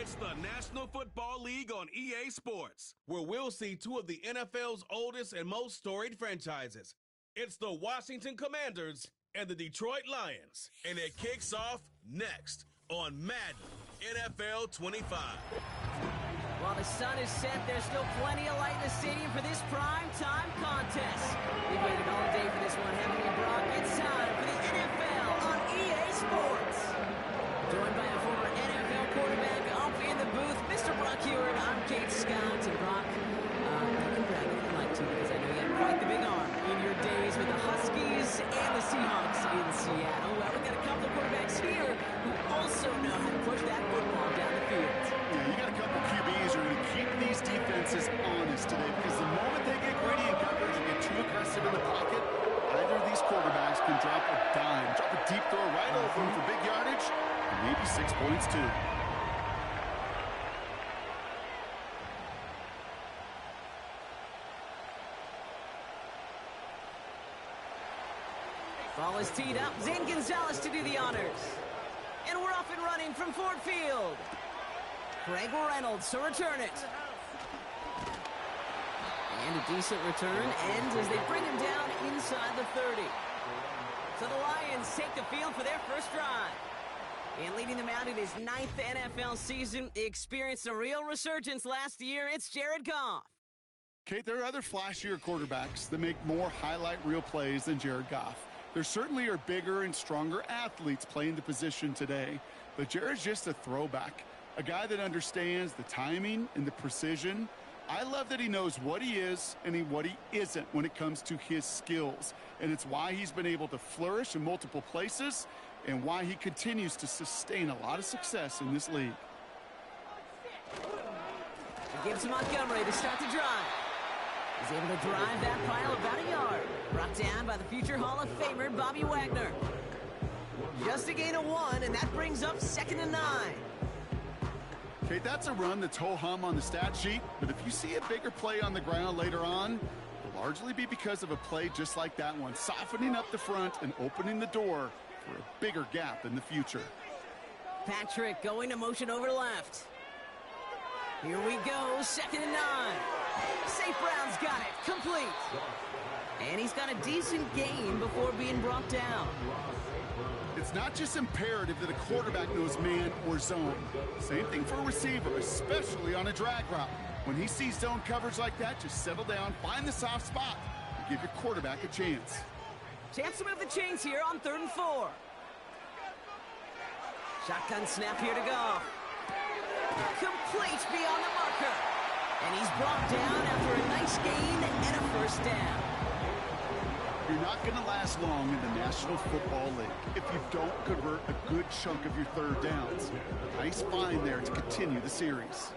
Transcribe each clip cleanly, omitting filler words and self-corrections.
It's the National Football League on EA Sports, where we'll see two of the NFL's oldest and most storied franchises. It's the Washington Commanders and the Detroit Lions, and it kicks off next on Madden NFL 25. While the sun is set, there's still plenty of light in the stadium for this prime time contest. We've waited all day for this one, haven't we, Brock? It's time for the NFL on EA Sports. Joined by a former NFL quarterback up in the booth, Mr. Brock Ewert. I'm Kate Scott, and Brock, you can brag if you'd like to, because I know you had quite the big arm in your days with the Huskies and the Seahawks in Seattle. Well, we've got a couple of quarterbacks here who also know how to push that football down the field. Yeah, you got a couple QBs who are going to keep these defenses honest today, because the moment they get greedy in coverage and get too aggressive in the pocket, either of these quarterbacks can drop a dime, drop a deep throw right over them for big yardage, and maybe 6 points too. Ball is teed up. Zane Gonzalez to do the honors. And we're off and running from Ford Field. Greg Reynolds to return it. And a decent return ends as they bring him down inside the 30. So the Lions take the field for their first drive. And leading them out in his 9th NFL season, he experienced a real resurgence last year. It's Jared Goff. Kate, there are other flashier quarterbacks that make more highlight reel plays than Jared Goff. There certainly are bigger and stronger athletes playing the position today, but Jared's just a throwback, a guy that understands the timing and the precision. I love that he knows what he is and what he isn't when it comes to his skills, and it's why he's been able to flourish in multiple places and why he continues to sustain a lot of success in this league. He gives to Montgomery to start the drive. He's able to drive that pile about a yard. Brought down by the future Hall of Famer, Bobby Wagner. Just a gain of 1, and that brings up 2nd and 9. Okay, that's a run that's ho-hum on the stat sheet, but if you see a bigger play on the ground later on, it'll largely be because of a play just like that one, softening up the front and opening the door for a bigger gap in the future. Patrick going to motion over left. Here we go, 2nd and 9. St. Brown's got it, complete. And he's got a decent gain before being brought down. It's not just imperative that a quarterback knows man or zone. Same thing for a receiver, especially on a drag route. When he sees zone coverage like that, just settle down, find the soft spot, and give your quarterback a chance. Chance to move the chains here on 3rd and 4. Shotgun snap here to go. Complete beyond the marker. And he's brought down after a nice gain and a first down. You're not going to last long in the National Football League if you don't convert a good chunk of your third downs. Nice find there to continue the series.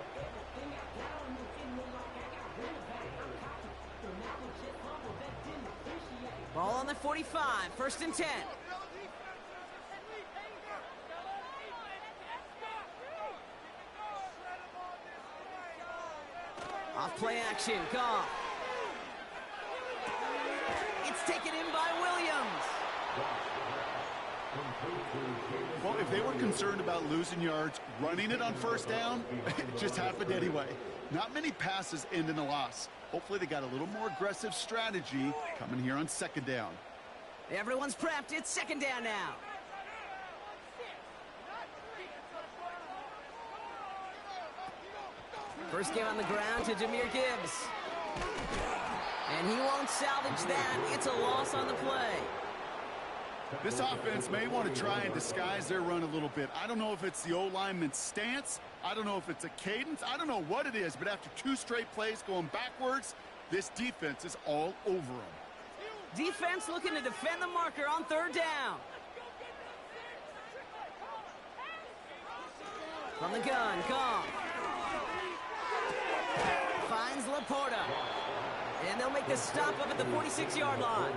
Ball on the 45, 1st and 10. Off play action, Goff. It's taken in by Williams. Well, if they were concerned about losing yards, running it on 1st down, it just happened anyway. Not many passes end in a loss. Hopefully they got a little more aggressive strategy coming here on 2nd down. Everyone's prepped. It's 2nd down now. First game on the ground to Jahmyr Gibbs. And he won't salvage that. It's a loss on the play. This offense may want to try and disguise their run a little bit. I don't know if it's the O-lineman's stance. I don't know if it's a cadence. I don't know what it is, but after 2 straight plays going backwards, this defense is all over them. Defense looking to defend the marker on 3rd down. From the gun, Goff. Finds Laporta. And they'll make the stop up at the 46-yard line.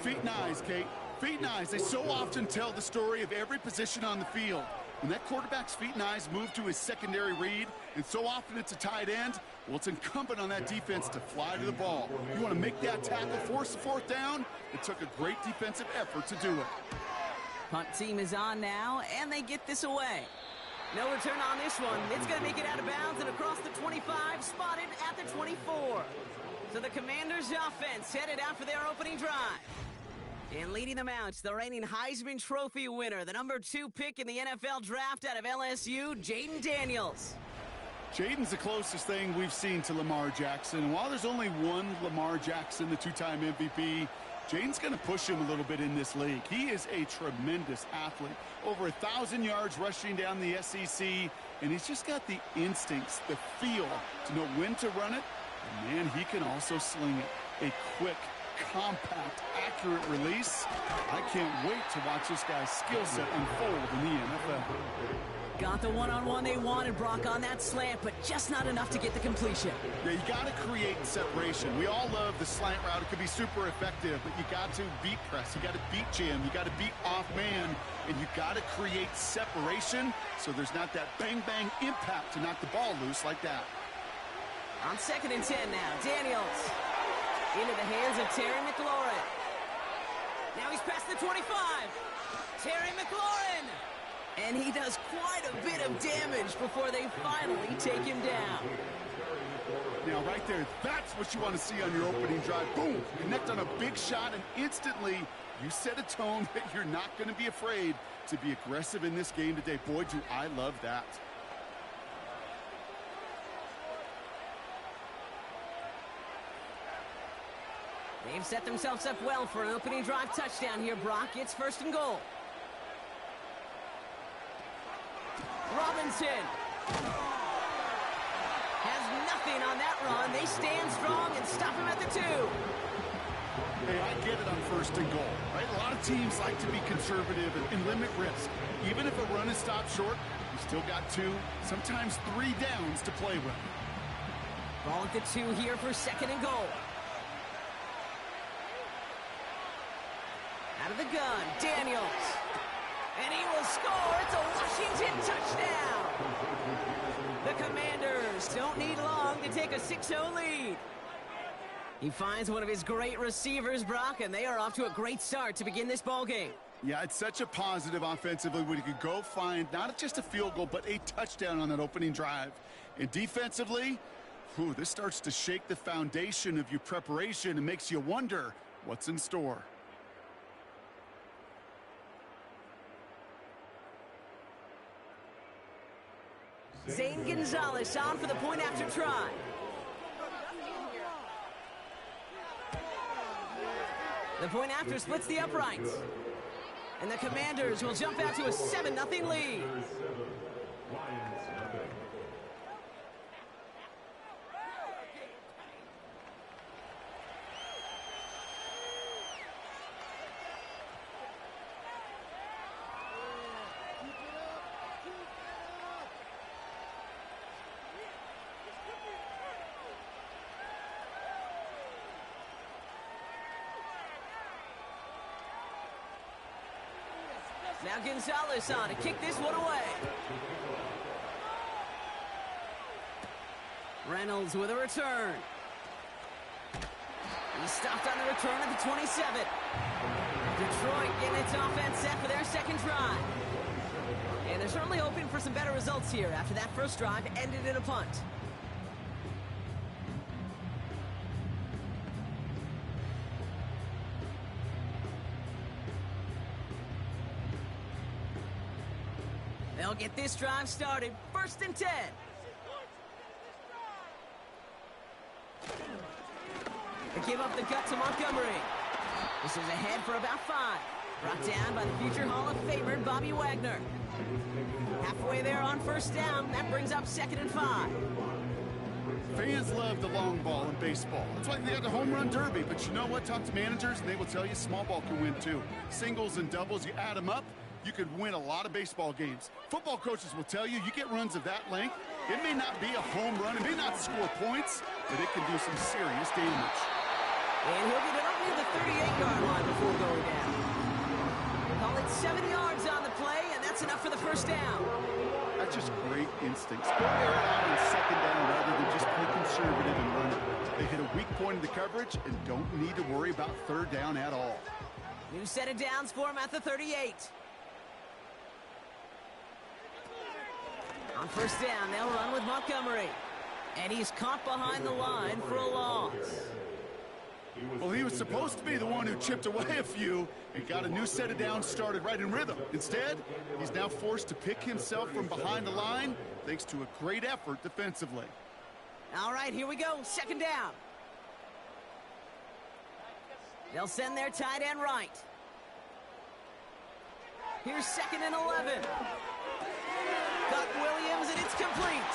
Feet and eyes, Kate. Feet and eyes. They so often tell the story of every position on the field. When that quarterback's feet and eyes move to his secondary read, and so often it's a tight end, well, it's incumbent on that defense to fly to the ball. You want to make that tackle, force the 4th down? It took a great defensive effort to do it. Punt team is on now, and they get this away. No return on this one. It's going to make it out of bounds and across the 25, spotted at the 24. So the Commanders' offense headed out for their opening drive. And leading them out, the reigning Heisman Trophy winner, the number 2 pick in the NFL draft out of LSU, Jaden Daniels. Jaden's the closest thing we've seen to Lamar Jackson. And while there's only one Lamar Jackson, the 2-time MVP, Jaden's going to push him a little bit in this league. He is a tremendous athlete. Over 1,000 yards rushing down the SEC, and he's just got the instincts, the feel to know when to run it. And man, he can also sling it. A quick, compact, accurate release. I can't wait to watch this guy's skill set unfold in the NFL. Got the one-on-one they wanted, Brock, on that slant, but just not enough to get the completion. Yeah, you got to create separation. We all love the slant route. It could be super effective, but you got to beat press. You got to beat jam. You got to beat off man, and you got to create separation so there's not that bang-bang impact to knock the ball loose like that. On 2nd and 10 now, Daniels into the hands of Terry McLaurin. Now he's past the 25. Terry McLaurin. And he does quite a bit of damage before they finally take him down. Now, right there, that's what you want to see on your opening drive. Boom! Connect on a big shot, and instantly you set a tone that you're not going to be afraid to be aggressive in this game today. Boy, do I love that. They've set themselves up well for an opening drive touchdown here, Brock. It's 1st and goal. Robinson has nothing on that run. They stand strong and stop him at the 2. Hey, I get it on 1st and goal, right? A lot of teams like to be conservative and limit risk. Even if a run is stopped short, you still got 2, sometimes 3 downs to play with. Ball at the 2 here for 2nd and goal. Out of the gun, Daniels. And he will score. It's a Washington touchdown. The Commanders don't need long to take a 6-0 lead. He finds one of his great receivers, Brock, and they are off to a great start to begin this ball game. Yeah, it's such a positive offensively when you could go find not just a field goal, but a touchdown on that opening drive. And defensively, this starts to shake the foundation of your preparation and makes you wonder what's in store. Zane Gonzalez on for the point after try. The point after splits the uprights. And the Commanders will jump out to a 7-0 lead. Now Gonzalez on to kick this one away. Reynolds with a return. He's stopped on the return at the 27. Detroit getting its offense set for their 2nd drive. And they're certainly hoping for some better results here after that first drive ended in a punt. They'll get this drive started. 1st and 10. They give up the gut to Montgomery. This is ahead for about 5. Brought down by the future Hall of Famer, Bobby Wagner. Halfway there on 1st down. That brings up 2nd and 5. Fans love the long ball in baseball. That's why they got the home run derby. But you know what? Talk to managers, and they will tell you small ball can win too. Singles and doubles, you add them up, you could win a lot of baseball games. Football coaches will tell you, you get runs of that length, it may not be a home run, it may not score points, but it can do some serious damage. And he'll get it up near the 38-yard line before going down. Call it 7 yards on the play, and that's enough for the 1st down. That's just great instincts. Go air it out on 2nd down rather than just play conservative and run it. They hit a weak point in the coverage and don't need to worry about 3rd down at all. New set of downs for him at the 38. On first down, they'll run with Montgomery. And he's caught behind the line for a loss. Well, he was supposed to be the one who chipped away a few and got a new set of downs started right in rhythm. Instead, he's now forced to pick himself from behind the line thanks to a great effort defensively. All right, here we go. Second down. They'll send their tight end right. Here's 2nd and 11. Got Williams, and it's complete.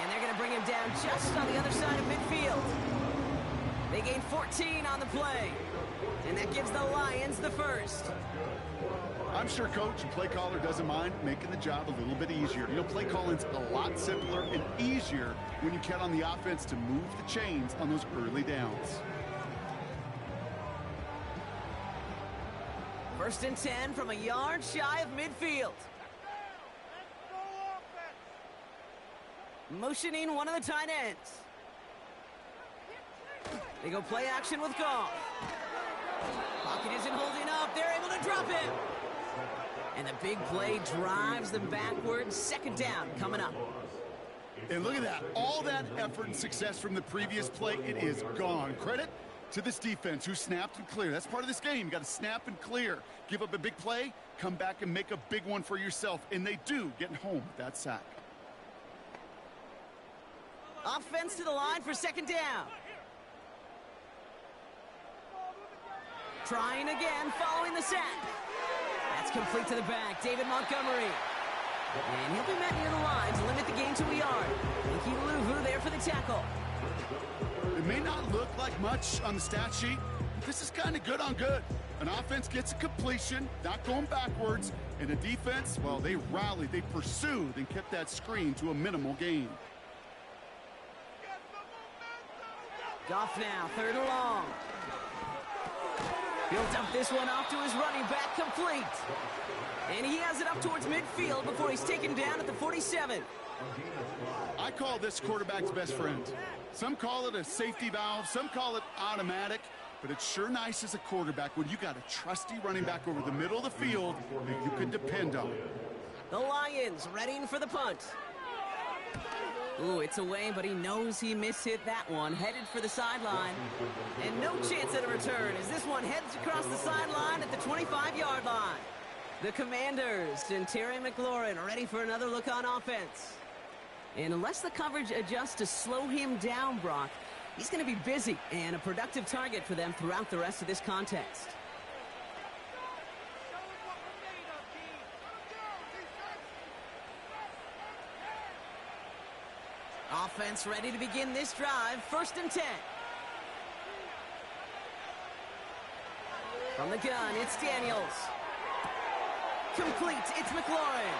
And they're going to bring him down just on the other side of midfield. They gain 14 on the play. And that gives the Lions the first. I'm sure coach and play caller doesn't mind making the job a little bit easier. You know, play calling's a lot simpler and easier when you count on the offense to move the chains on those early downs. 1st and 10 from a yard shy of midfield. Motioning one of the tight ends. They go play action with Goff. Pocket isn't holding up. They're able to drop it. And the big play drives them backwards. 2nd down coming up. And look at that. All that effort and success from the previous play, it is gone. Credit to this defense who snapped and cleared. That's part of this game. You got to snap and clear. Give up a big play, come back and make a big one for yourself. And they do, getting home with that sack. Offense to the line for 2nd down. Trying again, following the sack. That's complete to the back, David Montgomery. And he'll be met near the line to limit the gain to a yard. Nicky Luvu there for the tackle. It may not look like much on the stat sheet, but this is kind of good on good. An offense gets a completion, not going backwards, and a defense, well, they rallied, they pursued, and kept that screen to a minimal gain. Goff now, 3rd and long. He'll dump this one off to his running back, complete. And he has it up towards midfield before he's taken down at the 47. I call this quarterback's best friend. Some call it a safety valve, some call it automatic, but it's sure nice as a quarterback when you got a trusty running back over the middle of the field that you can depend on. The Lions readying for the punt. Ooh, it's away, but he knows he mishit that one. Headed for the sideline. And no chance at a return as this one heads across the sideline at the 25-yard line. The Commanders and Terry McLaurin ready for another look on offense. And unless the coverage adjusts to slow him down, Brock, he's going to be busy and a productive target for them throughout the rest of this contest. Offense ready to begin this drive. 1st and 10. From the gun, it's Daniels. Complete, it's McLaurin.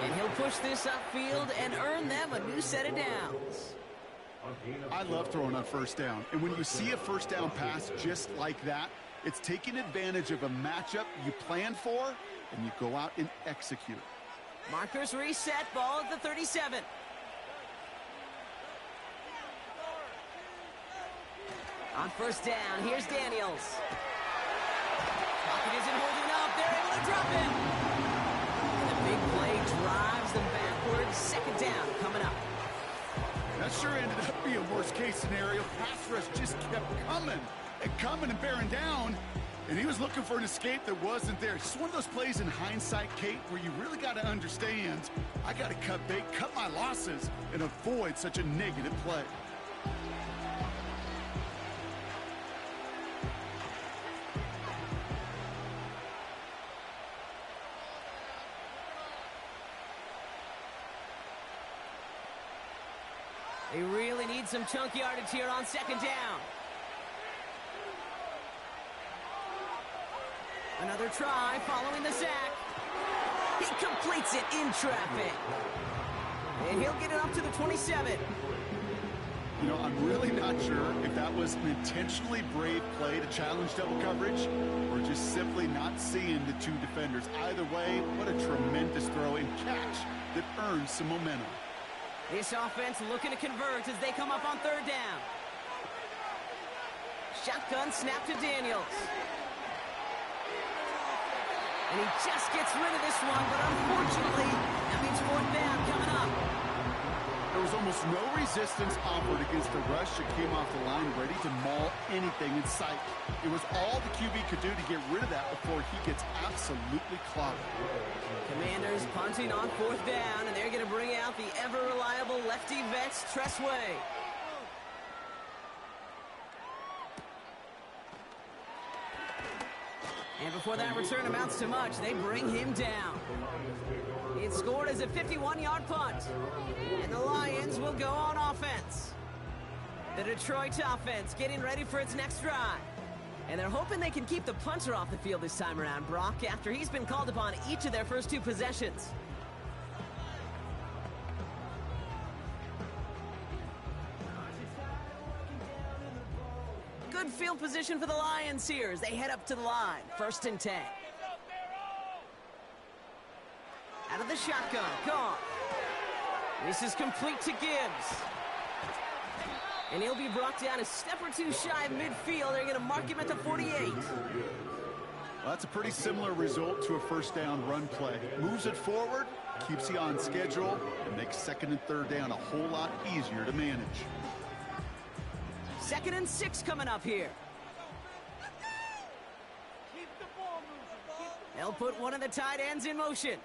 And he'll push this upfield and earn them a new set of downs. I love throwing on 1st down. And when you see a 1st down pass just like that, it's taking advantage of a matchup you planned for, and you go out and execute. Markers reset, ball at the 37. On 1st down, here's Daniels. Pocket isn't holding up. They're able to drop it. And the big play drives them backwards. 2nd down coming up. That sure ended up being a worst-case scenario. Pass rush just kept coming and bearing down. And he was looking for an escape that wasn't there. It's just one of those plays in hindsight, Kate, where you really got to understand, I got to cut bait, cut my losses, and avoid such a negative play. They really need some chunk yardage here on 2nd down. Another try following the sack. He completes it in traffic. And he'll get it up to the 27. You know, I'm really not sure if that was an intentionally brave play to challenge double coverage or just simply not seeing the two defenders. Either way, what a tremendous throw and catch that earns some momentum. This offense looking to convert as they come up on 3rd down. Shotgun snap to Daniels. And he just gets rid of this one, but unfortunately, that means It's fourth down coming up. There was almost no resistance offered against the rush that came off the line ready to maul anything in sight. It was all the QB could do to get rid of that before he gets absolutely clobbered. Commanders punting on fourth down, and they're going to bring out the ever-reliable lefty vets, Tressway. And before that return amounts to much, they bring him down. It's scored as a 51-yard punt. And the Lions will go on offense. The Detroit offense getting ready for its next drive. And they're hoping they can keep the punter off the field this time around, Brock, after he's been called upon each of their first two possessions. Good field position for the Lions here as they head up to the line. 1st and 10. Out of the shotgun, gone. This is complete to Gibbs. And he'll be brought down a step or two shy of midfield. They're going to mark him at the 48. Well, that's a pretty similar result to a first down run play. Moves it forward, keeps you on schedule, and makes 2nd and 3rd down a whole lot easier to manage. 2nd and 6 coming up here. They'll put one of the tight ends in motion.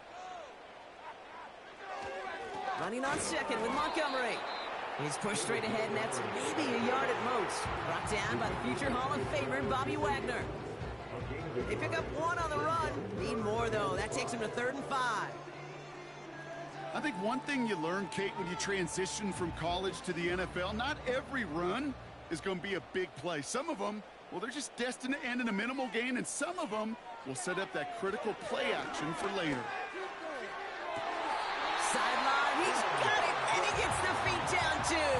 Running on 2nd with Montgomery. He's pushed straight ahead, and that's maybe a yard at most. Brought down by the future Hall of Famer, Bobby Wagner. They pick up one on the run. Need more, though. That takes them to 3rd and 5. I think one thing you learn, Kate, when you transition from college to the NFL, not every run is going to be a big play. Some of them, well, they're just destined to end in a minimal gain, and some of them will set up that critical play action for later. Sideline, he's got it, and he gets the feet down, too.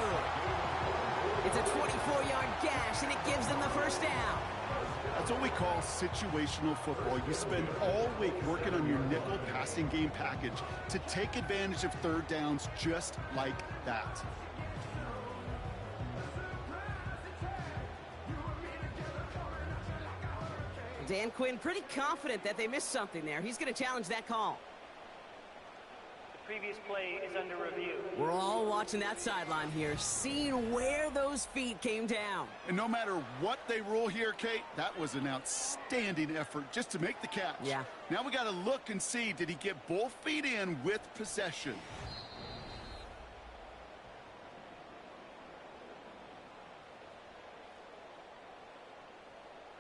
It's a 24-yard gash, and it gives them the first down. That's what we call situational football. You spend all week working on your nickel passing game package to take advantage of 3rd downs just like that. Dan Quinn pretty confident that they missed something there. He's going to challenge that call. The previous play is under review. We're all watching that sideline here, seeing where those feet came down. And no matter what they rule here, Kate, that was an outstanding effort just to make the catch. Yeah. Now we got to look and see, did he get both feet in with possession?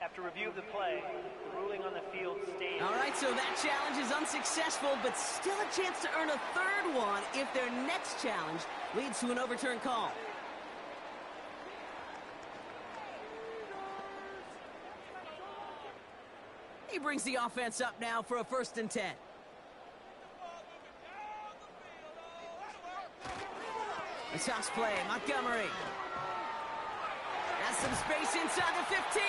After review of the play, the ruling on the field stands. All right, so that challenge is unsuccessful, but still a chance to earn a 3rd one if their next challenge leads to an overturned call. He brings the offense up now for a 1st and 10. A toss play, Montgomery. Has some space inside the 15.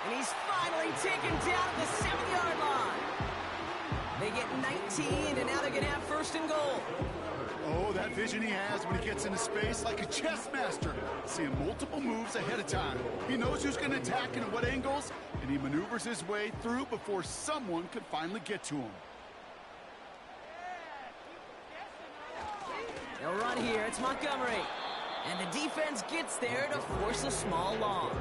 And he's finally taken down at the 7-yard line. They get 19, and now they're going to have 1st and goal. Oh, that vision he has when he gets into space, like a chess master, seeing multiple moves ahead of time. He knows who's going to attack and at what angles, and he maneuvers his way through before someone could finally get to him. They'll run here. It's Montgomery. And the defense gets there to force a small loss.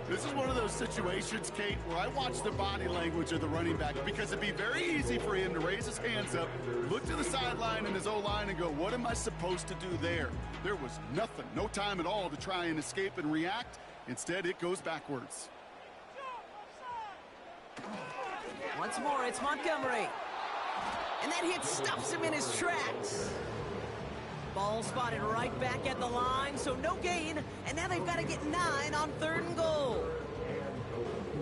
This is one of those situations, Kate, where I watch the body language of the running back because it'd be very easy for him to raise his hands up, look to the sideline and his O-line and go, what am I supposed to do there? There was nothing, no time at all to try and escape and react. Instead, it goes backwards. Once more, it's Montgomery. And that hit stops him in his tracks. Ball spotted right back at the line, so no gain. And now they've got to get 9 on 3rd and goal.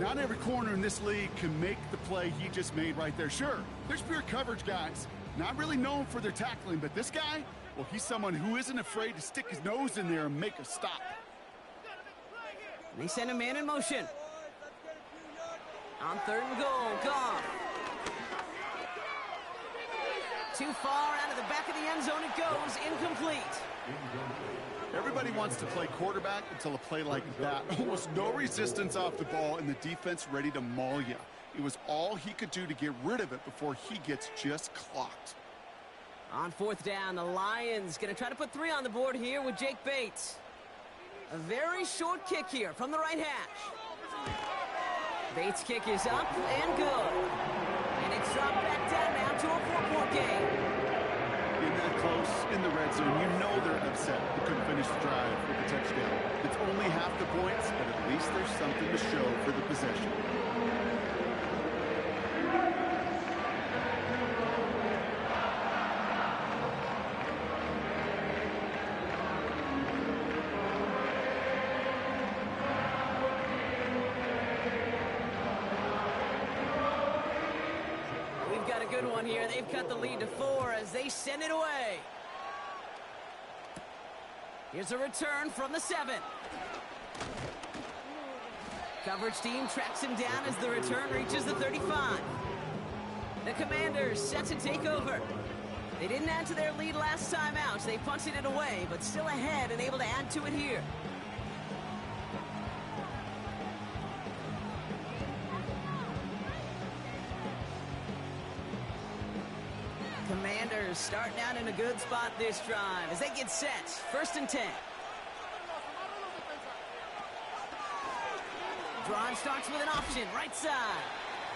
Not every corner in this league can make the play he just made right there. Sure, there's pure coverage guys, not really known for their tackling, but this guy, well, he's someone who isn't afraid to stick his nose in there and make a stop. And they send a man in motion. On 3rd and goal, gone. Too far out of the back of the end zone it goes, incomplete. Everybody wants to play quarterback until a play like that. Almost no resistance off the ball and the defense ready to maul you. It was all he could do to get rid of it before he gets just clocked. On fourth down, the Lions going to try to put 3 on the board here with Jake Bates. A very short kick here from the right hash. Bates' kick is up and good. And it's dropped back down now to a 4-point game. Getting that close in the red zone, you know they're upset they couldn't finish the drive with a touchdown. It's only half the points, but at least there's something to show for the possession. Good one here. They've cut the lead to 4 as they send it away. Here's a return from the 7. Coverage team tracks him down as the return reaches the 35. The Commanders set to take over. They didn't add to their lead last time out. They punted it away, but still ahead and able to add to it here. Commanders starting out in a good spot this drive as they get set. 1st and 10. Drive starts with an option, right side.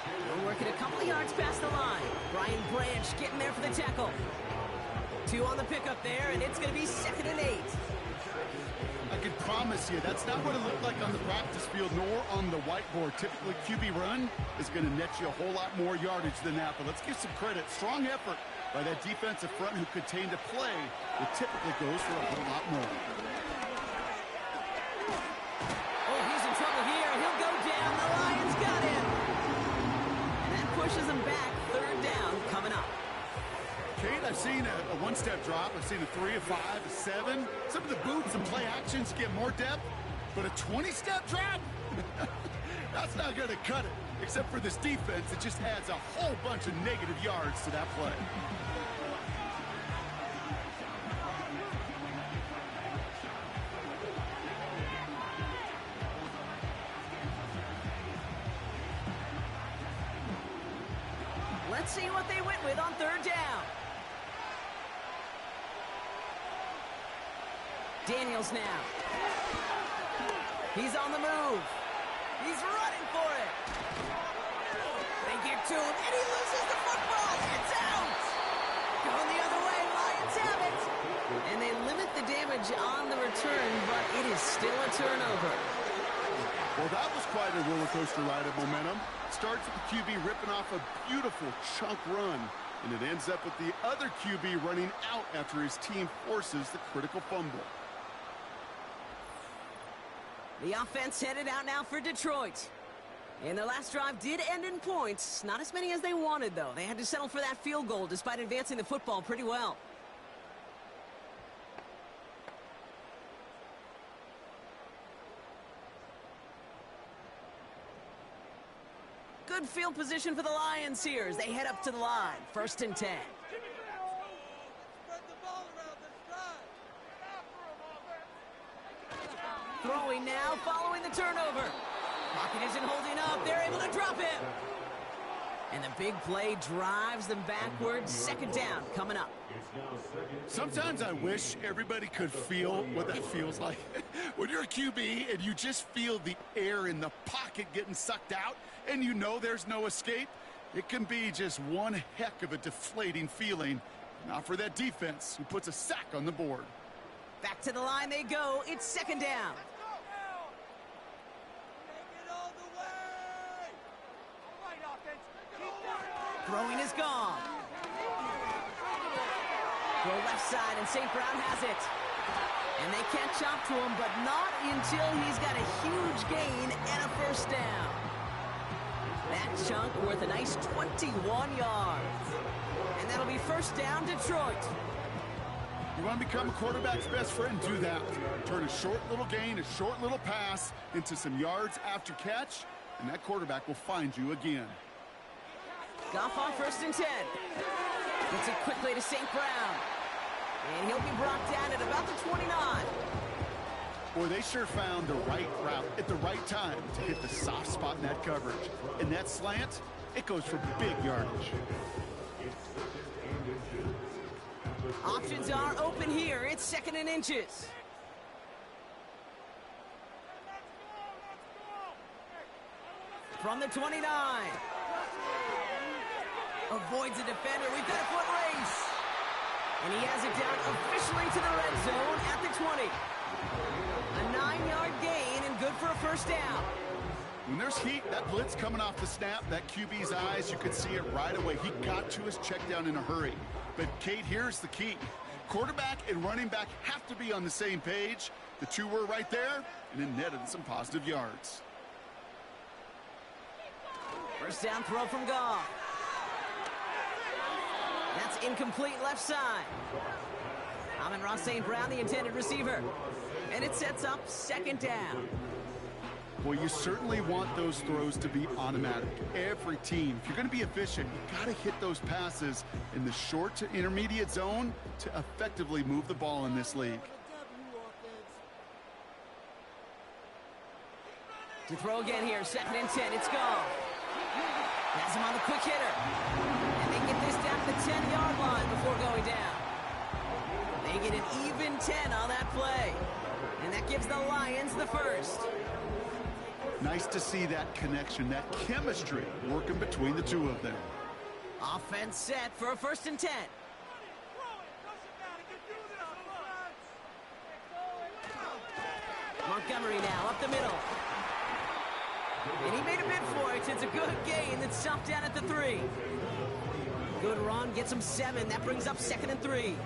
They're working a couple of yards past the line. Brian Branch getting there for the tackle. 2 on the pickup there, and it's going to be 2nd and 8. I can promise you that's not what it looked like on the practice field nor on the whiteboard. Typically, QB run is going to net you a whole lot more yardage than that, but let's give some credit. Strong effort by that defensive front who contained a play that typically goes for a whole lot more. Oh, he's in trouble here. He'll go down. The Lions got him. And that pushes him back. 3rd down coming up. Kate, I've seen a one-step drop. I've seen a 3, a 5, a 7. Some of the boots and play actions get more depth, but a 20-step drop? That's not going to cut it. Except for this defense, it just adds a whole bunch of negative yards to that play. Let's see what they went with on 3rd down. Daniels now. He's on the move. He's running for it. They get to him, and he loses the football. It's out. Going the other way, Lions have it. And they limit the damage on the return, but it is still a turnover. Well, that was quite a roller coaster ride of momentum. Starts with the QB ripping off a beautiful chunk run, and it ends up with the other QB running out after his team forces the critical fumble. The offense headed out now for Detroit. And their last drive did end in points. Not as many as they wanted, though. They had to settle for that field goal despite advancing the football pretty well. Good field position for the Lions here as they head up to the line. 1st and 10. Throwing now, following the turnover. Pocket isn't holding up. They're able to drop him. And the big play drives them backwards. 2nd down coming up. Sometimes I wish everybody could feel what that feels like. When you're a QB and you just feel the air in the pocket getting sucked out and you know there's no escape, it can be just one heck of a deflating feeling. Not for that defense who puts a sack on the board. Back to the line they go. It's 2nd down. Throwing is gone. Throw left side, and St. Brown has it. And they catch up to him, but not until he's got a huge gain and a 1st down. That chunk worth a nice 21 yards. And that'll be 1st down, Detroit. You want to become a quarterback's best friend? Do that. Turn a short little gain, a short little pass into some yards after catch, and that quarterback will find you again. Goff on 1st and 10. Gets it quickly to St. Brown. And he'll be brought down at about the 29. Boy, they sure found the right route at the right time to hit the soft spot in that coverage. And that slant, it goes for big yardage. Options are open here. It's 2nd and inches. From the 29. Avoids a defender. We've got a foot race. And he has it down officially to the red zone at the 20. A 9-yard gain and good for a first down. When there's heat, that blitz coming off the snap, that QB's eyes, you could see it right away. He got to his check down in a hurry. But, Kate, here's the key. Quarterback and running back have to be on the same page. The two were right there, and it netted some positive yards. First down throw from Goff. That's incomplete left side. Amon-Ra St. Brown, the intended receiver. And it sets up 2nd down. Well, you certainly want those throws to be automatic. Every team, if you're going to be efficient, you got to hit those passes in the short to intermediate zone to effectively move the ball in this league. To throw again here, 2nd and 10, it's Goff. Has him on the quick hitter. And they get this down to the 10-yard line before going down. They get an even 10 on that play. And that gives the Lions the first. Nice to see that connection, that chemistry working between the two of them. Offense set for a 1st and 10. Montgomery now up the middle. And he made a bid for it. It's a good gain that's stopped down at the 3. Good run, gets him 7. That brings up 2nd and 3.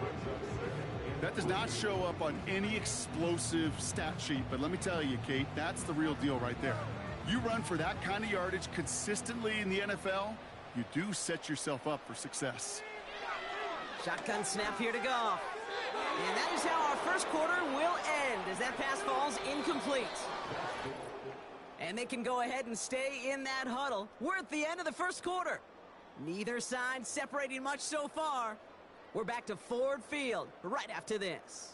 That does not show up on any explosive stat sheet, but let me tell you, Kate, that's the real deal right there. You run for that kind of yardage consistently in the NFL, you do set yourself up for success. Shotgun snap here to Goff. And that is how our first quarter will end as that pass falls incomplete. And they can go ahead and stay in that huddle. We're at the end of the first quarter. Neither side separating much so far. We're back to Ford Field right after this.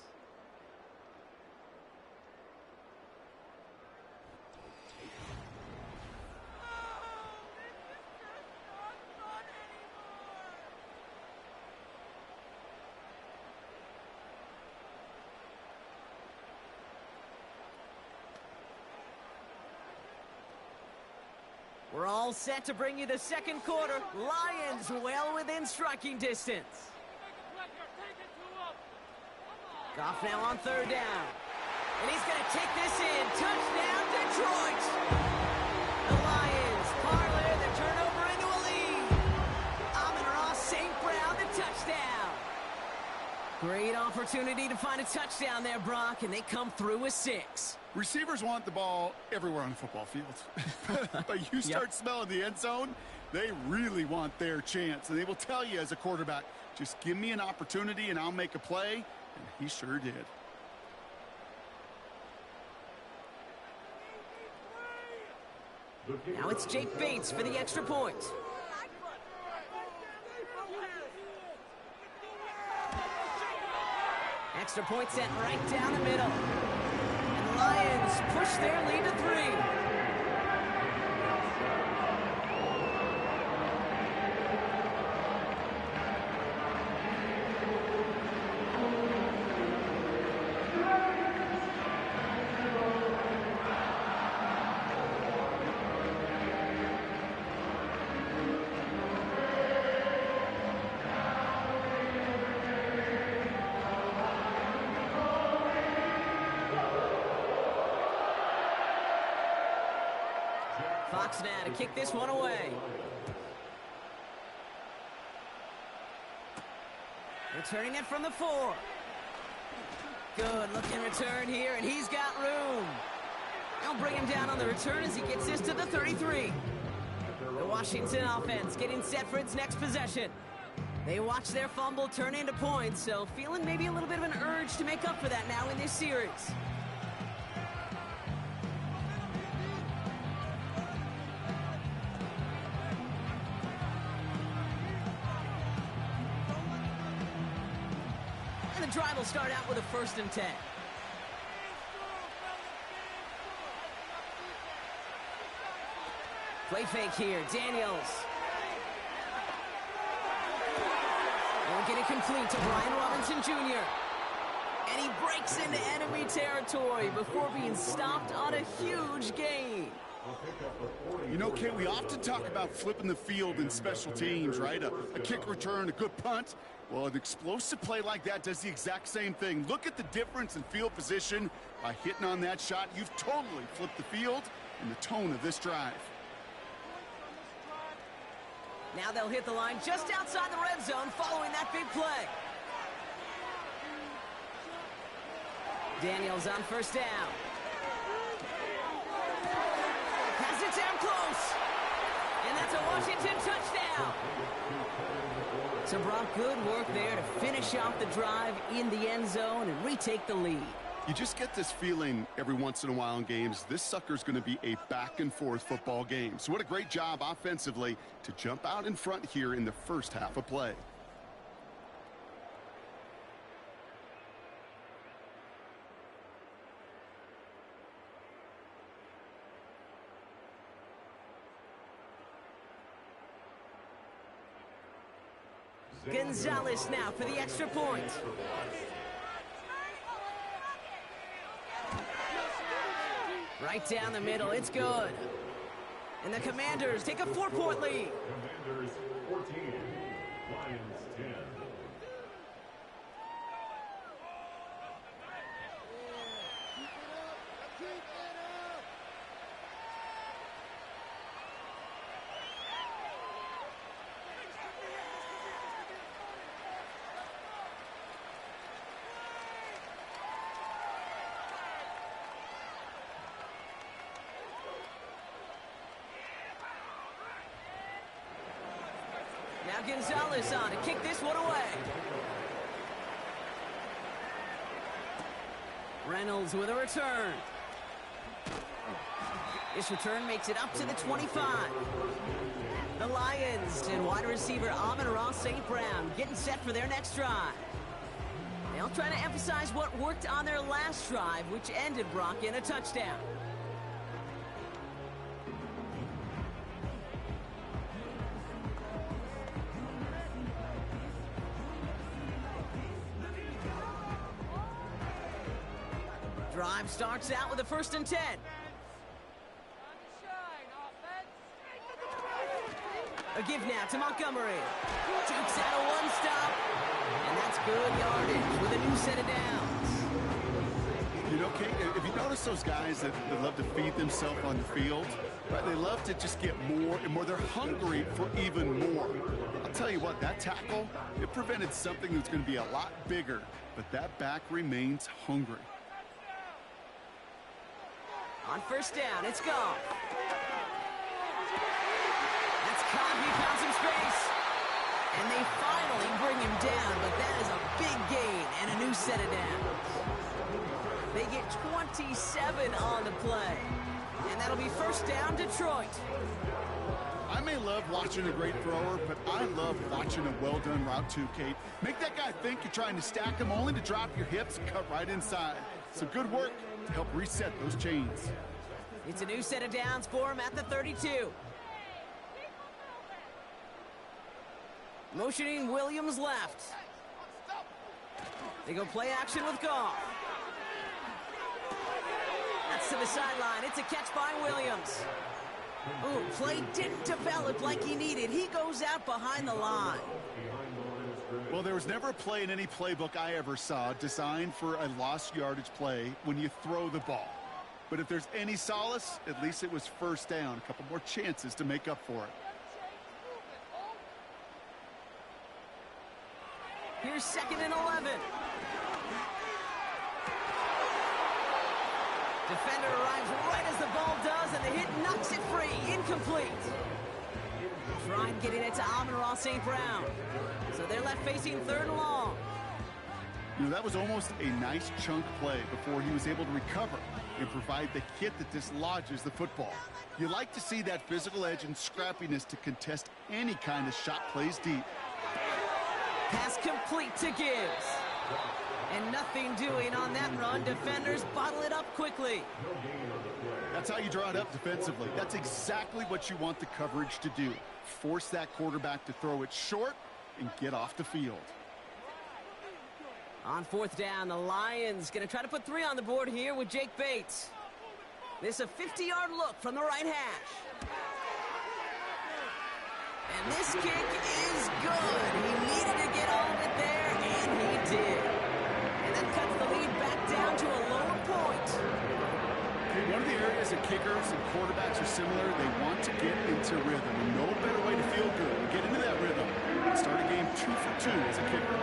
We're all set to bring you the second quarter. Lions well within striking distance. Goff now on 3rd down. And he's going to take this in. Touchdown, Detroit! The Lions parlay their turnover into a lead. Amon-Ra St. Brown, the touchdown. Great opportunity to find a touchdown there, Brock, and they come through with 6. Receivers want the ball everywhere on the football field. But you start smelling the end zone, they really want their chance. And they will tell you as a quarterback, just give me an opportunity and I'll make a play. And he sure did. Now it's Jake Bates for the extra point. Extra point set right down the middle. And the Lions push their lead to 3. Fox now to kick this one away. Returning it from the 4. Good looking return here, and he's got room. They'll bring him down on the return as he gets this to the 33. The Washington offense getting set for its next possession. They watch their fumble turn into points, so feeling maybe a little bit of an urge to make up for that now in this series. The drive will start out with a 1st and 10. Play fake here, Daniels. They'll get it complete to Brian Robinson Jr. And he breaks into enemy territory before being stopped on a huge gain. You know, Kate, we often talk about flipping the field in special teams, right? A kick return, a good punt. Well, an explosive play like that does the exact same thing. Look at the difference in field position. By hitting on that shot, you've totally flipped the field and the tone of this drive. Now they'll hit the line just outside the red zone following that big play. Daniels on first down. Has it down close. And that's a Washington touchdown. So Brock, good work there to finish off the drive in the end zone and retake the lead. You just get this feeling every once in a while in games, this sucker's going to be a back-and-forth football game. So what a great job offensively to jump out in front here in the first half of play. Gonzalez now for the extra point. Right down the middle, it's good. And the Commanders take a 4-point lead. Commanders 14, Lions 10. Now Gonzalez on to kick this one away. Reynolds with a return. This return makes it up to the 25. The Lions and wide receiver Amon-Ra St. Brown getting set for their next drive. They'll try to emphasize what worked on their last drive, which ended Brock in a touchdown. Drive starts out with a 1st and 10. A give now to Montgomery. Takes out a one stop. And that's good yardage with a new set of downs. You know, Kate, if you notice those guys that love to feed themselves on the field, right? They love to just get more and more. They're hungry for even more. I'll tell you what, that tackle, it prevented something that's going to be a lot bigger. But that back remains hungry. On first down, it's gone. That's caught. He found some space. And they finally bring him down, but that is a big gain and a new set of downs. They get 27 on the play. And that'll be first down, Detroit. I may love watching a great thrower, but I love watching a well-done route too, Kate. Make that guy think you're trying to stack him only to drop your hips and cut right inside. So good work to help reset those chains. It's a new set of downs for him at the 32. Motioning Williams left. They go play action with Goff. That's to the sideline. It's a catch by Williams. Ooh, play didn't develop like he needed. He goes out behind the line. Well, there was never a play in any playbook I ever saw designed for a lost yardage play when you throw the ball. But if there's any solace, at least it was first down. A couple more chances to make up for it. Here's 2nd and 11. Defender arrives right as the ball does, and the hit knocks it free. Incomplete. Trying getting it to Amon-Ra St. Brown. So they're left facing 3rd and long. You know, that was almost a nice chunk play before he was able to recover and provide the hit that dislodges the football. You like to see that physical edge and scrappiness to contest any kind of shot plays deep. Pass complete to Gibbs. And nothing doing on that run. Defenders bottle it up quickly. That's how you draw it up defensively. That's exactly what you want the coverage to do. Force that quarterback to throw it short and get off the field. On fourth down, the Lions going to try to put 3 on the board here with Jake Bates. This is a 50-yard look from the right hash. And this kick is good. He needed to get all of it there, and he did. And that cuts the lead back down to a lower point. One of the areas that kickers and quarterbacks are similar, they want to get into rhythm. And no better way to feel good and get into that rhythm than start a game 2 for 2 as a kicker.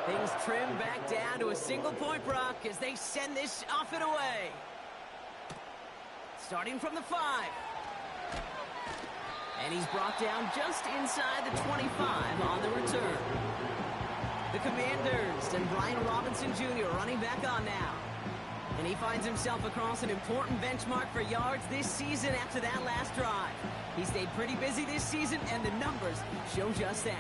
Things trim back down to a single-point Brock as they send this off and away. Starting from the 5. And he's brought down just inside the 25 on the return. The Commanders and Brian Robinson Jr. running back on now. And he finds himself across an important benchmark for yards this season after that last drive. He stayed pretty busy this season, and the numbers show just that.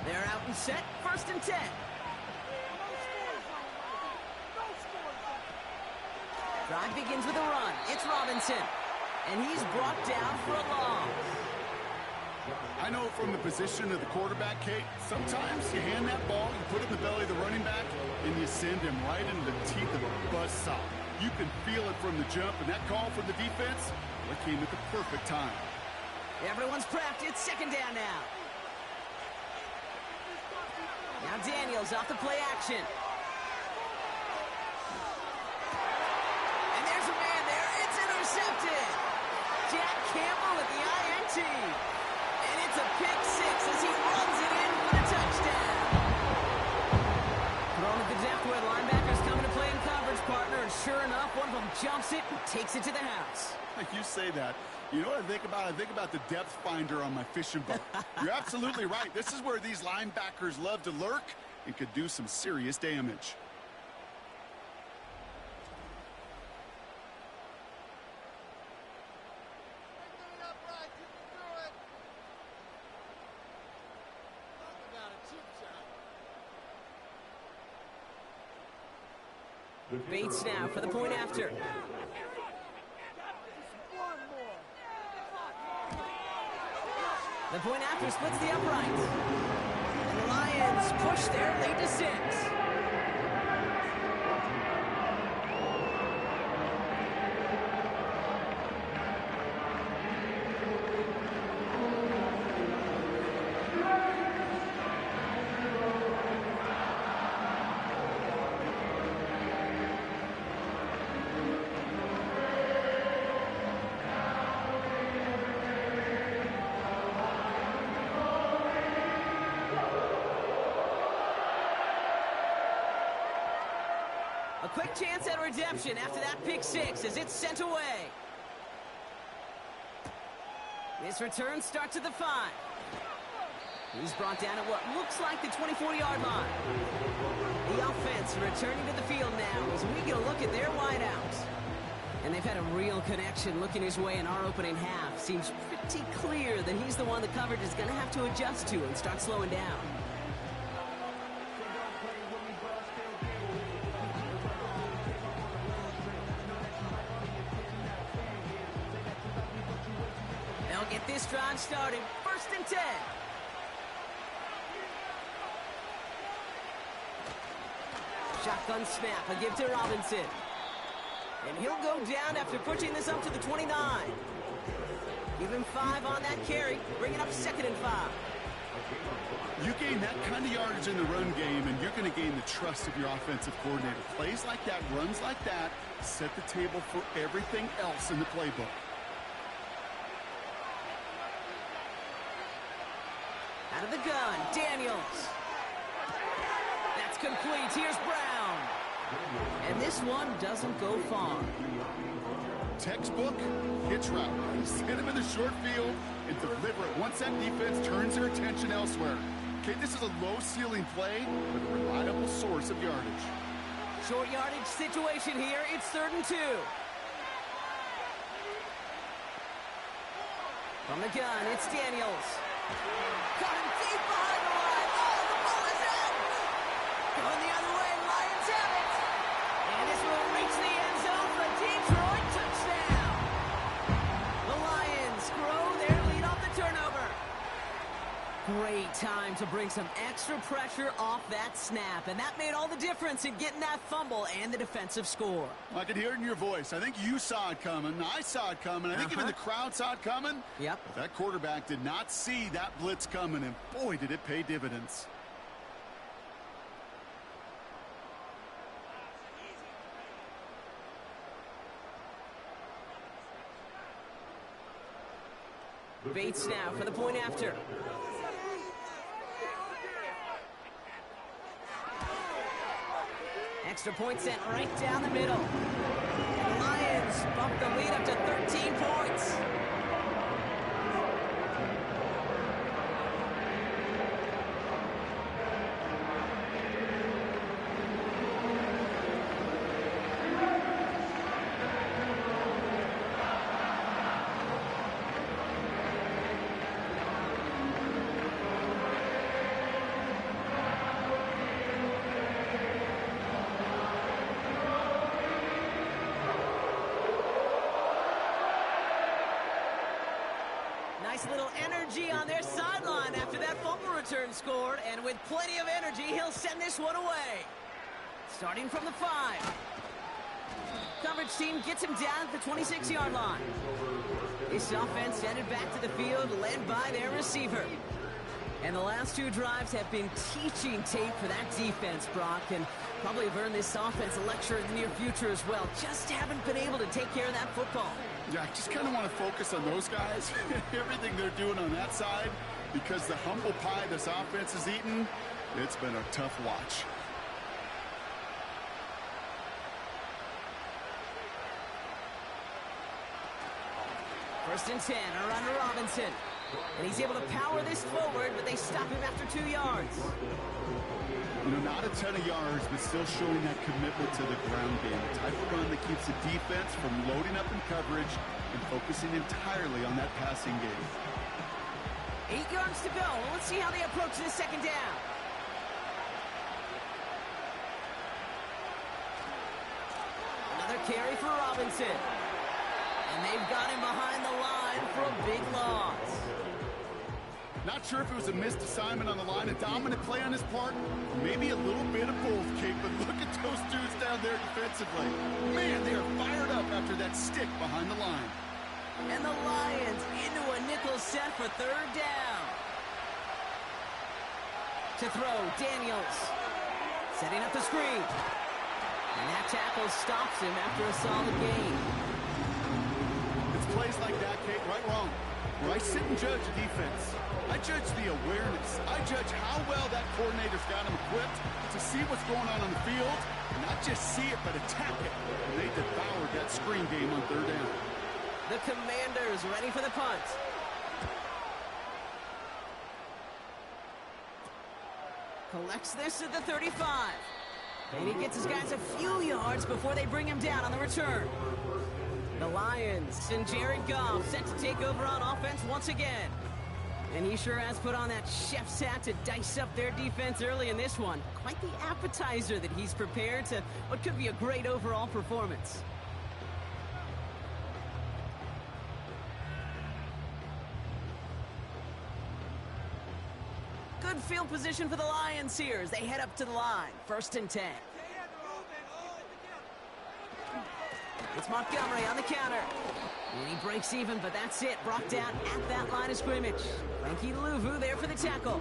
They're out and set, 1st and 10. Drive begins with a run. It's Robinson. And he's brought down for a loss. I know from the position of the quarterback, Kate, sometimes you hand that ball, you put it in the belly of the running back, and you send him right into the teeth of a buzzsaw. You can feel it from the jump, and that call from the defense, well, it came at the perfect time. Everyone's prepped. It's 2nd down now. Now Daniels off the play action. And there's a man there. It's intercepted. Jack Campbell with the INT. And it's a pick 6 as he runs it in for the touchdown. Throwing at the depth where the linebackers coming to play in coverage, partner. And sure enough, one of them jumps it and takes it to the house. You say that. You know what I think about? I think about the depth finder on my fishing boat. You're absolutely right. This is where these linebackers love to lurk and could do some serious damage. Bates now for the point after. The point after splits the uprights. And the Lions push their lead to 6. A quick chance at redemption after that pick 6 as it's sent away. This return starts at the 5. He's brought down at what looks like the 24-yard line. The offense returning to the field now as we get a look at their wideouts. And they've had a real connection looking his way in our opening half. Seems pretty clear that he's the one the coverage is going to have to adjust to and start slowing down. They'll get this drive started. 1st and 10. Shotgun snap, a give to Robinson. And he'll go down after pushing this up to the 29. Give him 5 on that carry. Bring it up 2nd and 5. You gain that kind of yardage in the run game, and you're going to gain the trust of your offensive coordinator. Plays like that, runs like that, set the table for everything else in the playbook. Out of the gun, Daniels. That's complete. Here's Brown. And this one doesn't go far. Textbook hitch route. Just hit him in the short field and deliver it once that defense turns their attention elsewhere. Okay, this is a low-ceiling play, but a reliable source of yardage. Short yardage situation here. It's 3rd and 2. From the gun, it's Daniels. Got him deep behind the line. Oh, the ball is out. Going the other way, Lions have it. And this will reach the end zone for a Detroit touchdown. The Lions grow their lead off the turnover. Great time to bring some extra pressure off that snap, and that made all the difference in getting that fumble and the defensive score. I could hear it in your voice. I think you saw it coming. I saw it coming. I think even the crowd saw it coming. Yep. But that quarterback did not see that blitz coming, and boy, did it pay dividends. Bates now for the point after. Extra point sent right down the middle. And the Lions bump the lead up to 13 points. Nice little energy on their sideline after that fumble return scored, and with plenty of energy, he'll send this one away. Starting from the 5. Coverage team gets him down at the 26-yard line. This offense sent it back to the field, led by their receiver. And the last 2 drives have been teaching tape for that defense, Brock, and probably have earned this offense a lecture in the near future as well. Just haven't been able to take care of that football. Yeah, I just kind of want to focus on those guys, everything they're doing on that side, because the humble pie this offense has eaten, it's been a tough watch. First and 10, around to Robinson. And he's able to power this forward, but they stop him after 2 yards. You know, not a ton of yards, but still showing that commitment to the ground game. A type of run that keeps the defense from loading up in coverage and focusing entirely on that passing game. 8 yards to go. Well, let's see how they approach this second down. Another carry for Robinson. And they've got him behind the line for a big loss. Not sure if it was a missed assignment on the line, a dominant play on his part, maybe a little bit of both, Kate, but look at those dudes down there defensively. Man, they are fired up after that stick behind the line. And the Lions into a nickel set for 3rd down. To throw, Daniels. Setting up the screen. And that tackle stops him after a solid gain. It's plays like that, Kate, right wrong. Where I sit and judge a defense. I judge the awareness. I judge how well that coordinator's got him equipped to see what's going on the field, and not just see it, but attack it. And they devoured that screen game on 3rd down. The Commanders ready for the punt. Collects this at the 35. And he gets his guys a few yards before they bring him down on the return. The Lions and Jared Goff set to take over on offense once again. And he sure has put on that chef's hat to dice up their defense early in this one. Quite the appetizer that he's prepared to what could be a great overall performance. Good field position for the Lions here as they head up to the line. 1st and 10. It's Montgomery on the counter. And he breaks even, but that's it. Brought down at that line of scrimmage. Frankie Louvu there for the tackle.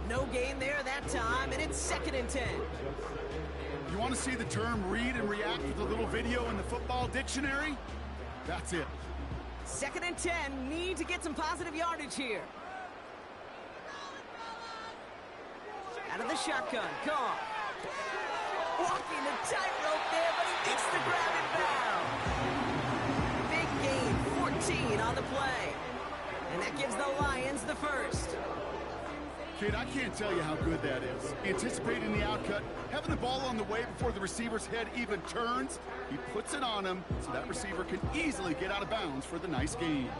No gain there that time, and it's 2nd and 10. You want to see the term read and react with a little video in the football dictionary? That's it. 2nd and 10. Need to get some positive yardage here. Out of the shotgun. Goff. Walking the tightrope there, but he makes the grab and bound. Big gain, 14 on the play. And that gives the Lions the first. Kid, I can't tell you how good that is. Anticipating the outcut, having the ball on the way before the receiver's head even turns. He puts it on him so that receiver can easily get out of bounds for the nice gain.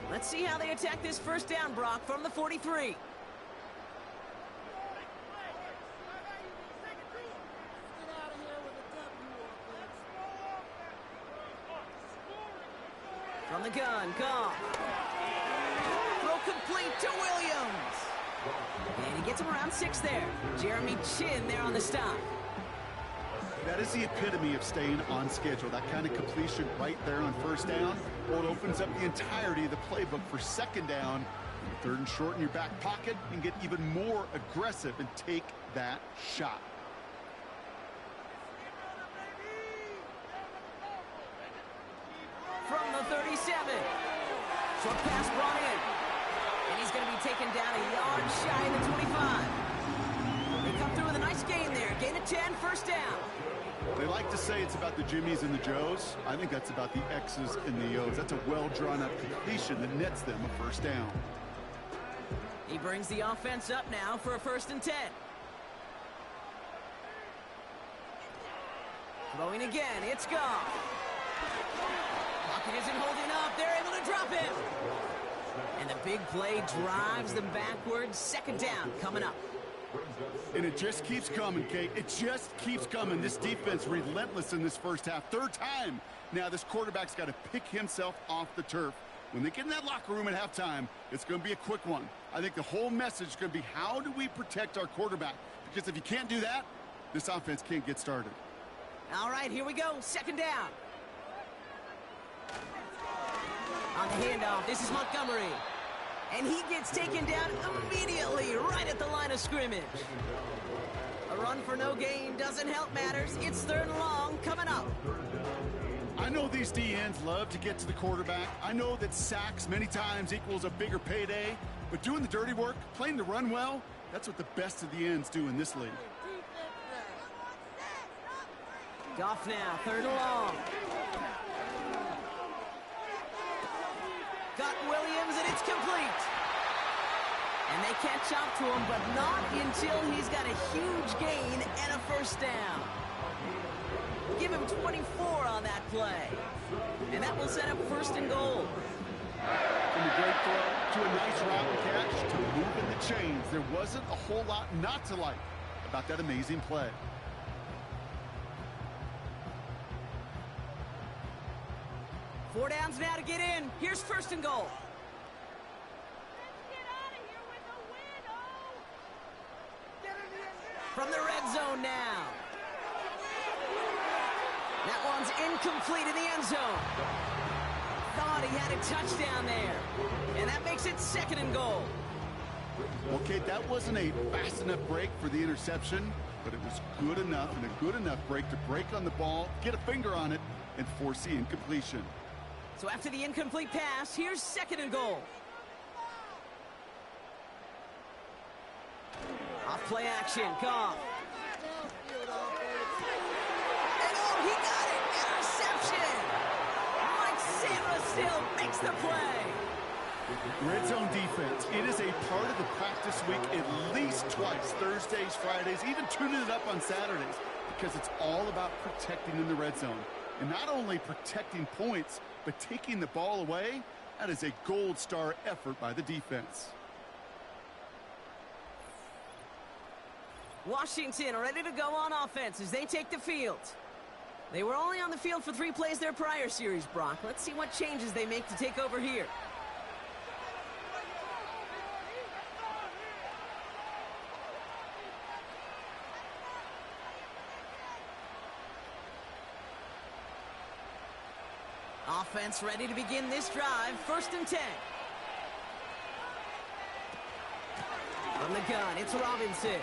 Let's see how they attack this first down, Brock, from the 43. From the gun, Goff. Throw complete to Williams. And he gets him around 6 there. Jeremy Chin there on the stop. That is the epitome of staying on schedule. That kind of completion right there on first down. Well, it opens up the entirety of the playbook for second down. Third and short in your back pocket and get even more aggressive and take that shot. From the 37. Short pass brought in. And he's going to be taken down a yard shy of the 25. They come through with a nice gain there. Gain of 10, first down. They like to say it's about the Jimmies and the Joes. I think that's about the X's and the O's. That's a well-drawn-up completion that nets them a first down. He brings the offense up now for a 1st and 10. Throwing again, it's Goff. Pocket isn't holding up. They're able to drop him. And the big play drives them backwards. Second down coming up. And it just keeps coming, Kate. It just keeps coming. This defense relentless in this first half. Third time. Now this quarterback's got to pick himself off the turf. When they get in that locker room at halftime, it's going to be a quick one. I think the whole message is going to be, how do we protect our quarterback? Because if you can't do that, this offense can't get started. All right, here we go. Second down. On the handoff, this is Montgomery. And he gets taken down immediately right at the line of scrimmage. A run for no gain doesn't help matters. It's 3rd and long coming up. I know these DNs love to get to the quarterback. I know that sacks many times equals a bigger payday. But doing the dirty work, playing the run well, that's what the best of the ends do in this league. Goff now, 3rd and long. Got Williams, and it's complete. And they catch up to him, but not until he's got a huge gain and a first down. Give him 24 on that play. And that will set up 1st and goal. From a great throw to a nice route and catch to moving the chains. There wasn't a whole lot not to like about that amazing play. Four downs now to get in. Here's 1st and goal. From the red zone now. That one's incomplete in the end zone. Thought he had a touchdown there. And that makes it 2nd and goal. Okay, that wasn't a fast enough break for the interception, but it was good enough and a good enough break to break on the ball, get a finger on it, and force the incompletion. So after the incomplete pass, here's 2nd and goal. Off play action, Goff. And oh, he got it! Interception! Mike Sandra still makes the play. Red zone defense, it is a part of the practice week at least twice, Thursdays, Fridays, even tuning it up on Saturdays, because it's all about protecting in the red zone. And not only protecting points, but taking the ball away, that is a gold star effort by the defense. Washington ready to go on offense as they take the field. They were only on the field for 3 plays their prior series, Brock. Let's see what changes they make to take over here. Offense ready to begin this drive. 1st and 10. From the gun, it's Robinson.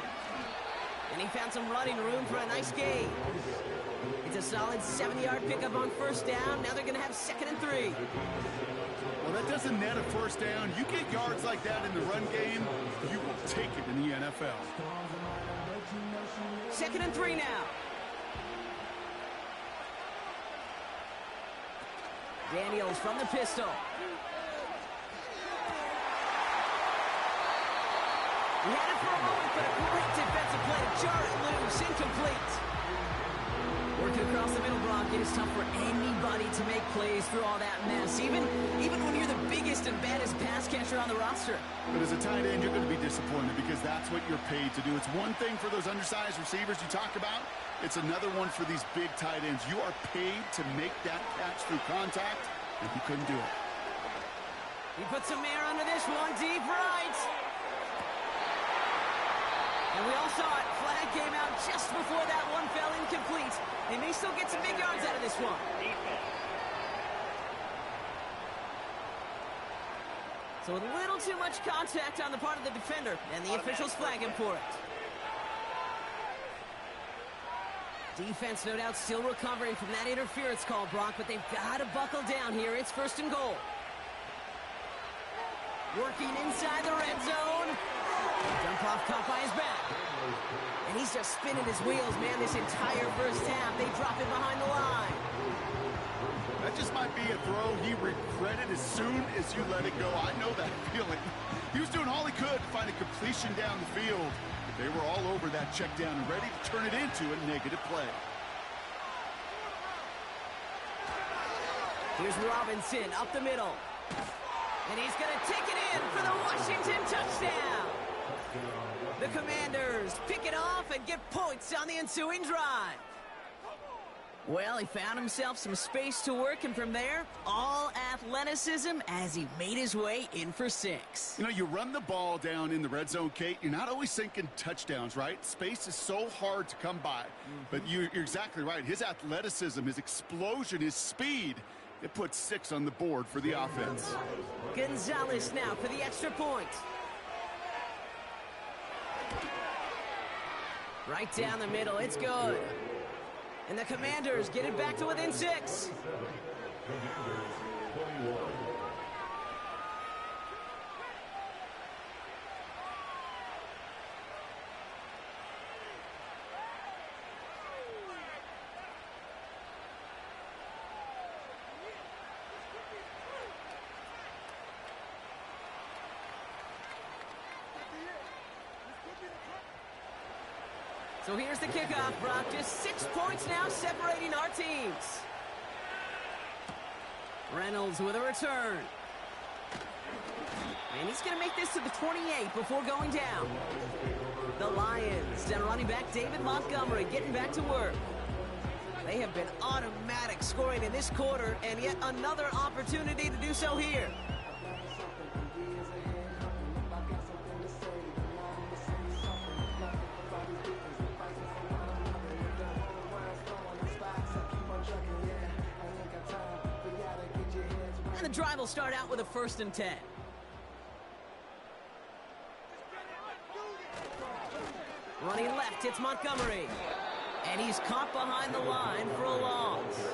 And he found some running room for a nice gain. It's a solid 70-yard pickup on 1st down. Now they're going to have 2nd and 3. Well, that doesn't net a 1st down. You get yards like that in the run game, you will take it in the NFL. 2nd and 3 now. Daniels from the pistol. He had it for a moment, but a great defensive play to jar it loose. Incomplete. Looking across the middle, Brock, it is tough for anybody to make plays through all that mess, even when you're the biggest and baddest pass catcher on the roster. But as a tight end, you're going to be disappointed because that's what you're paid to do. It's one thing for those undersized receivers you talk about. It's another one for these big tight ends. You are paid to make that catch through contact, and you couldn't do it. He puts some air under this one, deep right. And we all saw it. Flag came out just before that one fell incomplete. They may still get some big yards out of this one. So a little too much contact on the part of the defender, and the officials flag him for it. Defense, no doubt, still recovering from that interference call, Brock, but they've got to buckle down here. It's 1st and goal. Working inside the red zone. Dump off caught by his back. And he's just spinning his wheels, man, this entire first half. They drop it behind the line. That just might be a throw he regretted as soon as you let it go. I know that feeling. He was doing all he could to find a completion down the field. But they were all over that check down and ready to turn it into a negative play. Here's Robinson up the middle. And he's going to take it in for the Washington touchdown. The Commanders pick it off and get points on the ensuing drive. Well, he found himself some space to work, and from there, all athleticism as he made his way in for 6. You know, you run the ball down in the red zone, Kate, you're not always thinking touchdowns, right? Space is so hard to come by. But you're exactly right. His athleticism, his explosion, his speed, it puts 6 on the board for the offense. Gonzalez now for the extra point. Right down the middle, it's good. And the Commanders get it back to within 6. So here's the kickoff, Brock. Just 6 points now separating our teams. Reynolds with a return. And he's going to make this to the 28 before going down. The Lions, down running back David Montgomery, getting back to work. They have been automatic scoring in this quarter, and yet another opportunity to do so here. And the drive will start out with a 1st and 10. Running left, it's Montgomery. And he's caught behind the line for a loss.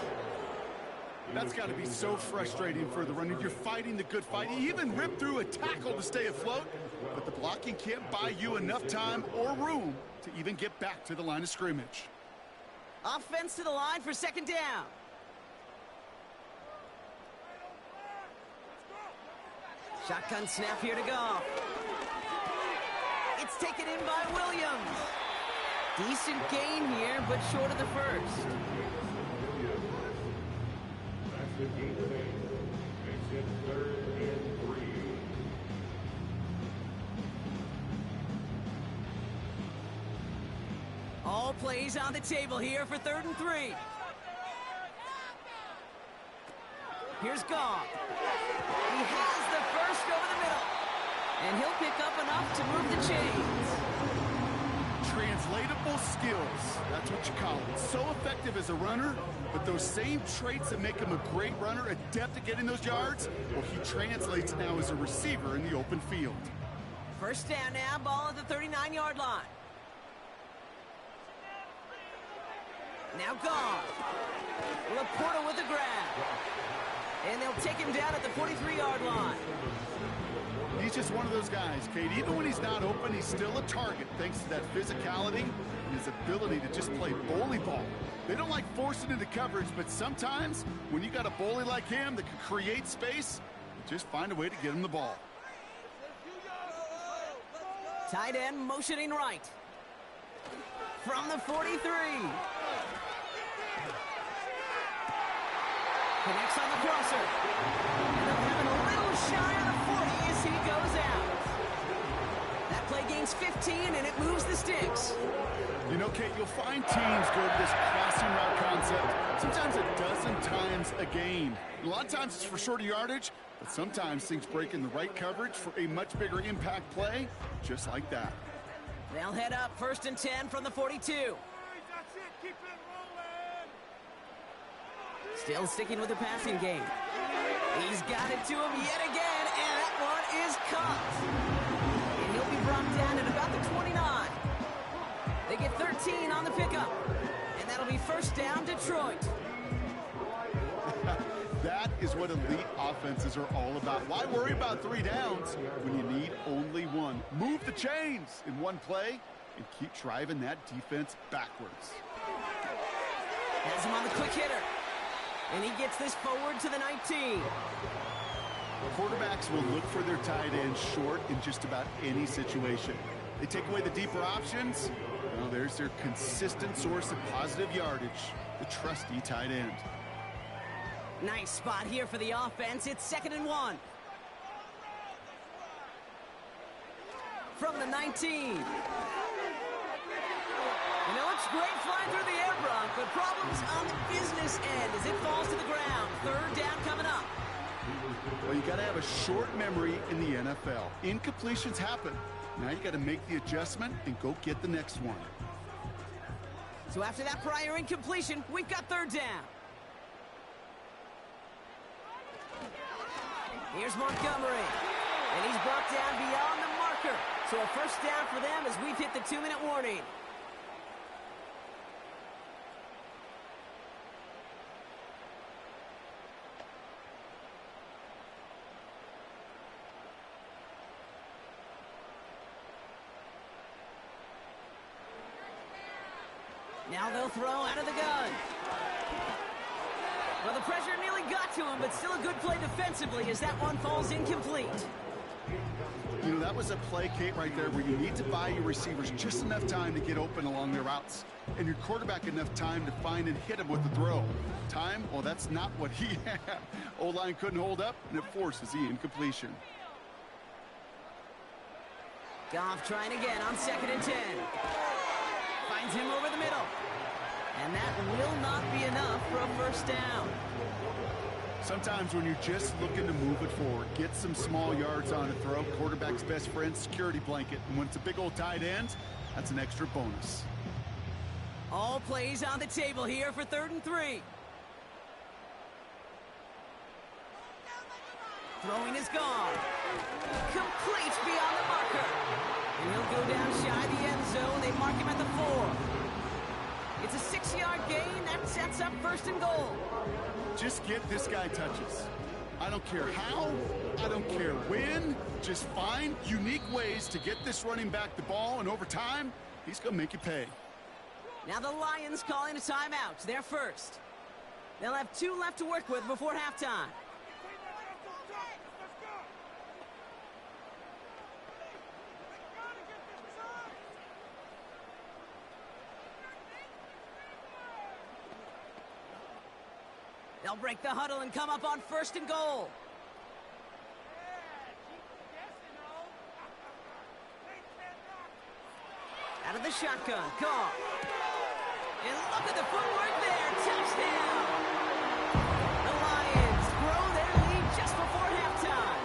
That's got to be so frustrating for the runner. You're fighting the good fight. You even rip through a tackle to stay afloat, but the blocking can't buy you enough time or room to even get back to the line of scrimmage. Offense to the line for 2nd down. Shotgun snap here to go. It's taken in by Williams. Decent gain here, but short of the 1st. That's the game thing. Makes it 3rd and 3. All plays on the table here for 3rd and 3. Here's Goff. He has the 1st over the middle. And he'll pick up enough to move the chains. Translatable skills. That's what you call it. So effective as a runner, but those same traits that make him a great runner, adept at getting those yards, well, he translates now as a receiver in the open field. 1st down now, ball at the 39-yard line. Now Goff. Laporta with the grab. And they'll take him down at the 43-yard line. He's just one of those guys, Kate. Even when he's not open, he's still a target thanks to that physicality and his ability to just play bully ball. They don't like forcing into coverage, but sometimes when you got a bully like him that can create space, just find a way to get him the ball. Tight end motioning right. From the 43. Connects on the crosser. And they'll have him a little shy on a 40 as he goes out. That play gains 15, and it moves the sticks. You know, Kate, you'll find teams go to this crossing route concept sometimes a dozen times a game. A lot of times it's for shorter yardage, but sometimes things break in the right coverage for a much bigger impact play, just like that. They'll head up 1st and 10 from the 42. Still sticking with the passing game. He's got it to him yet again, and that one is caught. And he'll be brought down at about the 29. They get 13 on the pickup, and that'll be 1st down, Detroit. That is what elite offenses are all about. Why worry about 3 downs when you need only 1? Move the chains in one play and keep driving that defense backwards. Has him on the quick hitter. And he gets this forward to the 19. Quarterbacks will look for their tight end short in just about any situation. They take away the deeper options. Well, there's their consistent source of positive yardage, the trusty tight end. Nice spot here for the offense. It's 2nd and 1. From the 19. You know, it's great flying through the air, Brock, but problems on the business end as it falls to the ground. 3rd down coming up. Well, you got to have a short memory in the NFL. Incompletions happen. Now you got to make the adjustment and go get the next one. So after that prior incompletion, we've got 3rd down. Here's Montgomery. And he's brought down beyond the marker. So a 1st down for them as we've hit the 2-minute warning. Now they'll throw out of the gun. Well, the pressure nearly got to him, but still a good play defensively as that one falls incomplete. You know, that was a play, Kate, right there where you need to buy your receivers just enough time to get open along their routes, and your quarterback enough time to find and hit him with the throw. Time? Well, that's not what he had. O-line couldn't hold up, and it forces the incompletion. Goff trying again on 2nd and 10. Finds him over the middle. And that will not be enough for a 1st down. Sometimes when you're just looking to move it forward, get some small yards on a throw, quarterback's best friend, security blanket. And when it's a big old tight end, that's an extra bonus. All plays on the table here for 3rd and 3. Throwing is gone. Complete beyond the marker. And he'll go down shy the end zone. They mark him at the 4. It's a 6-yard gain. That sets up 1st and goal. Just get this guy touches. I don't care how, I don't care when. Just find unique ways to get this running back the ball, and over time, he's going to make you pay. Now the Lions calling a timeout. They're first. They'll have 2 left to work with before halftime. They'll break the huddle and come up on 1st and goal. Out of the shotgun, Goff. And look at the footwork there, touchdown! The Lions grow their lead just before halftime.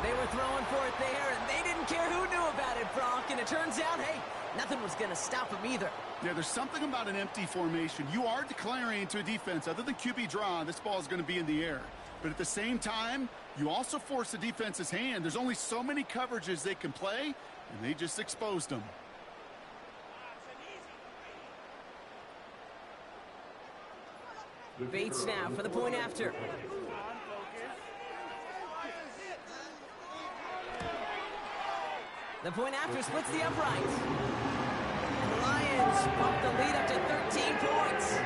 They were throwing for it there, and they didn't care who knew about it, Brock. And it turns out, hey, nothing was going to stop them either. Yeah, there's something about an empty formation. You are declaring to a defense, other than QB draw, this ball is going to be in the air. But at the same time, you also force the defense's hand. There's only so many coverages they can play, and they just exposed them. Bates now for the point after. The point after splits the uprights. And the Lions bump the lead up to 13 points.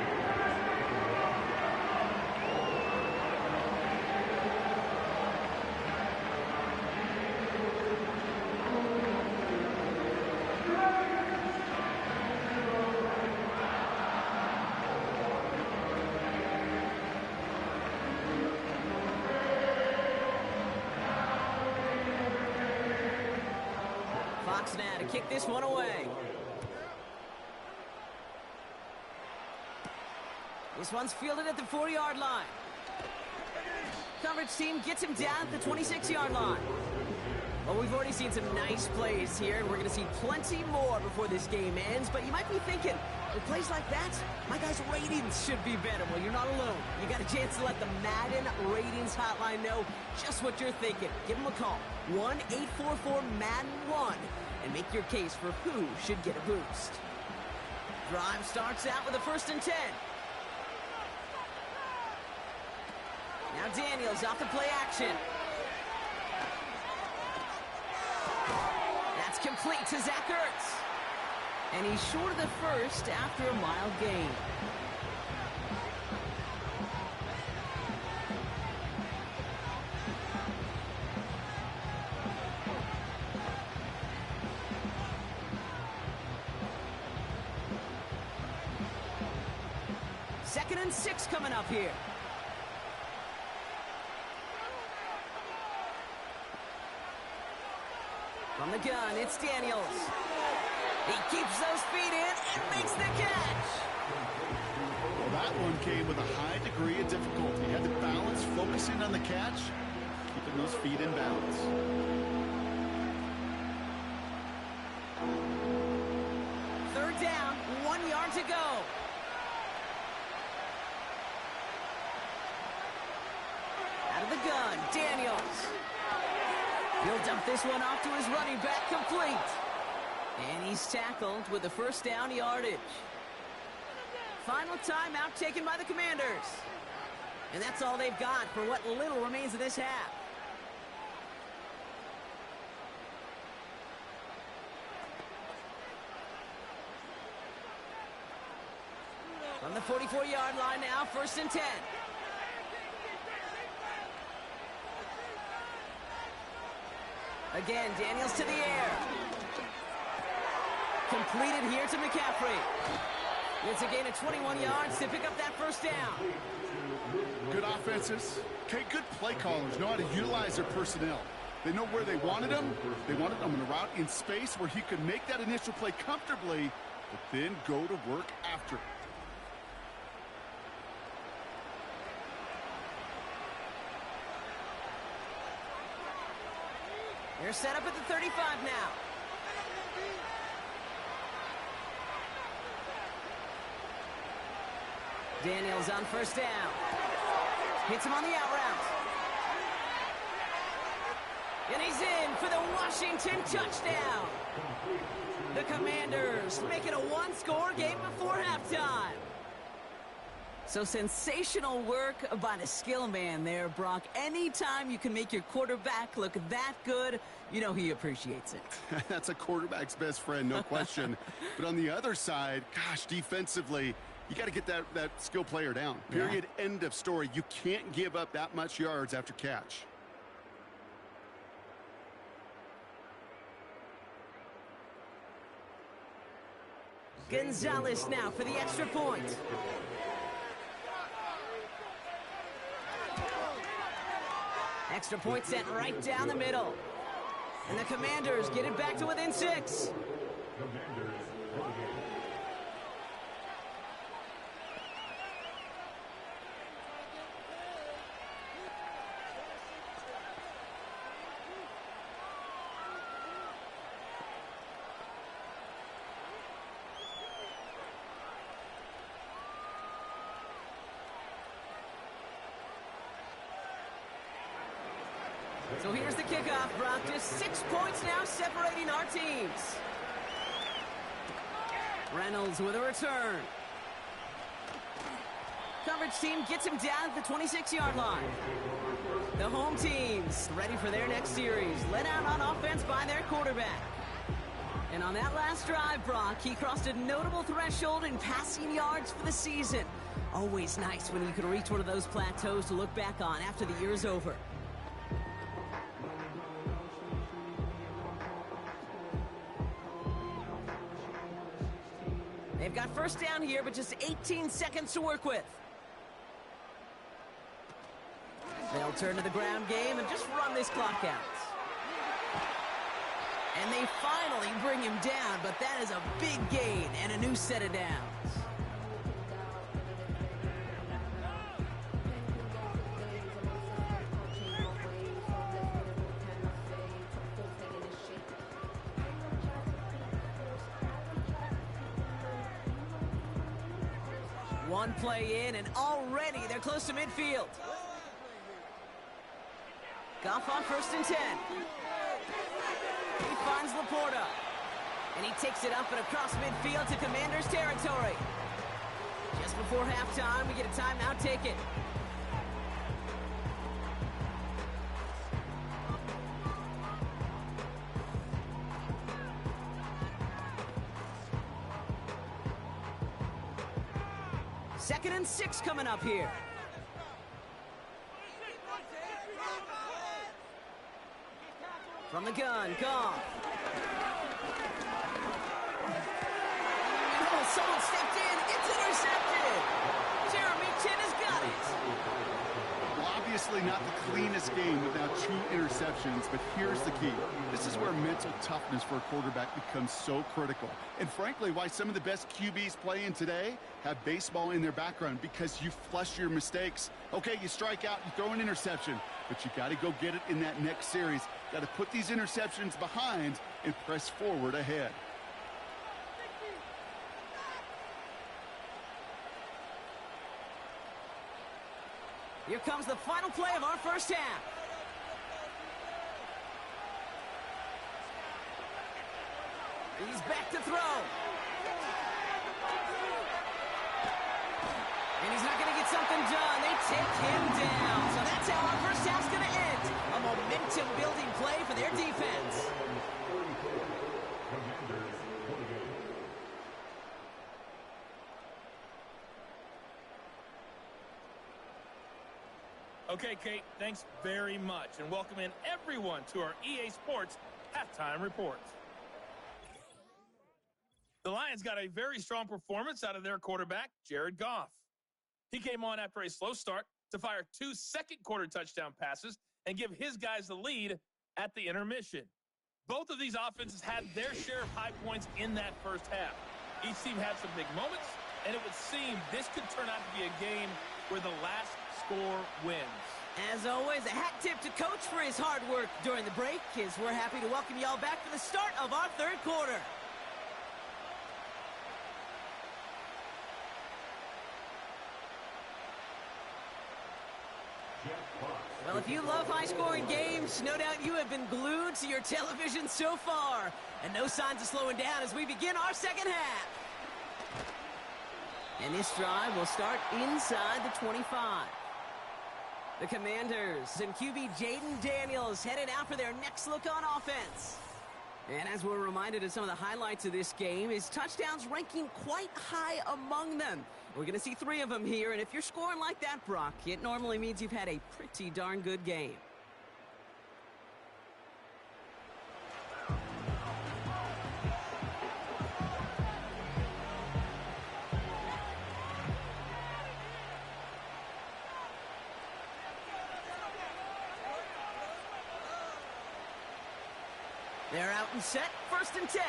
box now to kick this one away. This one's fielded at the 4-yard line. Coverage team gets him down at the 26-yard line. Well, we've already seen some nice plays here, and we're going to see plenty more before this game ends. But you might be thinking, with plays like that, my guys' ratings should be better. Well, you're not alone. You got a chance to let the Madden ratings hotline know just what you're thinking. Give them a call, 1-844-MADDEN-1, and make your case for who should get a boost. Drive starts out with a 1st and 10. Now Daniels off the play action. That's complete to Zach Ertz. And he's short of the first after a mild gain. Second and 6 coming up here. From the gun, it's Daniels. He keeps those feet in and makes the catch. Well, that one came with a high degree of difficulty. He had to balance focusing on the catch, keeping those feet in balance. Third down, 1 yard to go. Out of the gun, Daniels. He'll dump this one off to his running back, complete. And he's tackled with the 1st down yardage. Final timeout taken by the Commanders. And that's all they've got for what little remains of this half. From the 44-yard line now, 1st and 10. Again, Daniels to the air. Completed here to McCaffrey. It's a gain of 21 yards to pick up that 1st down. Good offenses. Okay, good play callers know how to utilize their personnel. They know where they wanted them. They wanted them in a route in space where he could make that initial play comfortably, but then go to work after. They're set up at the 35 now. Daniels on 1st down. Hits him on the out route. And he's in for the Washington touchdown. The Commanders make it a 1-score game before halftime. So sensational work by the skill man there, Brock. Anytime you can make your quarterback look that good, you know he appreciates it. That's a quarterback's best friend, no question. But on the other side, gosh, defensively, you got to get that skill player down. Period, end of story. You can't give up that much yards after catch. Gonzalez now for the extra point. Extra point sent right down the middle. And the Commanders get it back to within 6. So here's the kickoff, Brock. Just 6 points now separating our teams. Reynolds with a return. Coverage team gets him down at the 26-yard line. The home team's ready for their next series, led out on offense by their quarterback. And on that last drive, Brock, he crossed a notable threshold in passing yards for the season. Always nice when you can reach one of those plateaus to look back on after the year is over. They've got 1st down here, but just 18 seconds to work with. They'll turn to the ground game and just run this clock out. And they finally bring him down, but that is a big gain and a new set of downs. One play in, and already they're close to midfield. Goff on 1st and 10. He finds Laporta. And he takes it up and across midfield to Commanders territory. Just before halftime, we get a timeout taken. Second and 6 coming up here. From the gun, Goff. Oh, someone stepped in. It's intercepted. Jeremy Chin has got it. Well, obviously not the cleanest game without 2 interceptions, but here's the key. This is where mental toughness for a quarterback becomes so critical. And frankly, why some of the best QBs playing today have baseball in their background, because you flush your mistakes. Okay, you strike out, you throw an interception, but you got to go get it in that next series. Got to put these interceptions behind and press forward ahead. Here comes the final play of our first half. He's back to throw. And he's not going to get something done. They take him down. So that's how our first half's going to end. A momentum-building play for their defense. Okay, Kate, thanks very much. And welcome in everyone to our EA Sports Halftime Report. The Lions got a very strong performance out of their quarterback, Jared Goff. He came on after a slow start to fire 2 second-quarter touchdown passes and give his guys the lead at the intermission. Both of these offenses had their share of high points in that first half. Each team had some big moments, and it would seem this could turn out to be a game where the last score wins. As always, a hat tip to Coach for his hard work during the break, as we're happy to welcome y'all back for the start of our third quarter. Well, if you love high-scoring games, no doubt you have been glued to your television so far. And no signs of slowing down as we begin our second half. And this drive will start inside the 25. The Commanders and QB Jaden Daniels headed out for their next look on offense. And as we're reminded of some of the highlights of this game, his touchdowns ranking quite high among them. We're going to see 3 of them here, and if you're scoring like that, Brock, it normally means you've had a pretty darn good game. They're out and set, 1st and 10.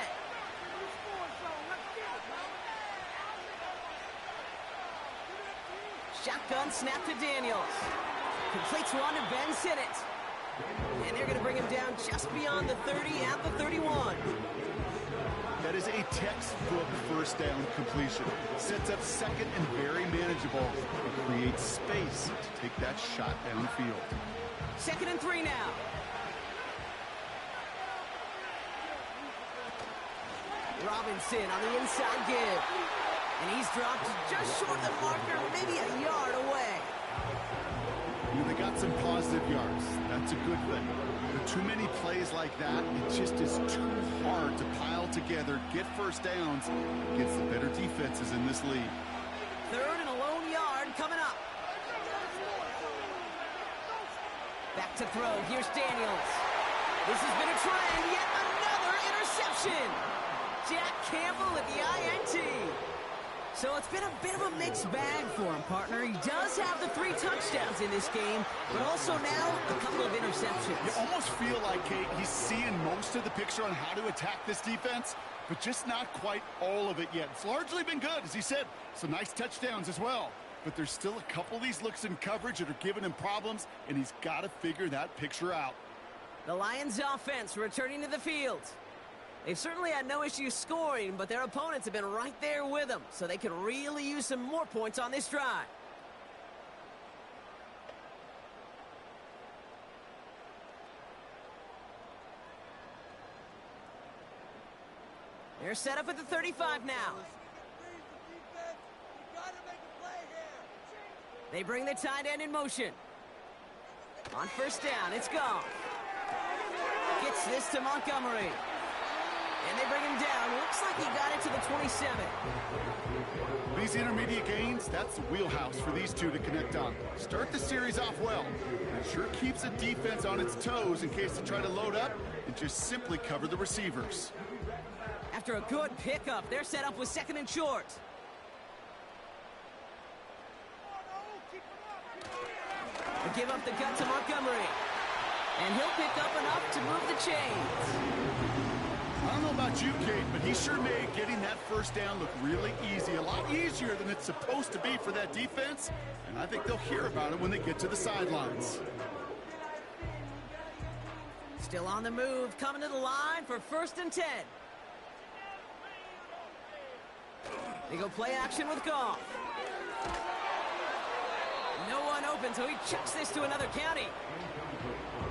Shotgun snap to Daniels. Completes one to Ben Sinnott. And they're going to bring him down just beyond the 30 at the 31. That is a textbook first down completion. Sets up second and very manageable. It creates space to take that shot downfield. 2nd and 3 now. Robinson on the inside give. And he's dropped just short of the marker, maybe a yard away. They got some positive yards. That's a good thing. But too many plays like that, it just is too hard to pile together, get first downs against the better defenses in this league. 3rd and a lone yard coming up. Back to throw. Here's Daniels. This has been a trend. Yet another interception. Jack Campbell at the INT. So it's been a bit of a mixed bag for him, partner. He does have the 3 touchdowns in this game, but also now a couple of interceptions. You almost feel like, Kate, he's seeing most of the picture on how to attack this defense, but just not quite all of it yet. It's largely been good, as he said. Some nice touchdowns as well. But there's still a couple of these looks in coverage that are giving him problems, and he's got to figure that picture out. The Lions offense returning to the field. They've certainly had no issues scoring, but their opponents have been right there with them, so they could really use some more points on this drive. They're set up at the 35 now. They bring the tight end in motion. On first down, it's Goff. Gets this to Montgomery. And they bring him down. Looks like he got it to the 27. These intermediate gains, that's the wheelhouse for these two to connect on. Start the series off well. It sure keeps the defense on its toes in case they try to load up and just simply cover the receivers. After a good pickup, they're set up with 2nd and short. They give up the gut to Montgomery. And he'll pick up enough to move the chains. I don't know about you, Kate, but he sure made getting that first down look really easy. A lot easier than it's supposed to be for that defense. And I think they'll hear about it when they get to the sidelines. Still on the move, coming to the line for 1st and 10. They go play action with Goff. No one open, so he chucks this to another county.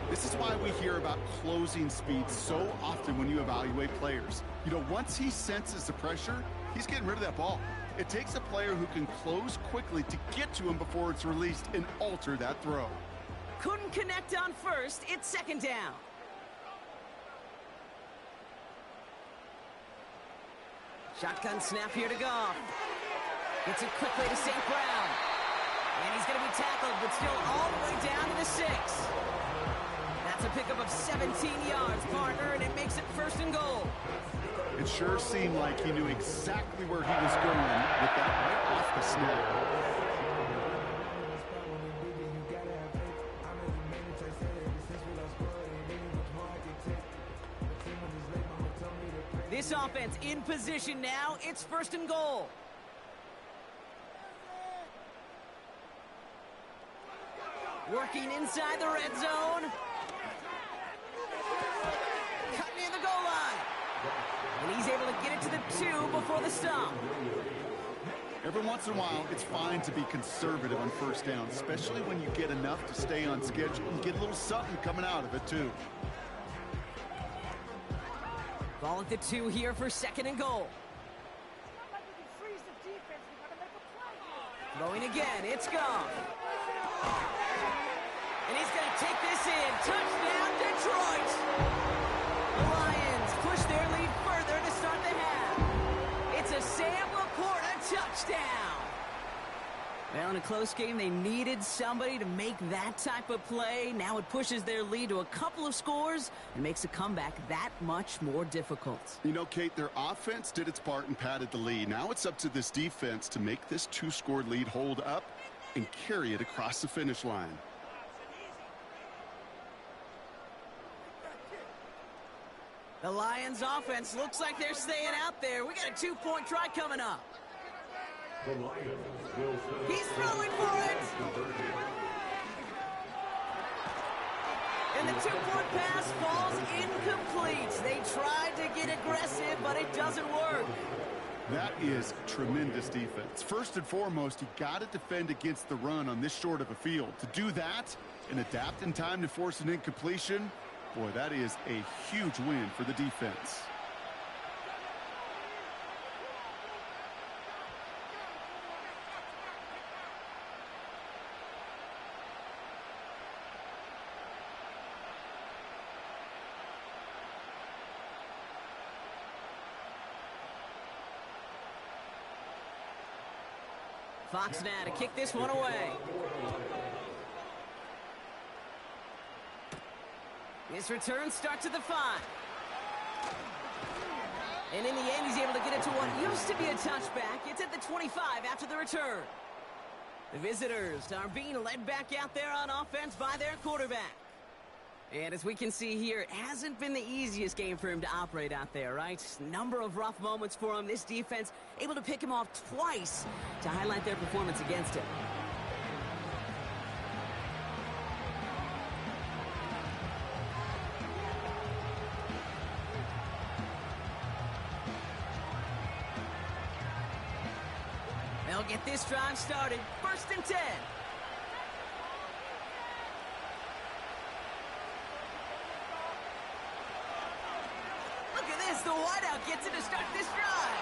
This is why we hear about closing speed so often when you evaluate players. You know, once he senses the pressure, he's getting rid of that ball. It takes a player who can close quickly to get to him before it's released and alter that throw. Couldn't connect on first. It's 2nd down. Shotgun snap here to Goff. Gets it quickly to St. Brown. And he's going to be tackled, but still all the way down to the 6. That's a pickup of 17 yards, partner, and it makes it 1st and goal. It sure seemed like he knew exactly where he was going with that right off the snap. This offense in position now. It's 1st and goal. Working inside the red zone. Cutting near the goal line. And he's able to get it to the 2 before the stop. Every once in a while, it's fine to be conservative on first down, especially when you get enough to stay on schedule and get a little something coming out of it, too. Ball at the 2 here for 2nd and goal. Throwing again, it's Goff. And he's going to take this in. Touchdown, Detroit! The Lions push their lead further to start the half. It's a Sam Laporta touchdown. Well, in a close game, they needed somebody to make that type of play. Now it pushes their lead to a couple of scores and makes a comeback that much more difficult. You know, Kate, their offense did its part and padded the lead. Now it's up to this defense to make this 2-score lead hold up and carry it across the finish line. The Lions offense looks like they're staying out there. We got a 2-point try coming up. The Lions will send He's throwing for it. And the 2-point pass falls incomplete. They tried to get aggressive, but it doesn't work. That is tremendous defense. First and foremost, you got to defend against the run on this short of a field. To do that and adapt in time to force an incompletion, boy, that is a huge win for the defense. Fox now to kick this one away. This return starts at the 5. And in the end, he's able to get it to what used to be a touchback. It's at the 25 after the return. The visitors are being led back out there on offense by their quarterback. And as we can see here, it hasn't been the easiest game for him to operate out there, right? Number of rough moments for him. This defense able to pick him off twice to highlight their performance against him. They'll get this drive started. 1st and 10. Look at this. The wideout gets it to start this drive.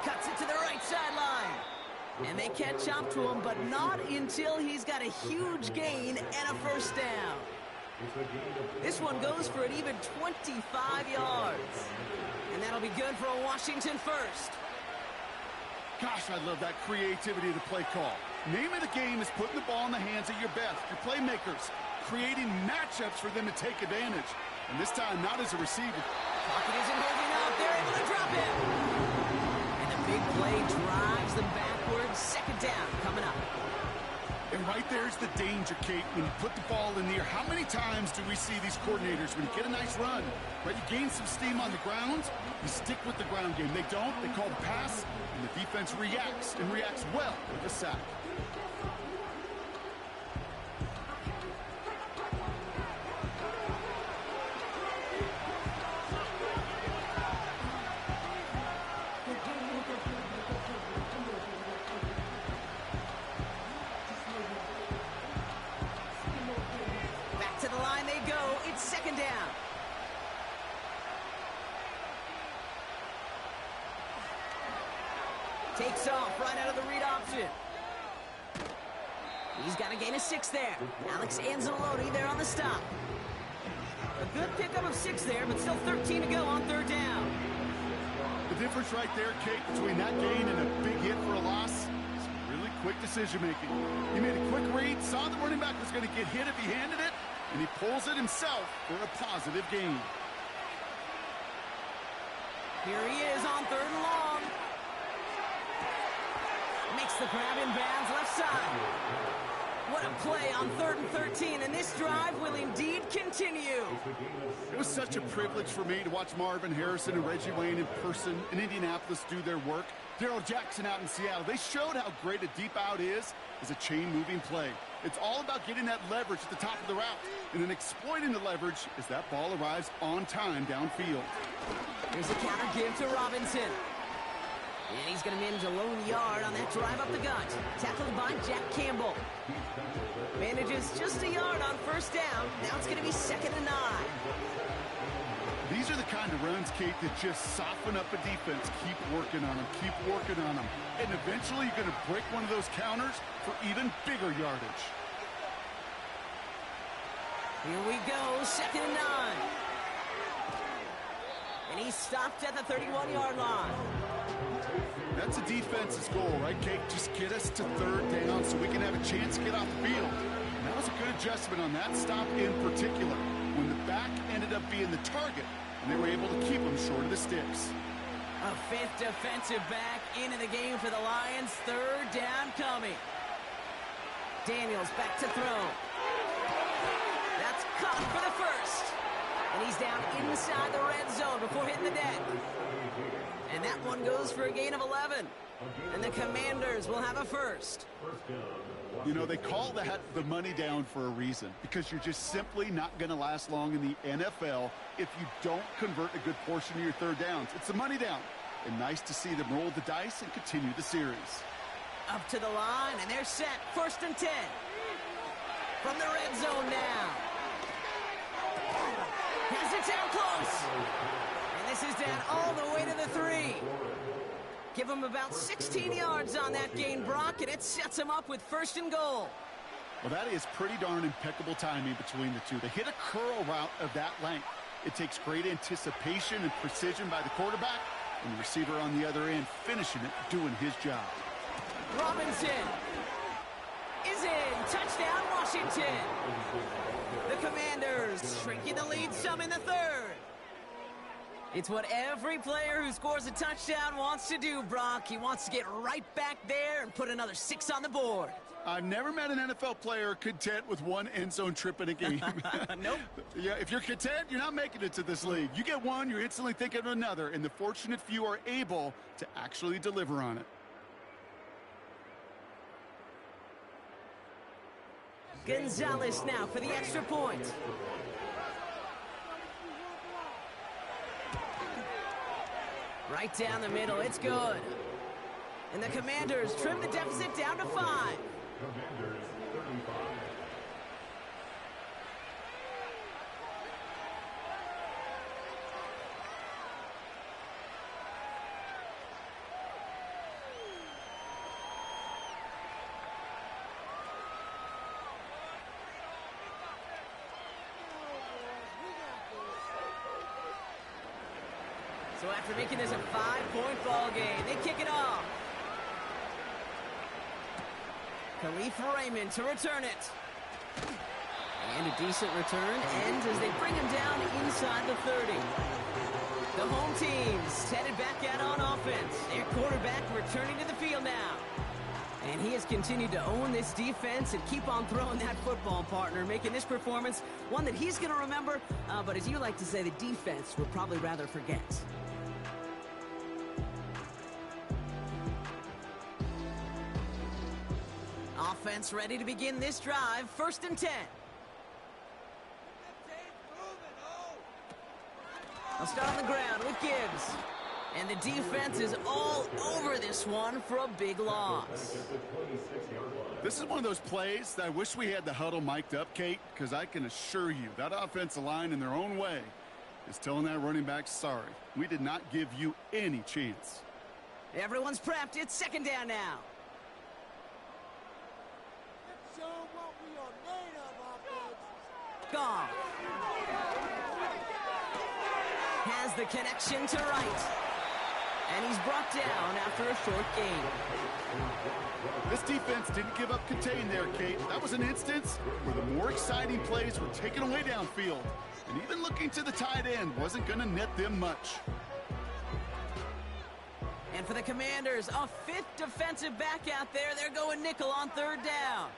Cuts it to the right sideline. And they catch up to him, but not until he's got a huge gain and a 1st down. This one goes for an even 25 yards. And that'll be good for a Washington 1st. Gosh, I love that creativity of the play call. Name of the game is putting the ball in the hands of your best, your playmakers, creating matchups for them to take advantage. And this time, not as a receiver. Pocket isn't holding up. They're able to drop him. And the big play drives them backwards. 2nd down coming up. And right there's the danger, Kate, when you put the ball in the air. How many times do we see these coordinators, when you get a nice run, right, you gain some steam on the ground, you stick with the ground game. They don't, they call the pass, and the defense reacts, and reacts well with a sack. To the line they go. It's 2nd down. Takes off right out of the read option. He's got a gain of 6 there. Alex Anzalone there on the stop. A good pickup of 6 there, but still 13 to go on 3rd down. The difference right there, Kate, between that gain and a big hit for a loss is really quick decision-making. He made a quick read, saw the running back was going to get hit if he handed it, and he pulls it himself for a positive gain. Here he is on 3rd and long. Makes the grab in bounds left side. What a play on 3rd and 13, and this drive will indeed continue. It was such a privilege for me to watch Marvin Harrison and Reggie Wayne in person in Indianapolis do their work. Darrell Jackson out in Seattle. They showed how great a deep out is as a chain-moving play. It's all about getting that leverage at the top of the route, and then exploiting the leverage as that ball arrives on time downfield. Here's a counter give to Robinson. And he's going to manage a lone yard on that drive up the gut. Tackled by Jack Campbell. Manages just a yard on 1st down. Now it's going to be 2nd and 9. These are the kind of runs, Kate, that just soften up a defense. Keep working on them, keep working on them. And eventually you're going to break one of those counters for even bigger yardage. Here we go, 2nd and 9. And he's stopped at the 31-yard line. That's a defense's goal, right, Kate? Just get us to 3rd down so we can have a chance to get off the field. And that was a good adjustment on that stop in particular, when the back ended up being the target, and they were able to keep him short of the sticks. A 5th defensive back into the game for the Lions. 3rd down coming. Daniels back to throw. That's caught for the 1st. And he's down inside the red zone before hitting the deck. And that one goes for a gain of 11. And the Commanders will have a 1st. You know, they call that the money down for a reason, because you're just simply not going to last long in the NFL if you don't convert a good portion of your 3rd downs. It's the money down. And nice to see them roll the dice and continue the series. Up to the line, and they're set. 1st and 10. From the red zone now. Has it down close. And this is down all the way to the 3. Give him about 16 yards on that gain, Brock, and it sets him up with 1st and goal. Well, that is pretty darn impeccable timing between the two. They hit a curl route of that length. It takes great anticipation and precision by the quarterback, and the receiver on the other end finishing it, doing his job. Robinson is in. Touchdown, Washington. The Commanders shrinking the lead some in the 3rd. It's what every player who scores a touchdown wants to do, Brock. He wants to get right back there and put another 6 on the board. I've never met an NFL player content with one end zone trip in a game. Nope. Yeah, if you're content, you're not making it to this league. You get one, you're instantly thinking of another, and the fortunate few are able to actually deliver on it. Gonzalez now for the extra point. Right down the middle, it's good. And the Commanders trim the deficit down to 5. Commanders 35. So after making this a 5-point ball game, they kick it off. Khalif Raymond to return it. And a decent return ends as they bring him down inside the 30. The home team's headed back out on offense. Their quarterback returning to the field now. And he has continued to own this defense and keep on throwing that football, partner, making this performance one that he's going to remember, but as you like to say, the defense would probably rather forget. Offense ready to begin this drive. 1st and 10. I'll start on the ground with Gibbs. And the defense is all over this one for a big loss. This is one of those plays that I wish we had the huddle mic'd up, Kate, because I can assure you that offensive line in their own way is telling that running back, sorry, we did not give you any chance. Everyone's prepped. It's 2nd down now. Goff has the connection to right. And he's brought down after a short gain. This defense didn't give up contain there, Kate. That was an instance where the more exciting plays were taken away downfield. And even looking to the tight end wasn't going to net them much. And for the Commanders, a 5th defensive back out there. They're going nickel on 3rd down.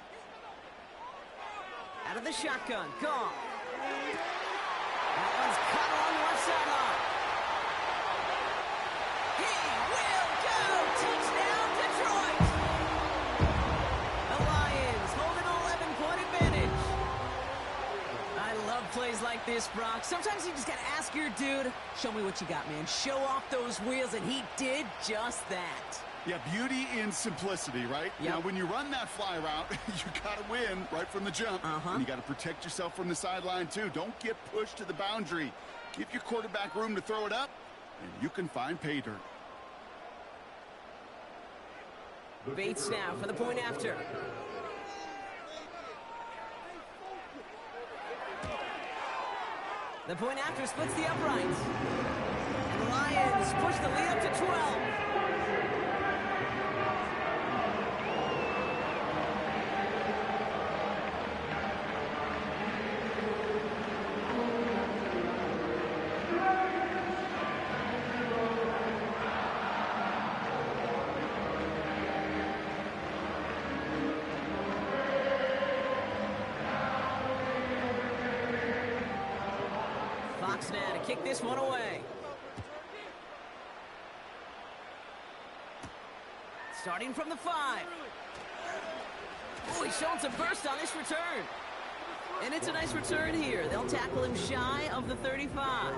Out of the shotgun, Goff. That one's cut on one sideline. He will go! Touchdown, Detroit! The Lions hold an 11-point advantage. I love plays like this, Brock. Sometimes you just got to ask your dude, show me what you got, man. Show off those wheels, and he did just that. Yeah, beauty in simplicity, right? Yep. Now, when you run that fly route, you got to win right from the jump. And you got to protect yourself from the sideline, too. Don't get pushed to the boundary. Give your quarterback room to throw it up, and you can find pay dirt. Bates now for the point after. The point after splits the uprights. And the Lions push the lead up to 12. Now to kick this one away. Starting from the 5. Oh, he's showing some burst on this return. And it's a nice return here. They'll tackle him shy of the 35.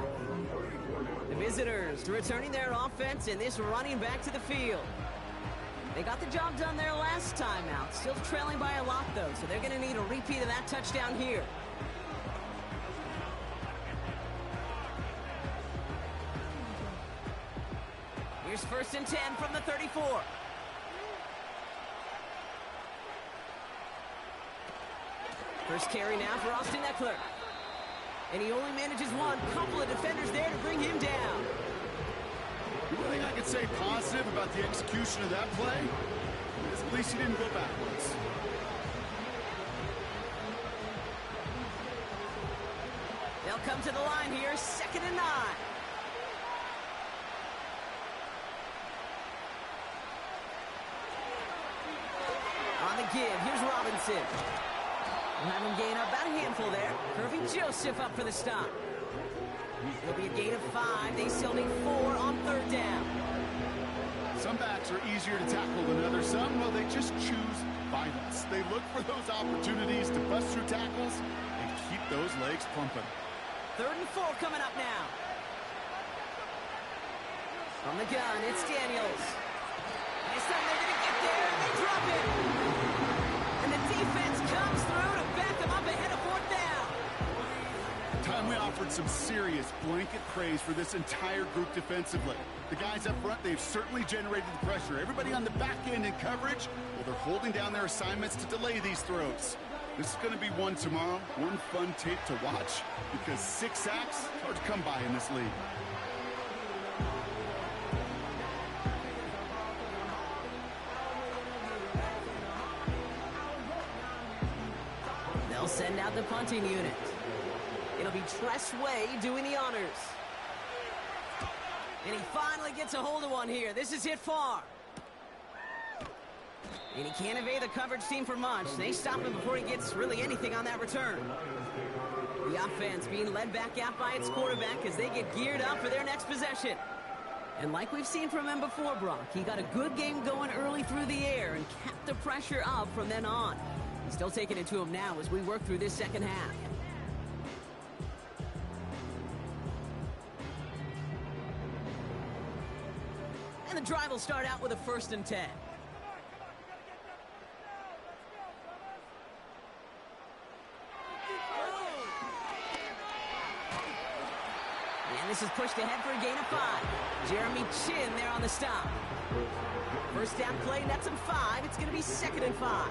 The visitors returning their offense and this running back to the field. They got the job done there last time out. Still trailing by a lot, though, so they're going to need a repeat of that touchdown here. Here's 1st and 10 from the 34. First carry now for Austin Eckler. And he only manages one. Couple of defenders there to bring him down. The only thing I could say positive about the execution of that play is at least he didn't go backwards. They'll come to the line here, 2nd and 9. give. Here's Robinson. We'll have him gain about a handful there. Curving Joseph up for the stop. It'll be a gain of 5. They still need 4 on 3rd down. Some backs are easier to tackle than others. Some, well, they just choose violence. They look for those opportunities to bust through tackles and keep those legs pumping. 3rd and 4 coming up now. From the gun, it's Daniels. This time they're going to get there, and they drop it. And the defense comes through to back them up ahead of 4th down. Time we offered some serious blanket praise for this entire group defensively. The guys up front, they've certainly generated the pressure. Everybody on the back end in coverage, well, they're holding down their assignments to delay these throws. This is going to be one tomorrow, one fun tape to watch, because 6 sacks, hard to come by in this league. They'll send out the punting unit. It'll be Tress Way doing the honors. And he finally gets a hold of one here. This is hit far. And he can't evade the coverage team for much. They stop him before he gets really anything on that return. The offense being led back out by its quarterback as they get geared up for their next possession. And like we've seen from him before, Brock, he got a good game going early through the air and kept the pressure up from then on. He's still taking it to him now as we work through this second half. And the drive will start out with a 1st and 10. And this is pushed ahead for a gain of 5. Jeremy Chin there on the stop. 1st down play, nets him 5. It's going to be 2nd and 5.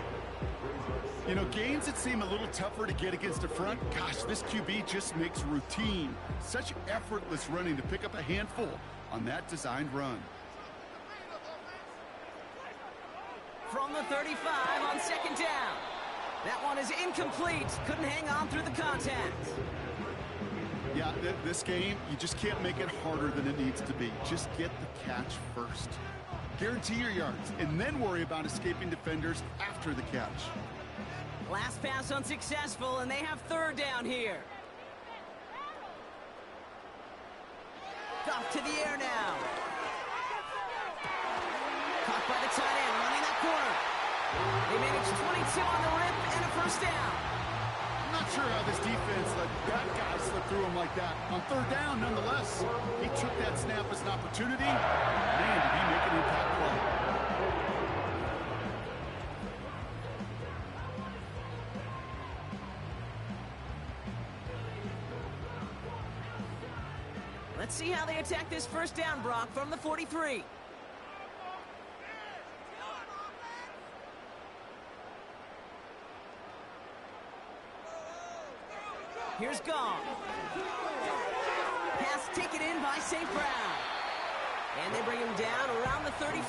You know, gains that seem a little tougher to get against the front, gosh, this QB just makes routine. Such effortless running to pick up a handful on that designed run. From the 35 on 2nd down. That one is incomplete. Couldn't hang on through the contact. Yeah, this game, you just can't make it harder than it needs to be. Just get the catch first. Guarantee your yards, and then worry about escaping defenders after the catch. Last pass unsuccessful, and they have 3rd down here. Off to the air now. Caught by the tight end, running that corner. They managed 22 on the rip and a 1st down. I'm not sure how this defense let that guy slip through him like that. On 3rd down, nonetheless, he took that snap as an opportunity. Man, did he make an impact play. Let's see how they attack this 1st down, Brock, from the 43. Here's Gong. Pass taken in by St. Brown. And they bring him down around the 34.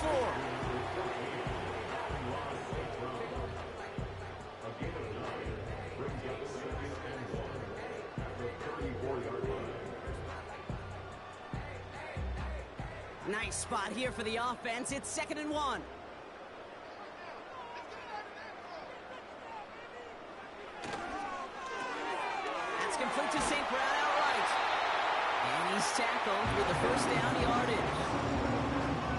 Nice spot here for the offense. It's 2nd and 1. That's complete to St. Brown outright. And he's tackled with the 1st down yardage.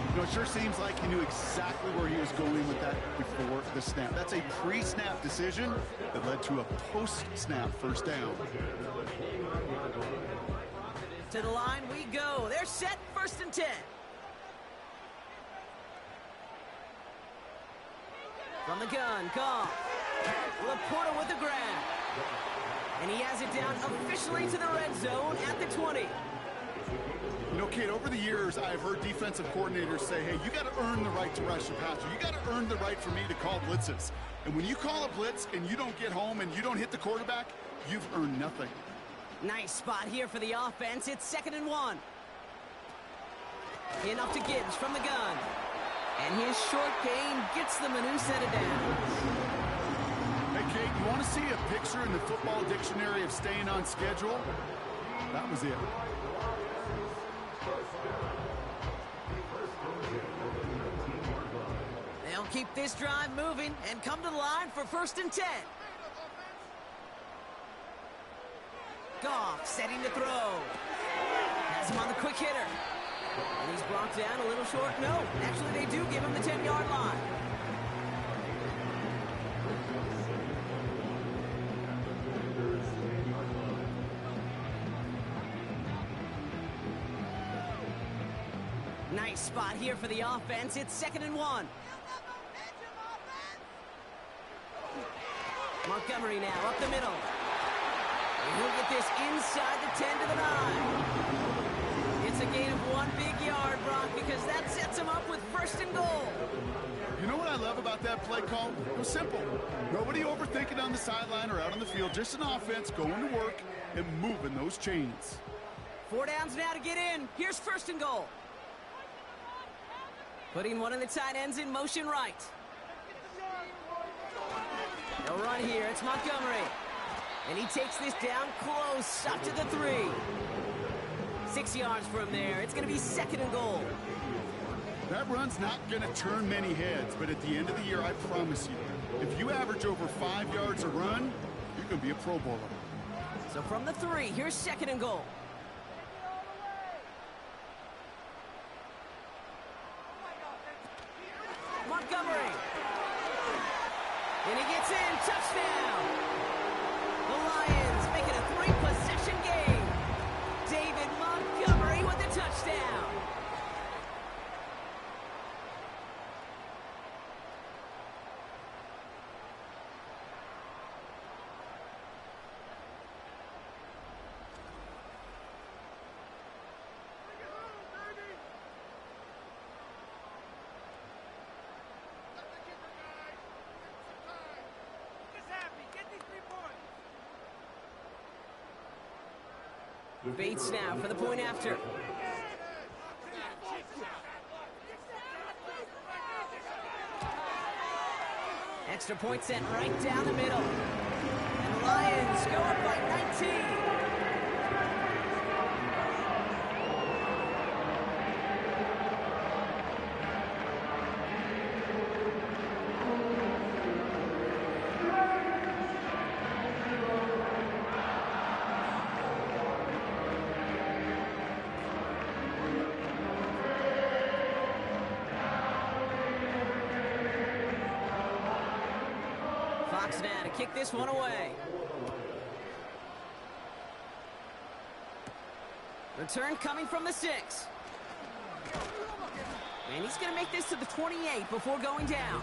You know, it sure seems like he knew exactly where he was going with that before the snap. That's a pre-snap decision that led to a post-snap 1st down. To the line we go. They're set, 1st and 10. From the gun, Goff. Laporta with the grab. And he has it down officially to the red zone at the 20. You know, Kate, over the years, I've heard defensive coordinators say, hey, you got to earn the right to rush the passer. You got to earn the right for me to call blitzes. And when you call a blitz and you don't get home and you don't hit the quarterback, you've earned nothing. Nice spot here for the offense. It's 2nd and 1. Enough to Gibbs from the gun. And his short gain gets them a new set of downs. Hey, Kate, you want to see a picture in the football dictionary of staying on schedule? That was it. They'll keep this drive moving and come to the line for 1st and 10. Goff setting to throw. Has him on the quick hitter. And he's brought down a little short. No, actually they do give him the 10-yard line. Nice spot here for the offense. It's 2nd and 1. Montgomery now up the middle. And he'll get this inside the 10 to the 9. It's a gain of 1 big yard, Brock, because that sets him up with 1st and goal. You know what I love about that play call? It was simple. Nobody overthinking on the sideline or out on the field. Just an offense going to work and moving those chains. 4 downs now to get in. Here's 1st and goal. Putting one of the tight ends in motion right. No run here. It's Montgomery. And he takes this down close, up to the 3. 6 yards from there. It's going to be 2nd and goal. That run's not going to turn many heads, but at the end of the year, I promise you, if you average over 5 yards a run, you're going to be a Pro Bowler. So from the 3, here's 2nd and goal. Montgomery. And he gets in. Touchdown. The Lions make it a 3-possession game. David Montgomery with the touchdown. Bates now for the point after. Extra point sent right down the middle. And the Lions go up by 19. Fox now to kick this one away. Return coming from the 6. And he's going to make this to the 28 before going down.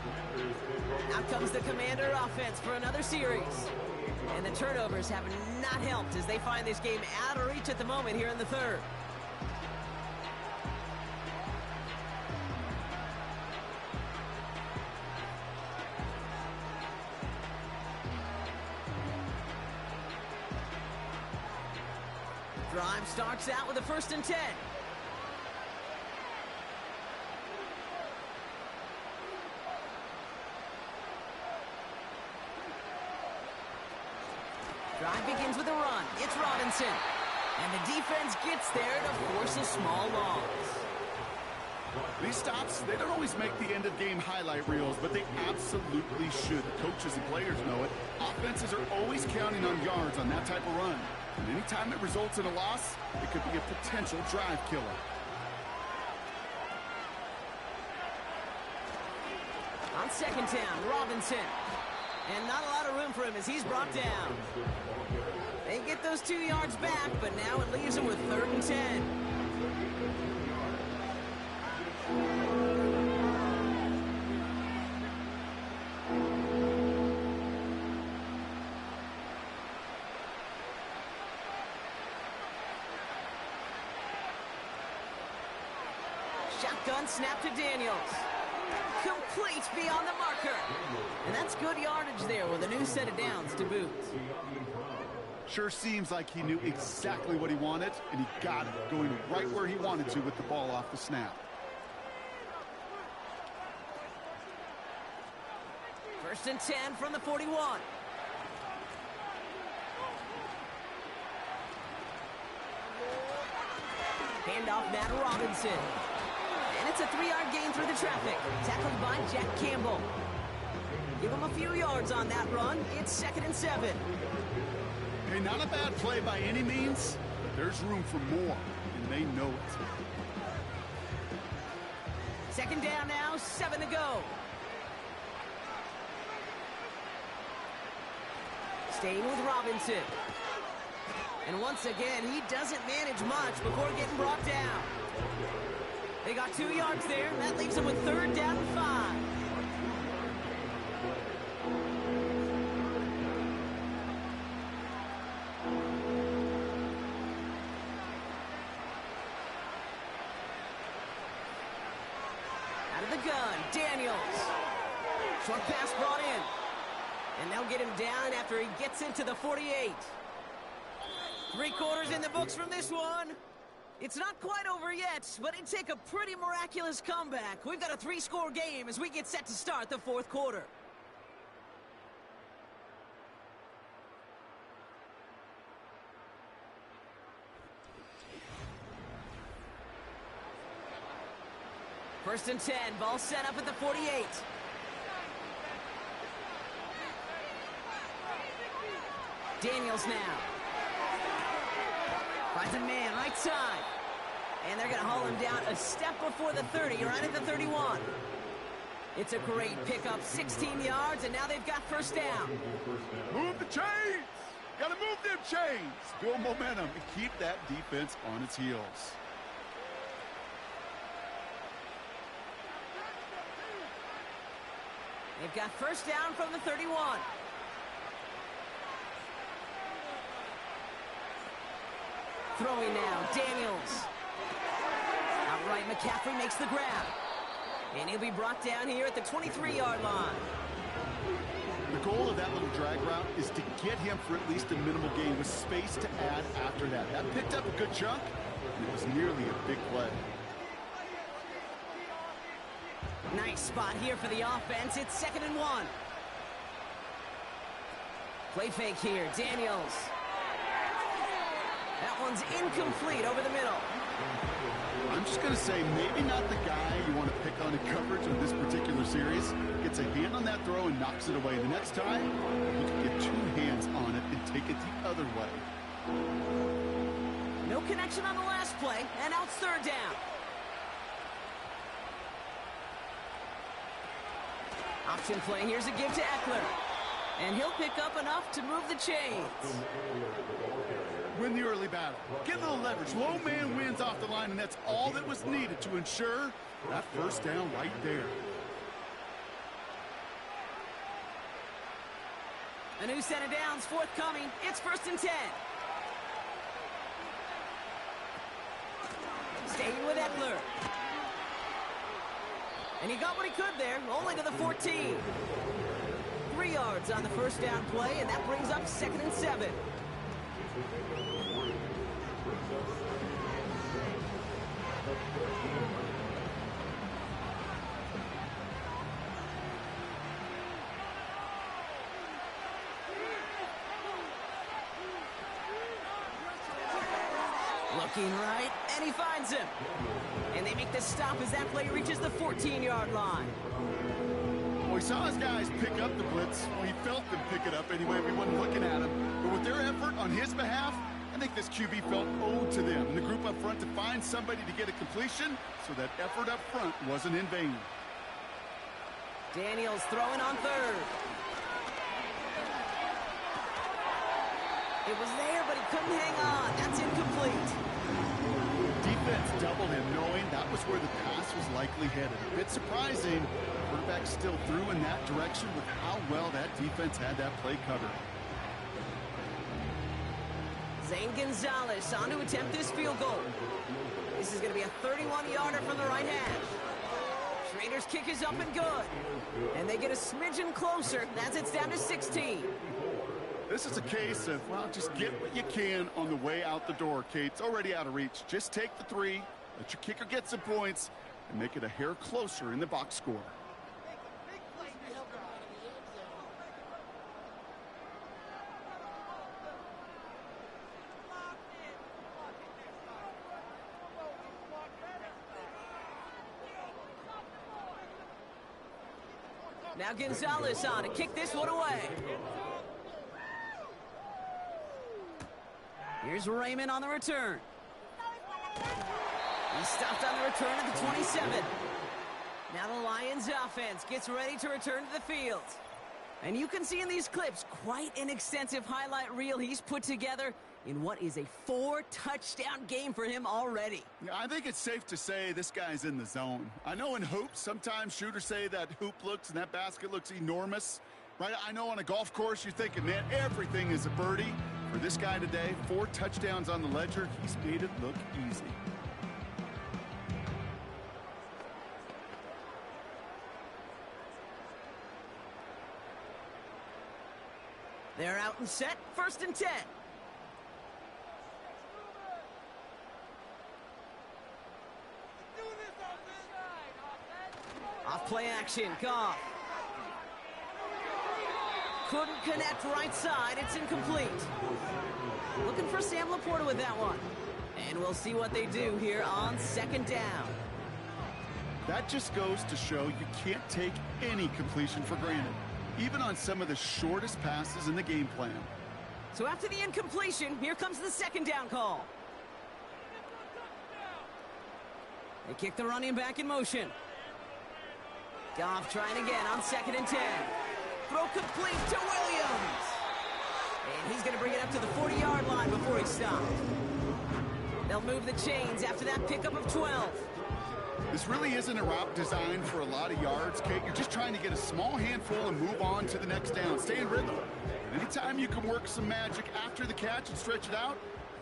Out comes the Commander offense for another series. And the turnovers have not helped as they find this game out of reach at the moment here in the 3rd. Drive starts out with a 1st and 10. Drive begins with a run. It's Robinson. And the defense gets there to force a small loss. These stops, they don't always make the end-of-game highlight reels, but they absolutely should. Coaches and players know it. Offenses are always counting on yards on that type of run. And anytime it results in a loss, it could be a potential drive killer. On 2nd down, Robinson. And not a lot of room for him as he's brought down. They get those 2 yards back, but now it leaves him with 3rd and 10. Shotgun snap to Daniels. Complete beyond the marker. And that's good yardage there with a new set of downs to boot. Sure seems like he knew exactly what he wanted, and he got it, going right where he wanted to with the ball off the snap. 1st and 10 from the 41. Handoff now to Robinson. And it's That's a 3-yard gain through the traffic. Tackled by Jack Campbell. Give him a few yards on that run. It's 2nd and 7. Hey, not a bad play by any means, but there's room for more, and they know it. 2nd down now, 7 to go. Staying with Robinson. And once again, he doesn't manage much before getting brought down. They got 2 yards there. That leaves them with 3rd down and 5. Out of the gun, Daniels. Short pass brought in. And they'll get him down after he gets into the 48. 3 quarters in the books from this one. It's not quite over yet, but it'd take a pretty miraculous comeback. We've got a 3-score game as we get set to start the 4th quarter. First and 10, ball set up at the 48. Daniels now. Finds a man, right side. And they're going to haul him down a step before the 30, right at the 31. It's a great pickup, 16 yards, and now they've got 1st down. Move the chains! Gotta move them chains! Build momentum and keep that defense on its heels. They've got 1st down from the 31. Throwing now, Daniels. Outright, McCaffrey makes the grab. And he'll be brought down here at the 23-yard line. The goal of that little drag route is to get him for at least a minimal gain with space to add after that. That picked up a good chunk, and it was nearly a big play. Nice spot here for the offense. It's 2nd and 1. Play fake here, Daniels. That one's incomplete over the middle. I'm just going to say maybe not the guy you want to pick on in coverage in this particular series. Gets a hand on that throw and knocks it away. The next time, you can get 2 hands on it and take it the other way. No connection on the last play, and now it's 3rd down. Option play, here's a give to Eckler. And he'll pick up enough to move the chains. Win the early battle. Get a little leverage. Low man wins off the line, and that's all that was needed to ensure that 1st down right there. A new set of downs forthcoming. It's 1st and 10. Staying with Eckler. And he got what he could there, only to the 14. 3 yards on the 1st down play, and that brings up 2nd and 7. Looking right, and he finds him. And they make the stop as that play reaches the 14-yard line. Well, he saw his guys pick up the blitz. Well, he felt them pick it up anyway. We wasn't looking at him. But with their effort on his behalf, I think this QB felt owed to them and the group up front to find somebody to get a completion, so that effort up front wasn't in vain. Daniels throwing on 3rd. It was there, but he couldn't hang on. That's incomplete. Defense doubled him, knowing that was where the pass was likely headed. A bit surprising. Quarterback still threw in that direction with how well that defense had that play covered. Zane Gonzalez on to attempt this field goal. This is going to be a 31-yarder from the right hash. Schrader's kick is up and good. And they get a smidgen closer as it's down to 16. This is a case of, well, just get what you can on the way out the door, Kate. It's already out of reach. Just take the 3, let your kicker get some points, and make it a hair closer in the box score. Now Gonzalez on to kick this one away. Here's Raymond on the return. He's stopped on the return at the 27. Now the Lions offense gets ready to return to the field. And you can see in these clips quite an extensive highlight reel he's put together in what is a 4-touchdown game for him already. I think it's safe to say this guy's in the zone. I know in hoops, sometimes shooters say that hoop looks and that basket looks enormous, right? I know on a golf course you're thinking, man, everything is a birdie. For this guy today, 4 touchdowns on the ledger, he's made it look easy. They're out and set, 1st and 10. Off play action, Goff. Couldn't connect right side, it's incomplete. Looking for Sam Laporta with that one. And we'll see what they do here on 2nd down. That just goes to show you can't take any completion for granted, even on some of the shortest passes in the game plan. So after the incompletion, here comes the 2nd down call. They kick the running back in motion. Goff trying again on 2nd and 10. Throw complete to Williams. And he's going to bring it up to the 40-yard line before he stopped. They'll move the chains after that pickup of 12. This really isn't a route designed for a lot of yards, Kate. You're just trying to get a small handful and move on to the next down. Stay in rhythm. And anytime you can work some magic after the catch and stretch it out,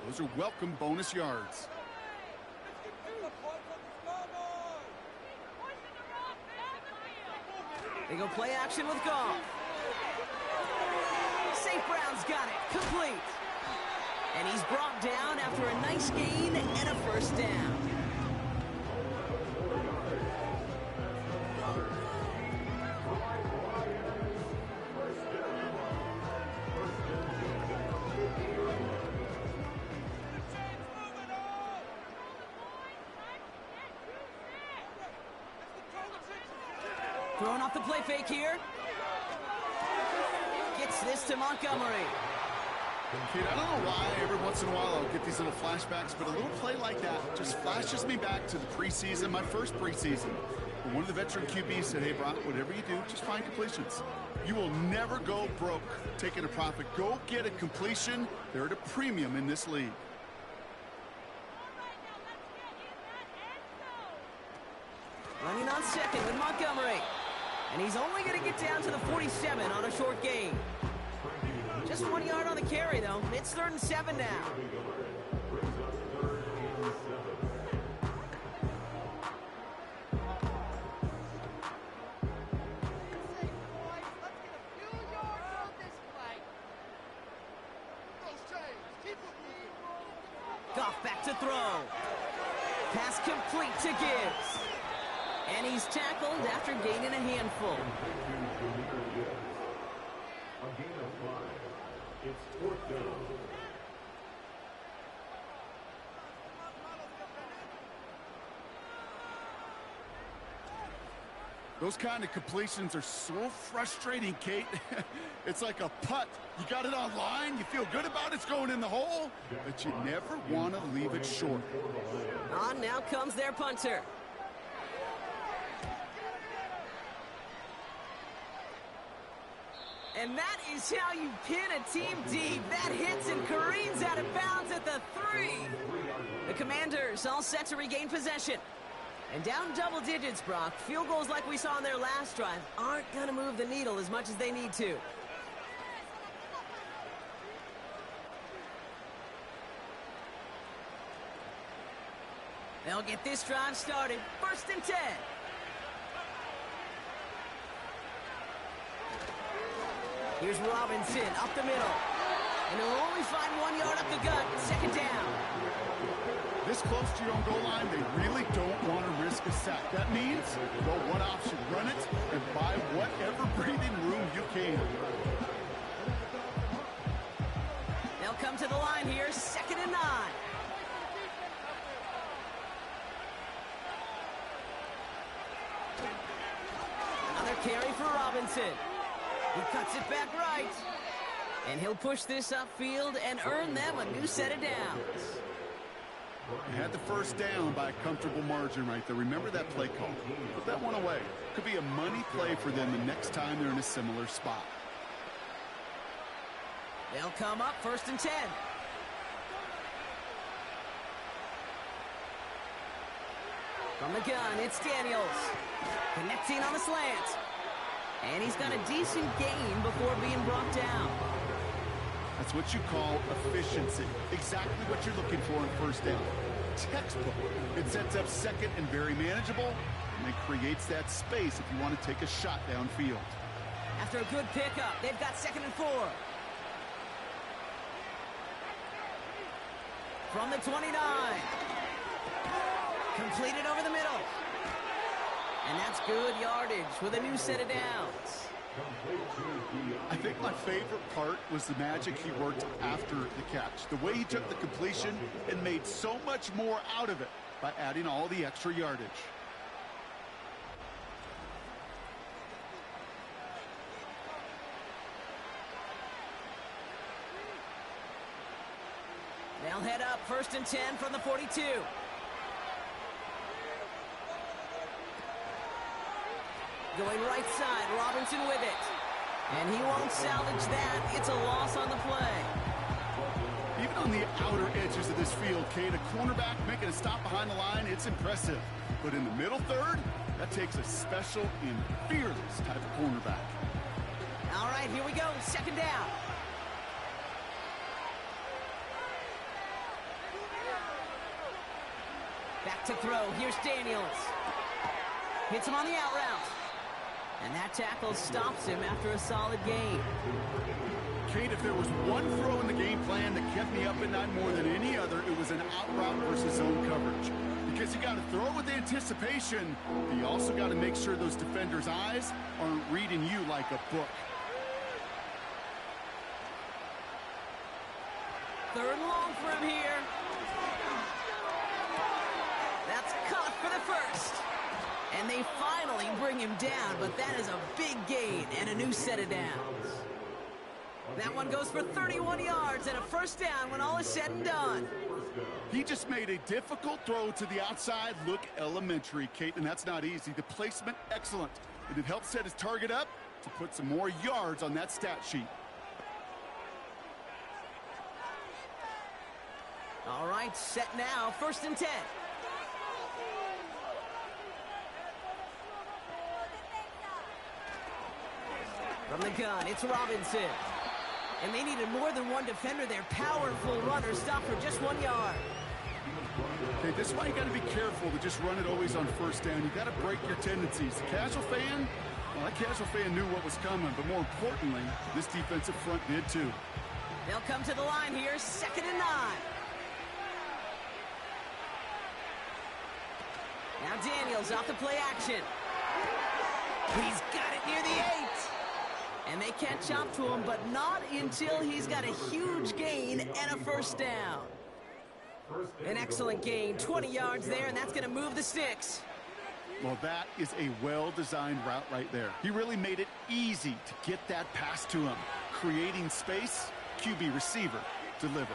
those are welcome bonus yards. They go play action with Goff. St. Brown's got it. Complete. And he's brought down after a nice gain and a 1st down. Throwing off the play fake here. Gets this to Montgomery. Kate, I don't know why every once in a while I'll get these little flashbacks, but a little play like that just flashes me back to the preseason, my first preseason. When one of the veteran QBs said, hey, Brock, whatever you do, just find completions. You will never go broke taking a profit. Go get a completion. They're at a premium in this league. Running on 2nd with Montgomery. And he's only going to get down to the 47 on a short gain. Just 1 yard on the carry, though. It's 3rd and 7 now. Goff back to throw. Pass complete to Gibbs. And he's tackled after gaining a handful. A gain of 5. It's 4th down. Those kind of completions are so frustrating, Kate. It's like a putt. You got it on line, you feel good about it's going in the hole, but you never want to leave it short. On now comes their punter. And that is how you pin a team deep. That hits and careens out of bounds at the 3. The Commanders all set to regain possession. And down double digits, Brock. Field goals like we saw in their last drive aren't going to move the needle as much as they need to. They'll get this drive started. 1st and 10. Here's Robinson up the middle. And he'll only find 1 yard up the gut. 2nd down. This close to your own goal line, they really don't want to risk a sack. That means go one option, run it, and buy whatever breathing room you can. They'll come to the line here, 2nd and 9. Another carry for Robinson. Robinson. He cuts it back right. And he'll push this upfield and earn them a new set of downs. They had the first down by a comfortable margin right there. Remember that play call. Put that one away. Could be a money play for them the next time they're in a similar spot. They'll come up 1st and 10. From the gun, it's Daniels. Connecting on the slant. And he's got a decent gain before being brought down. That's what you call efficiency. Exactly what you're looking for in first down. Textbook. It sets up second and very manageable, and it creates that space if you want to take a shot downfield. After a good pickup, they've got 2nd and 4. From the 29. Completed over the middle. And that's good yardage with a new set of downs. I think my favorite part was the magic he worked after the catch. The way he took the completion and made so much more out of it by adding all the extra yardage. They'll head up 1st and 10 from the 42. Going right side, Robinson with it. And he won't salvage that. It's a loss on the play. Even on the outer edges of this field, Kate, a cornerback making a stop behind the line, it's impressive. But in the middle third, that takes a special and fearless type of cornerback. All right, here we go. 2nd down. Back to throw. Here's Daniels. Hits him on the out route. And that tackle stops him after a solid gain. Kate, if there was one throw in the game plan that kept me up at night more than any other, it was an out route versus zone coverage. Because you got to throw with anticipation, but you also got to make sure those defenders' eyes aren't reading you like a book. 3rd and long for him here. That's caught for the first. And they finally bring him down, but that is a big gain and a new set of downs. That one goes for 31 yards and a 1st down when all is said and done. He just made a difficult throw to the outside look elementary, Kate, and that's not easy. The placement, excellent. And it helped set his target up to put some more yards on that stat sheet. All right, set now, 1st and 10. From the gun, it's Robinson. And they needed more than one defender. Their powerful runner stopped for just 1 yard. Okay, this is why you got to be careful to just run it always on 1st down. You got to break your tendencies. The casual fan, well, that casual fan knew what was coming, but more importantly, this defensive front did too. They'll come to the line here, 2nd and 9. Now Daniels off the play action. He's got it near the 8. And they catch up to him, but not until he's got a huge gain and a 1st down. An excellent gain, 20 yards there, and that's going to move the sticks. Well, that is a well-designed route right there. He really made it easy to get that pass to him. Creating space, QB receiver, deliver.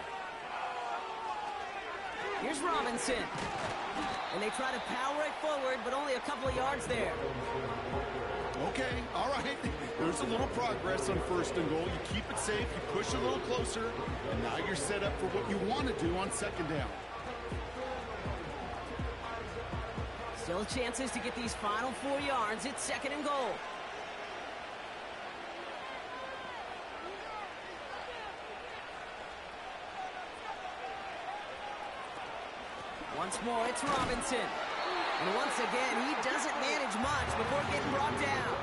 Here's Robinson. And they try to power it forward, but only a couple of yards there. Okay, all right. There's a little progress on 1st and goal. You keep it safe, you push a little closer, and now you're set up for what you want to do on 2nd down. Still chances to get these final 4 yards. It's 2nd and goal. Once more, it's Robinson. And once again, he doesn't manage much before getting brought down.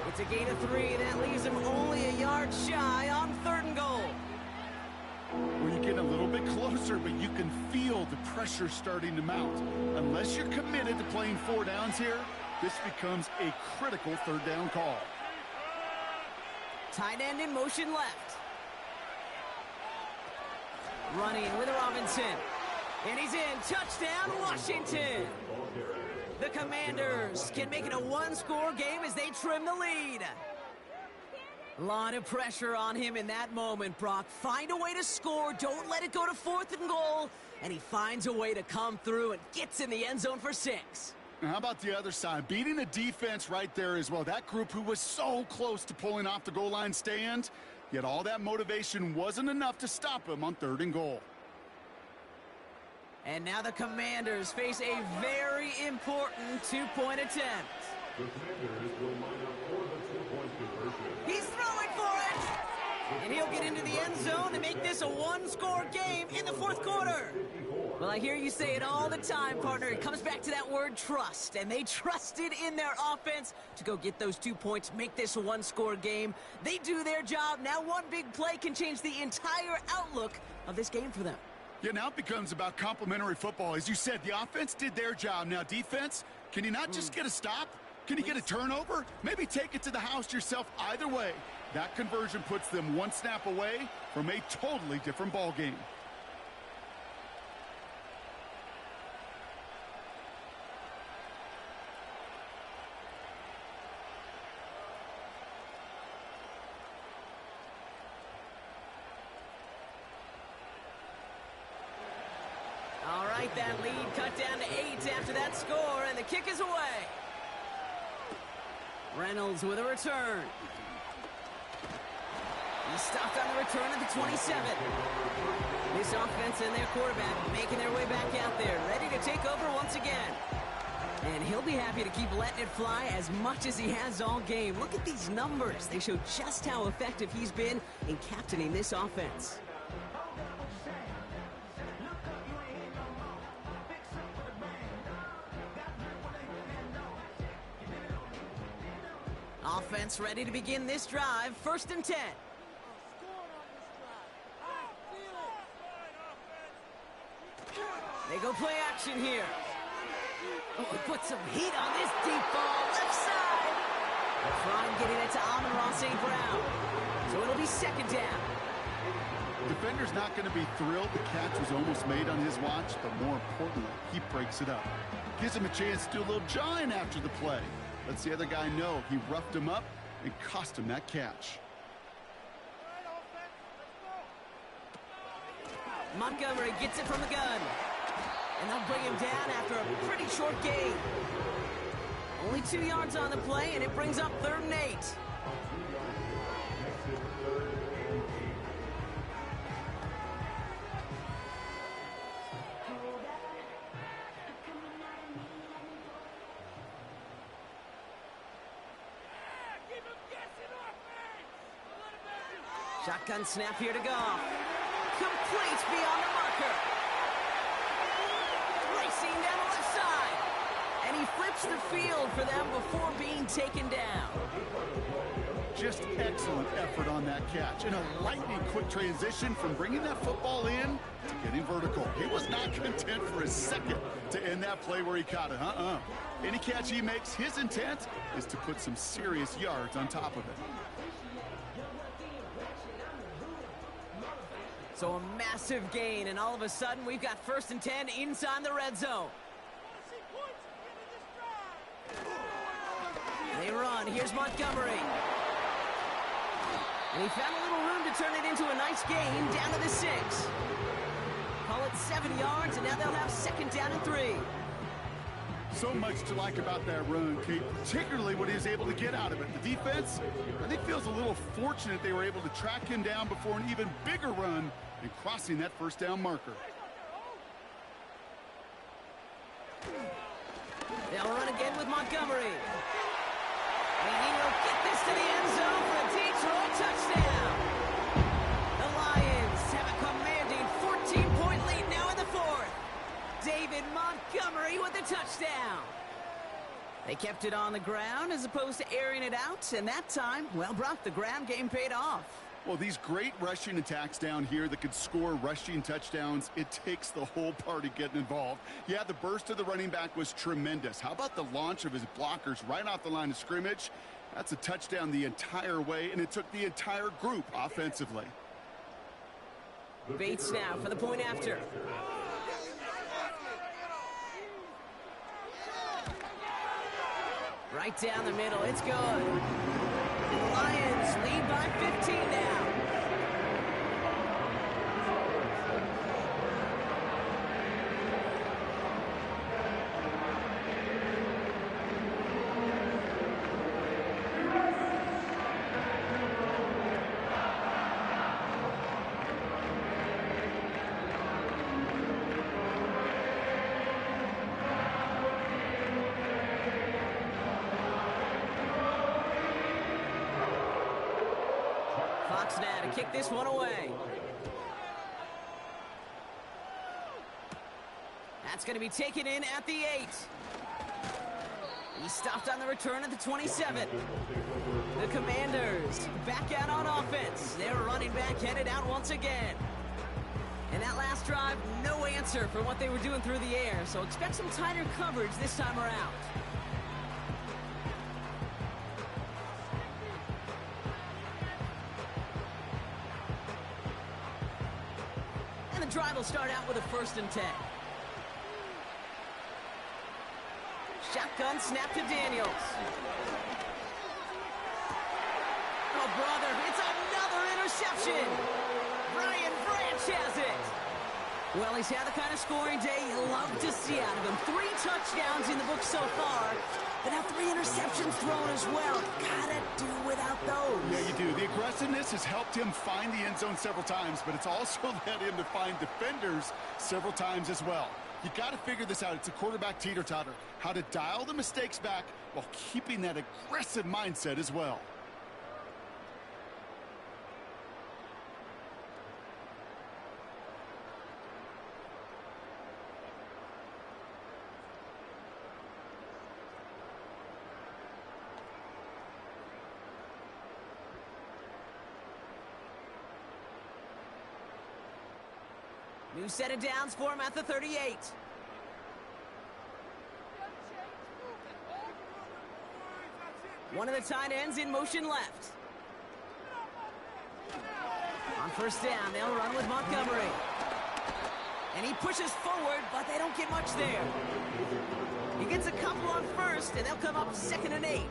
It's a gain of 3. That leaves him only a yard shy on 3rd and goal. Well, you get a little bit closer, but you can feel the pressure starting to mount. Unless you're committed to playing 4 downs here, this becomes a critical 3rd down call. Tight end in motion left. Running with Robinson. And he's in. Touchdown, Washington. The Commanders can make it a one-score game as they trim the lead. A lot of pressure on him in that moment, Brock. Find a way to score. Don't let it go to 4th and goal. And he finds a way to come through and gets in the end zone for 6. Now, how about the other side? Beating the defense right there as well. That group who was so close to pulling off the goal line stand, yet all that motivation wasn't enough to stop him on 3rd and goal. And now the Commanders face a very important 2-point attempt. The Commanders will line up for the 2-point conversion. He's throwing for it! And he'll get into the end zone to make this a one-score game in the 4th quarter. Well, I hear you say it all the time, partner. It comes back to that word trust. And they trusted in their offense to go get those 2 points, make this a one-score game. They do their job. Now one big play can change the entire outlook of this game for them. Yeah, now it becomes about complementary football. As you said, the offense did their job. Now defense, can you not just get a stop? Can you get a turnover? Maybe take it to the house yourself. Either way, that conversion puts them one snap away from a totally different ball game. All right, that lead cut down to 8 after that score, and the kick is away. Reynolds with a return. He's stopped on the return at the 27. This offense and their quarterback making their way back out there, ready to take over once again. And he'll be happy to keep letting it fly as much as he has all game. Look at these numbers. They show just how effective he's been in captaining this offense. Offense ready to begin this drive. 1st and 10. They go play action here. Oh, put some heat on this deep ball. Left side. Prime getting it to Amon-Ra St. Brown. So it'll be 2nd down. Defender's not going to be thrilled the catch was almost made on his watch, but more importantly, he breaks it up. Gives him a chance to do a little jawing after the play. Lets the other guy know he roughed him up and cost him that catch. Montgomery gets it from the gun. And they'll bring him down after a pretty short gain. Only 2 yards on the play, and it brings up 3rd and 8. Shotgun snap here to Goff. Complete beyond the marker. Racing down the left side. And he flips the field for them before being taken down. Just excellent effort on that catch. And a lightning quick transition from bringing that football in to getting vertical. He was not content for a second to end that play where he caught it. Any catch he makes, his intent is to put some serious yards on top of it. So a massive gain, and all of a sudden we've got 1st and 10 inside the red zone. They run. Here's Montgomery. And he found a little room to turn it into a nice gain down to the 6. Call it 7 yards, and now they'll have 2nd down and 3. So much to like about that run, Kate, particularly what he was able to get out of it. The defense, I think, feels a little fortunate they were able to track him down before an even bigger run and crossing that 1st down marker. They'll run again with Montgomery. And he will get this to the end zone for a Detroit touchdown. The Lions have a commanding 14-point lead now in the 4th. David Montgomery with the touchdown. They kept it on the ground as opposed to airing it out, and that time, well, Brock, the ground game paid off. Well, these great rushing attacks down here that could score rushing touchdowns, it takes the whole party getting involved. Yeah, the burst of the running back was tremendous. How about the launch of his blockers right off the line of scrimmage? That's a touchdown the entire way, and it took the entire group offensively. Bates now for the point after. Right down the middle. It's good. And the Lions lead by 15 now. Now to kick this one away. That's going to be taken in at the 8. He stopped on the return at the 27. The Commanders back out on offense. Their running back headed out once again. And that last drive, no answer for what they were doing through the air, so expect some tighter coverage this time around. Drive will start out with a 1st and 10. Shotgun snap to Daniels. Oh, brother, it's another interception. Brian Branch has it. Well, he's had the kind of scoring day you love to see out of him. 3 touchdowns in the book so far, but now 3 interceptions thrown as well. Gotta do without those. Yeah, you do. The aggressiveness has helped him find the end zone several times, but it's also led him to find defenders several times as well. You got to figure this out. It's a quarterback teeter-totter. How to dial the mistakes back while keeping that aggressive mindset as well. New set of downs for him at the 38. One of the tight ends in motion left. On 1st down, they'll run with Montgomery. And he pushes forward, but they don't get much there. He gets a couple on 1st, and they'll come up 2nd and 8.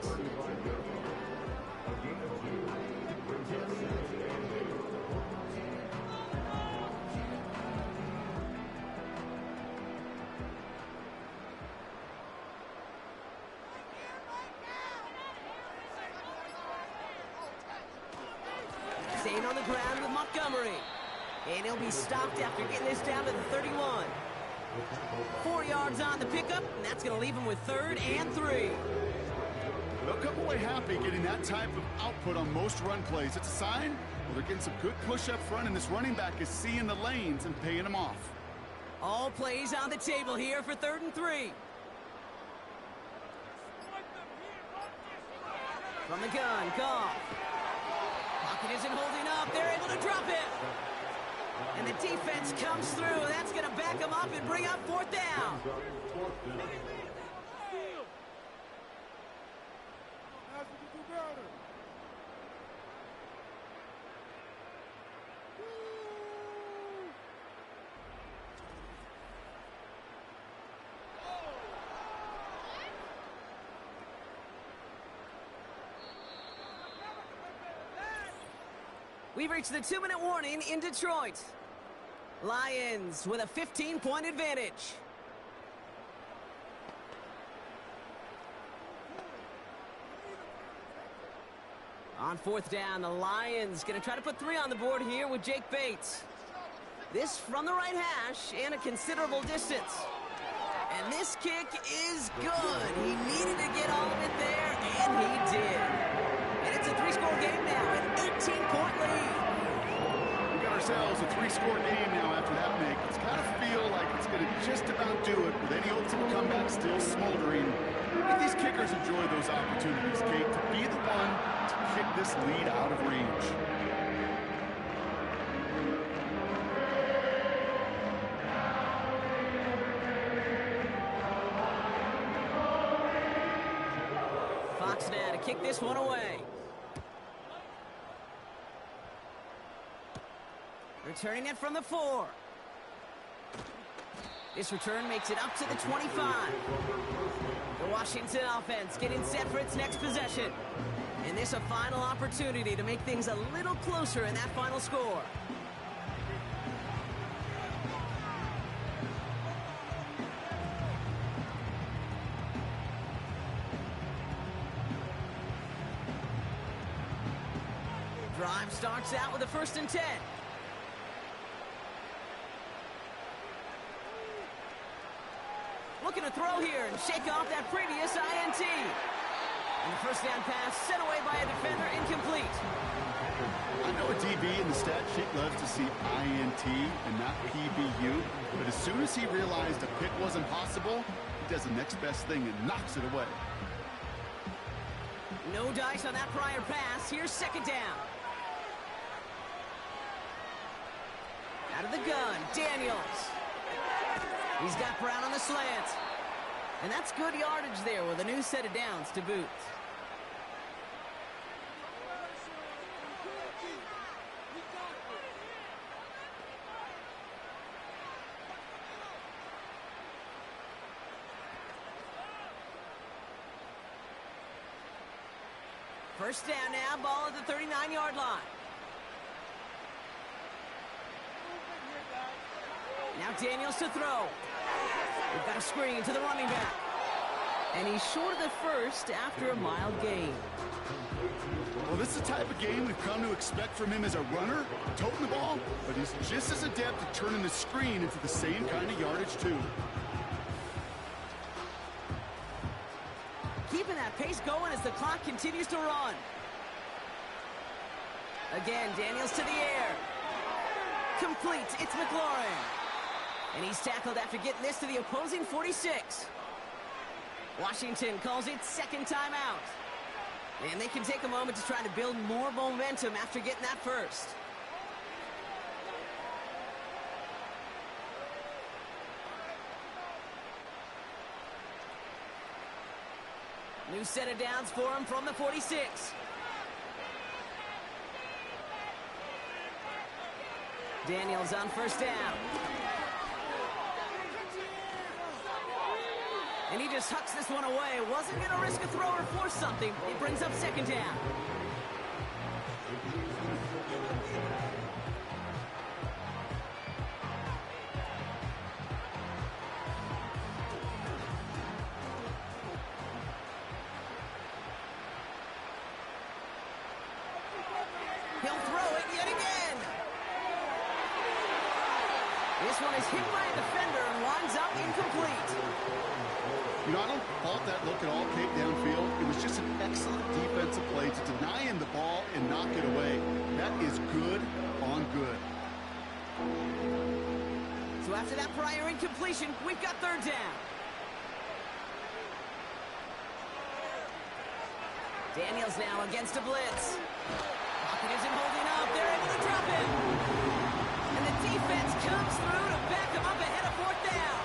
Staying on the ground with Montgomery. And he'll be stopped after getting this down to the 31. 4 yards on the pickup, and that's going to leave him with 3rd and 3. They'll come away happy getting that type of output on most run plays. It's a sign well, they're getting some good push up front, and this running back is seeing the lanes and paying them off. All plays on the table here for 3rd and 3. From the gun, Goff. Pocket isn't holding up. They're able to drop it. And the defense comes through. That's going to back them up and bring up 4th down. We've reached the 2-minute warning in Detroit. Lions with a 15-point advantage. On 4th down, the Lions going to try to put 3 on the board here with Jake Bates. This from the right hash and a considerable distance. And this kick is good. He needed to get all of it there, and he did. And it's a 3-score game now, an 18-point lead. We got ourselves a 3-score game now after that make. It's got to feel like it's going to just about do it with any ultimate comeback still smoldering. If these kickers enjoy those opportunities, Kate, to be the one to kick this lead out of range. Fox now to kick this one away. Returning it from the 4. This return makes it up to the 25. The Washington offense getting set for its next possession. And this a final opportunity to make things a little closer in that final score. Drive starts out with a 1st and 10. Looking to throw here and shake off that previous INT. And the 1st down pass sent away by a defender, incomplete. I know a DB in the stat sheet loves to see INT and not PBU, but as soon as he realized a pick wasn't possible, he does the next best thing and knocks it away. No dice on that prior pass. Here's 2nd down. Out of the gun, Daniels. He's got Brown on the slant. And that's good yardage there with a new set of downs to boot. First down now, ball at the 39-yard line. Now Daniels to throw. We've got a screen to the running back. And he's short of the first after a mild gain. Well, this is the type of game we've come to expect from him as a runner, toting the ball, but he's just as adept at turning the screen into the same kind of yardage, too. Keeping that pace going as the clock continues to run. Again, Daniels to the air. Complete, it's McLaurin. And he's tackled after getting this to the opposing 46. Washington calls it 2nd timeout. And they can take a moment to try to build more momentum after getting that first. New set of downs for him from the 46. Daniels on 1st down. And he just hucks this one away. Wasn't going to risk a throw or force something. It brings up 2nd down. He'll throw it yet again. This one is hit by a defender and winds up incomplete. You know, I don't fault that look at all, Kate, downfield. It was just an excellent defensive play to deny him the ball and knock it away. That is good on good. So after that prior incompletion, we've got 3rd down. Daniels now against a blitz. Pocket isn't holding up. They're able to drop him. And the defense comes through to back him up ahead of 4th down.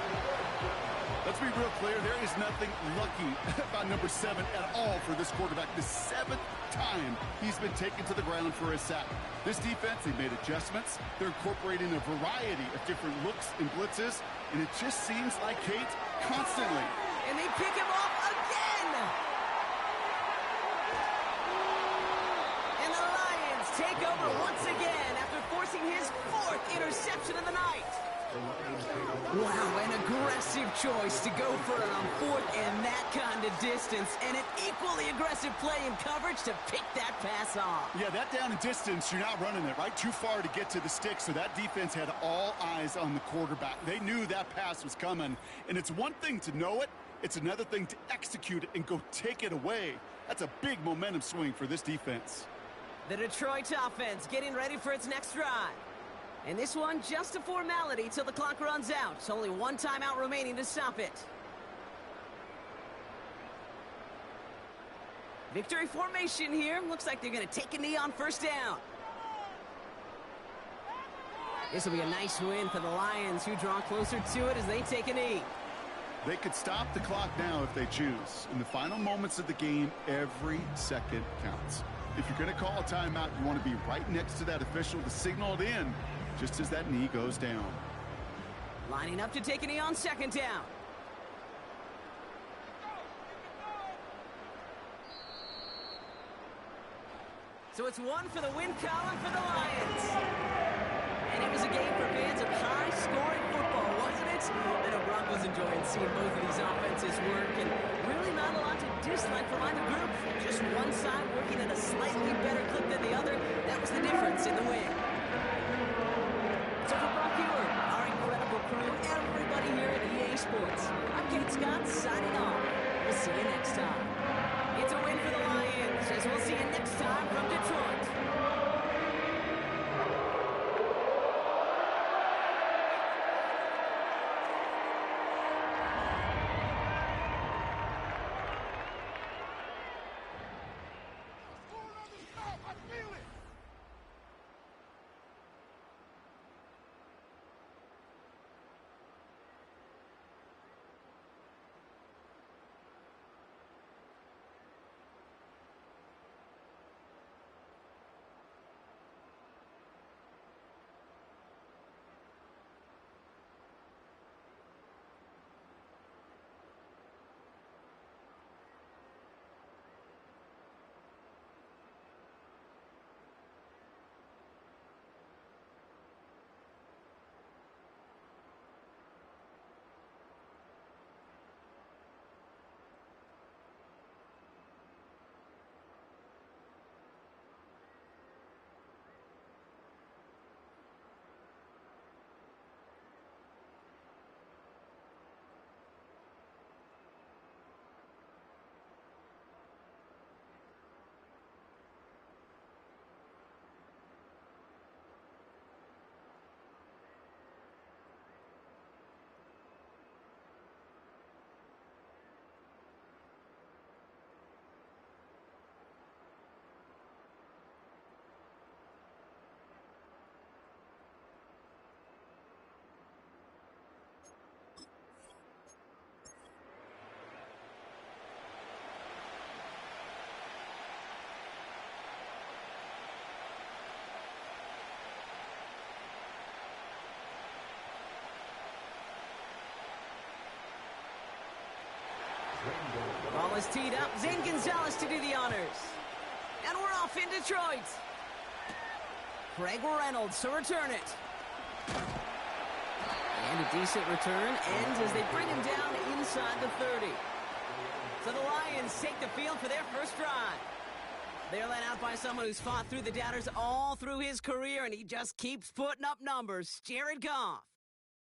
Let's be real clear, there is nothing lucky about number 7 at all for this quarterback. The 7th time he's been taken to the ground for a sack. This defense, they made adjustments. They're incorporating a variety of different looks and blitzes, and it just seems like, Kate, constantly. And they pick him off again. And the Lions take over once again after forcing his 4th interception of the night. Wow, an aggressive choice to go for it on 4th and that kind of distance, and an equally aggressive play in coverage to pick that pass off. Yeah, that down and distance, you're not running it, right? Too far to get to the stick, so that defense had all eyes on the quarterback. They knew that pass was coming, and it's one thing to know it, it's another thing to execute it and go take it away. That's a big momentum swing for this defense. The Detroit offense getting ready for its next drive. And this one, just a formality till the clock runs out. It's only 1 timeout remaining to stop it. Victory formation here. Looks like they're going to take a knee on 1st down. This will be a nice win for the Lions, who draw closer to it as they take a knee. They could stop the clock now if they choose. In the final moments of the game, every second counts. If you're going to call a timeout, you want to be right next to that official to signal it in, just as that knee goes down. Lining up to take a knee on second down. So it's one for the win column for the Lions. And it was a game for fans of high-scoring football, wasn't it? I know Broncos enjoyed seeing both of these offenses work, and really not a lot to dislike from either group. Just one side working at a slightly better clip than the other. That was the difference in the win. So for Brock Hewer, our incredible crew, everybody here at EA Sports, I'm Kate Scott signing off. We'll see you next time. It's a win for the Lions, as we'll see you next time from Detroit. Ball is teed up. Zane Gonzalez to do the honors. And we're off in Detroit. Craig Reynolds to return it. And a decent return ends as they bring him down inside the 30. So the Lions take the field for their first drive. They're led out by someone who's fought through the doubters all through his career, and he just keeps putting up numbers. Jared Goff.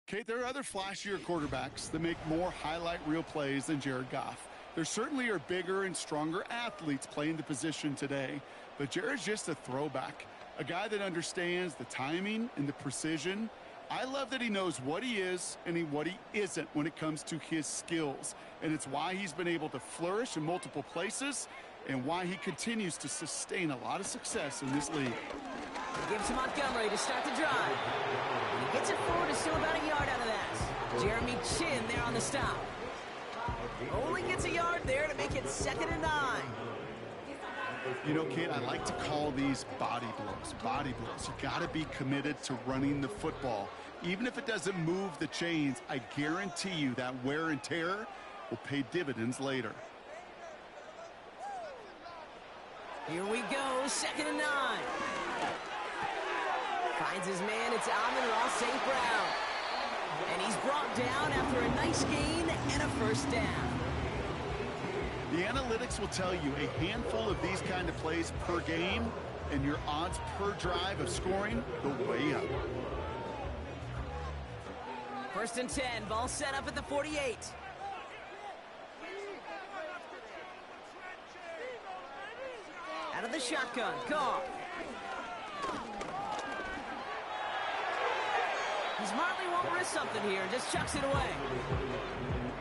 Kate, there are other flashier quarterbacks that make more highlight reel plays than Jared Goff. There certainly are bigger and stronger athletes playing the position today, but Jared's just a throwback, a guy that understands the timing and the precision. I love that he knows what he is and what he isn't when it comes to his skills, and it's why he's been able to flourish in multiple places and why he continues to sustain a lot of success in this league. He gives to Montgomery to start the drive. And he gets it forward, is still about a yard out of that. Jeremy Chin there on the stop. Only gets a yard there to make it 2nd and 9. You know, Kate, I like to call these body blows. Body blows. You got to be committed to running the football. Even if it doesn't move the chains, I guarantee you that wear and tear will pay dividends later. Here we go, 2nd and 9. Finds his man, it's Amon-Ra St. Brown. And he's brought down after a nice gain and a first down. The analytics will tell you a handful of these kind of plays per game, and your odds per drive of scoring go way up. 1st and 10, ball set up at the 48. Out of the shotgun, Goff. He smartly won't risk something here, just chucks it away.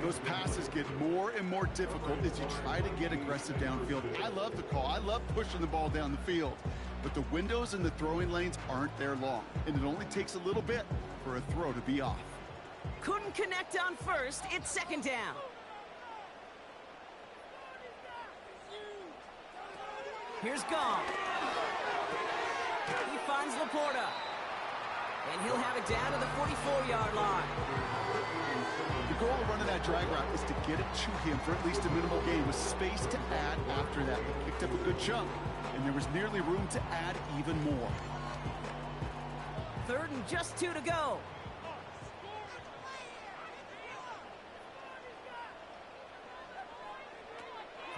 Those passes get more and more difficult as you try to get aggressive downfield. I love the call. I love pushing the ball down the field. But the windows in the throwing lanes aren't there long, and it only takes a little bit for a throw to be off. Couldn't connect on first. It's 2nd down. Here's Goff. He finds Laporta. And he'll have it down to the 44-yard line. drag route is to get it to him for at least a minimal gain with space to add after that. He picked up a good chunk, and there was nearly room to add even more. 3rd and just 2 to go.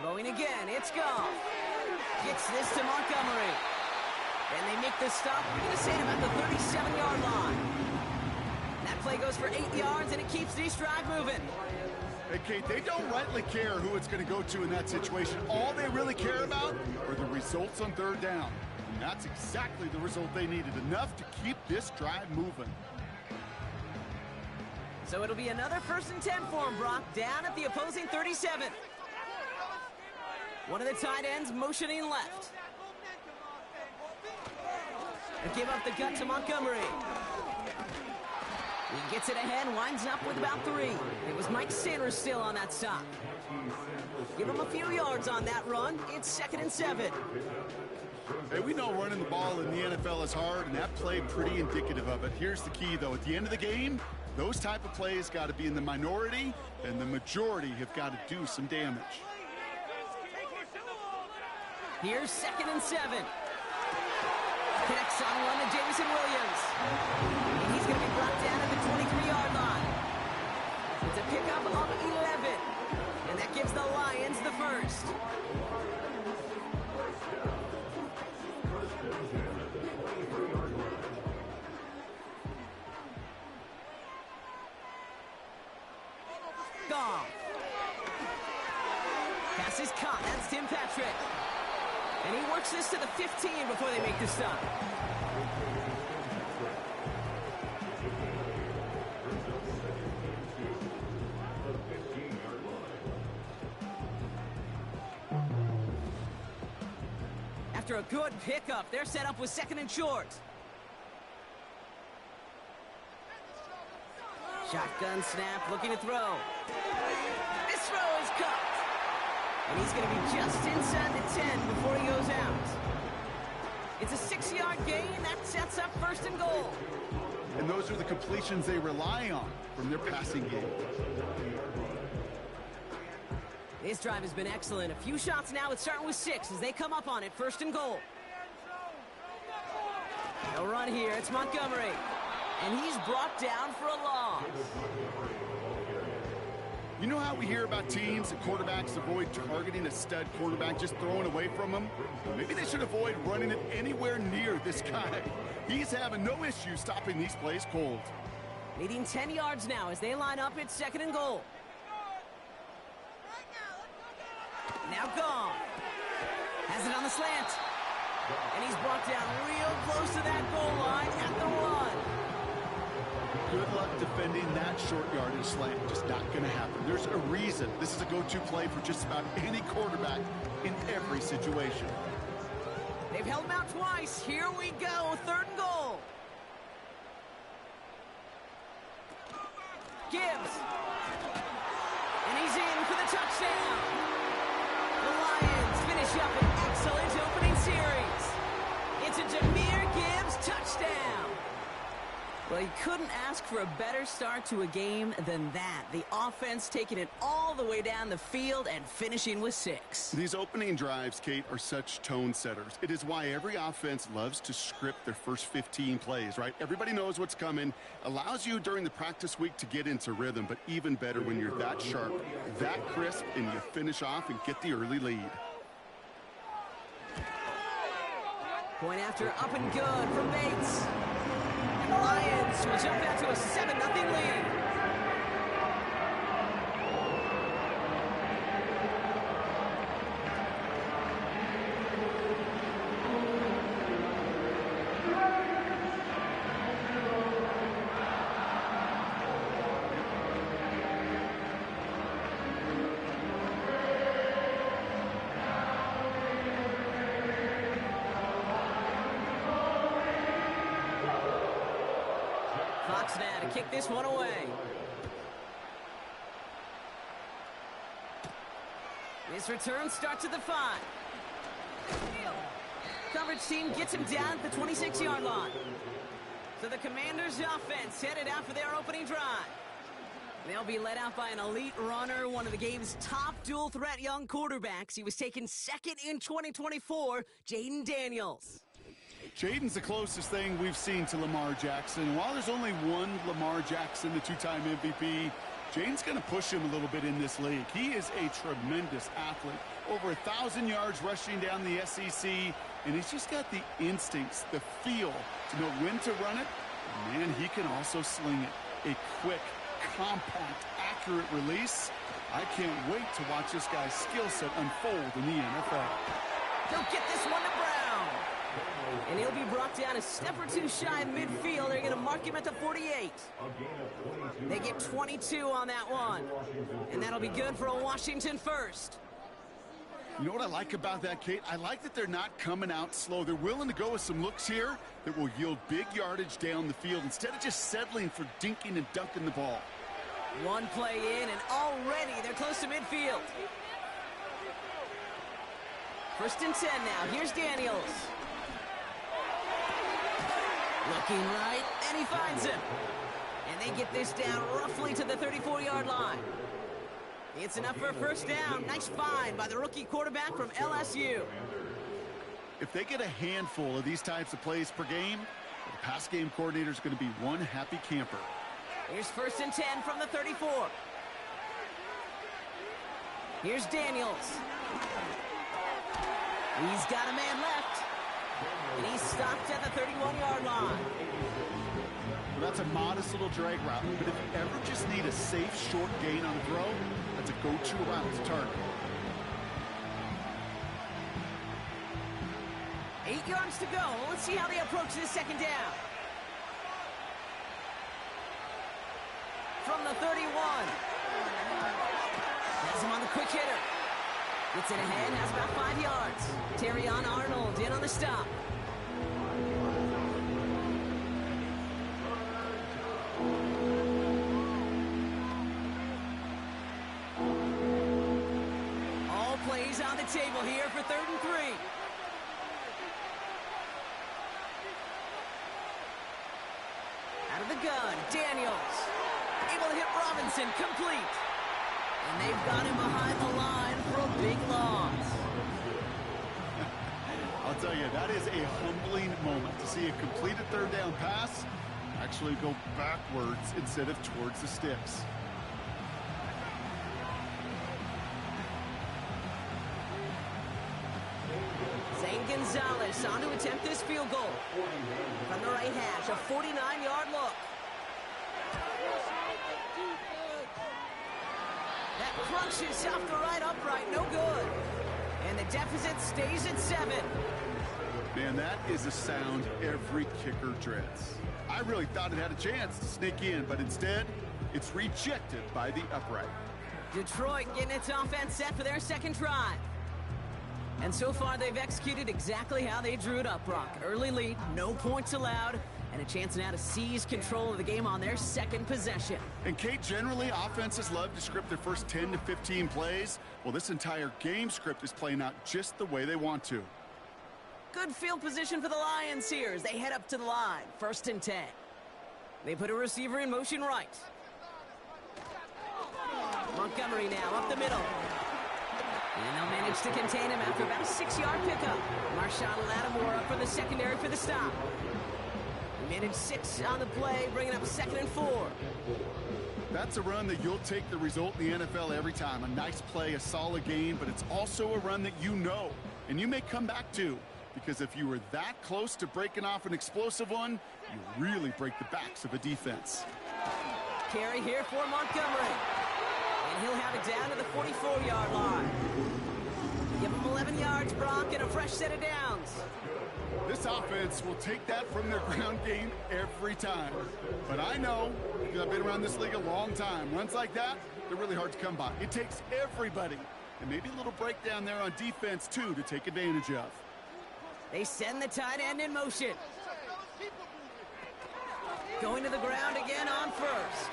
Throwing again, it's Goff. Gets this to Montgomery. And they make the stop, we're going to say about the 37-yard line. That play goes for 8 yards, and it keeps this drive moving. Hey, Kate, they don't rightly care who it's going to go to in that situation. All they really care about are the results on 3rd down. And that's exactly the result they needed, enough to keep this drive moving. So it'll be another 1st and 10 for him, Brock, down at the opposing 37. One of the tight ends motioning left. They give up the gut to Montgomery. He gets it ahead, winds up with about 3. It was Mike Sanders still on that stop. Give him a few yards on that run. It's 2nd and 7. Hey, we know running the ball in the NFL is hard, and that play pretty indicative of it. Here's the key, though. At the end of the game, those type of plays got to be in the minority, and the majority have got to do some damage. Here's 2nd and 7. Connects on one to Jameson Williams. And he's going to be brought down at the 23-yard line. It's a pickup of 11. And that gives the Lions the 1st. Goff. Pass is caught. That's Tim Patrick. And he works this to the 15 before they make the stop. After a good pickup, they're set up with 2nd and short. Shotgun snap, looking to throw. This throw is caught. And he's going to be just inside the 10 before he goes out. It's a 6-yard gain. That sets up 1st and goal. And those are the completions they rely on from their passing game. This drive has been excellent. A few shots now. It's starting with 6 as they come up on it. 1st and goal. No run here. It's Montgomery. And he's brought down for a loss. You know how we hear about teams and quarterbacks avoid targeting a stud quarterback, just throwing away from him? Maybe they should avoid running it anywhere near this guy. He's having no issue stopping these plays cold. Needing 10 yards now as they line up. It's 2nd and goal. Now Goff. Has it on the slant. And he's brought down real close to that goal line at the 1. Good luck defending that short yardage slant. Just not going to happen. There's a reason this is a go-to play for just about any quarterback in every situation. They've held him out twice. Here we go. 3rd and goal. Gibbs. And he's in for the touchdown. The Lions finish up an excellent opening series. It's a Jahmyr Gibbs touchdown. Well, you couldn't ask for a better start to a game than that. The offense taking it all the way down the field and finishing with 6. These opening drives, Kate, are such tone setters. It is why every offense loves to script their first 15 plays, right? Everybody knows what's coming. Allows you during the practice week to get into rhythm, but even better when you're that sharp, that crisp, and you finish off and get the early lead. Point after up and good from Bates. And the Lions will jump out to a 7-0 lead. Fox now to kick this one away. This return starts at the 5. Coverage team gets him down at the 26-yard line. So the Commanders' offense headed out for their opening drive. They'll be led out by an elite runner, one of the game's top dual-threat young quarterbacks. He was taken second in 2024, Jaden Daniels. Jaden's the closest thing we've seen to Lamar Jackson. While there's only one Lamar Jackson, the two-time MVP, Jaden's going to push him a little bit in this league. He is a tremendous athlete. Over 1,000 yards rushing down the SEC, and he's just got the instincts, the feel to know when to run it. And man, he can also sling it. A quick, compact, accurate release. I can't wait to watch this guy's skill set unfold in the NFL. Don't get this one to Brown. And he'll be brought down a step or two shy of midfield. They're going to mark him at the 48. They get 22 on that one. And that'll be good for a Washington first. You know what I like about that, Kate? I like that they're not coming out slow. They're willing to go with some looks here that will yield big yardage down the field instead of just settling for dinking and dunking the ball. One play in, and already they're close to midfield. 1st and 10 now. Here's Daniels. Looking right, and he finds him. And they get this down roughly to the 34-yard line. It's enough for a first down. Nice find by the rookie quarterback from LSU. If they get a handful of these types of plays per game, the pass game coordinator is going to be one happy camper. Here's 1st and 10 from the 34. Here's Daniels. He's got a man left. And he's stopped at the 31-yard line. Well, that's a modest little drag route, but if you ever just need a safe, short gain on a throw, that's a go-to route to target. 8 yards to go. Let's see how they approach this second down. From the 31. Has him on the quick hitter. Gets it ahead, has about 5 yards. Terrion Arnold in on the stop. All plays on the table here for 3rd and 3. Out of the gun, Daniels. Able to hit Robinson, complete. And they've got him behind the line for a big loss. I'll tell you, that is a humbling moment to see a completed 3rd down pass actually go backwards instead of towards the sticks. Zane Gonzalez on to attempt this field goal. From the right hash, a 49-yard look. That crunches off the right upright, no good. And the deficit stays at 7. Man, that is a sound every kicker dreads. I really thought it had a chance to sneak in, but instead, it's rejected by the upright. Detroit getting its offense set for their second try. And so far, they've executed exactly how they drew it up, Brock. Early lead, no points allowed, and a chance now to seize control of the game on their second possession. And Kate, generally, offenses love to script their first 10 to 15 plays. Well, this entire game script is playing out just the way they want to. Good field position for the Lions here as they head up to the line. 1st and 10. They put a receiver in motion right. Montgomery now up the middle. And they'll manage to contain him after about a 6-yard pickup. Marshawn Lattimore up from the secondary for the stop. He managed 6 on the play, bringing up 2nd and 4. That's a run that you'll take the result in the NFL every time. A nice play, a solid game, but it's also a run that you know, and you may come back to. Because if you were that close to breaking off an explosive one, you really break the backs of a defense. Carry here for Montgomery. And he'll have it down to the 44-yard line. Give him 11 yards, Brock, and a fresh set of downs. This offense will take that from their ground game every time. But I know, because I've been around this league a long time, runs like that, they're really hard to come by. It takes everybody, and maybe a little breakdown there on defense, too, to take advantage of. They send the tight end in motion. Going to the ground again on first.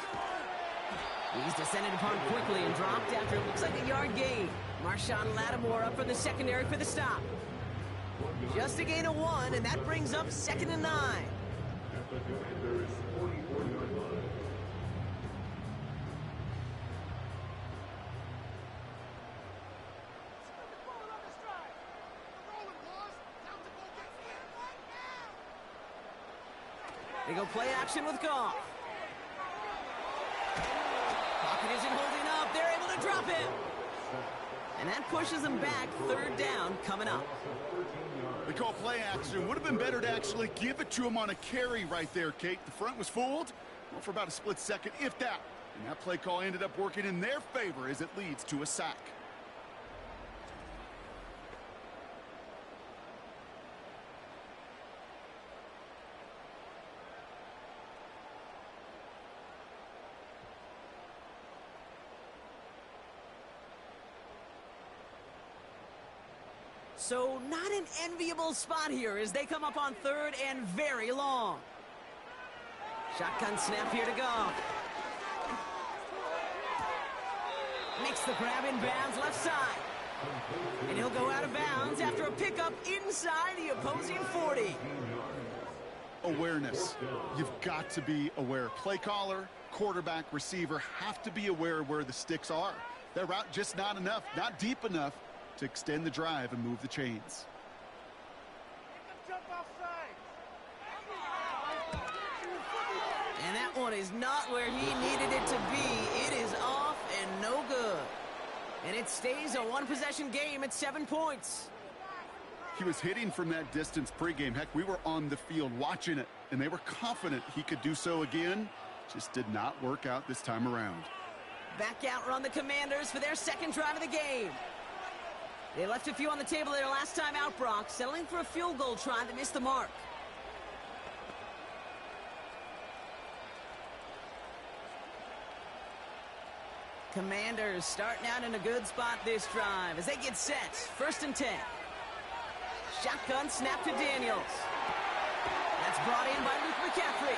He's descended upon quickly and dropped after it looks like a yard gain. Marshawn Lattimore up from the secondary for the stop. Just a gain of 1, and that brings up 2nd and 9. They go play action with Goff. Pocket isn't holding up. They're able to drop him. And that pushes them back. Third down coming up. They call play action. Would have been better to actually give it to him on a carry right there, Kate. The front was fooled for about a split second, if that. And that play call ended up working in their favor as it leads to a sack. So not an enviable spot here as they come up on third and very long. Shotgun snap here to go. Makes the grab in bounds left side. And he'll go out of bounds after a pickup inside the opposing 40. Awareness. You've got to be aware. Play caller, quarterback, receiver have to be aware where the sticks are. That route just not enough, not deep enough to extend the drive and move the chains. And that one is not where he needed it to be. It is off and no good. And it stays a one-possession game at 7 points. He was hitting from that distance pregame. Heck, we were on the field watching it, and they were confident he could do so again. Just did not work out this time around. Back out run the Commanders for their second drive of the game. They left a few on the table their last time out, Brock, settling for a field goal try that missed the mark. Commanders starting out in a good spot this drive as they get set. 1st and 10. Shotgun snap to Daniels. That's brought in by Luke McCaffrey.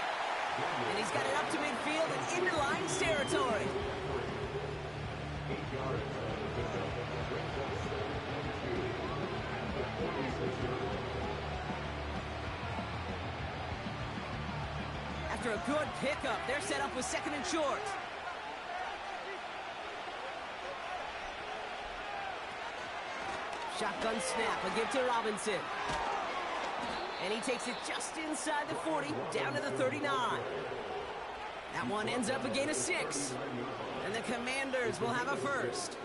And he's got it up to midfield and into Lions territory. After a good pickup, they're set up with 2nd and short. Shotgun snap, a give to Robinson. And he takes it just inside the 40, down to the 39. That one ends up a gain of 6. And the Commanders will have a first.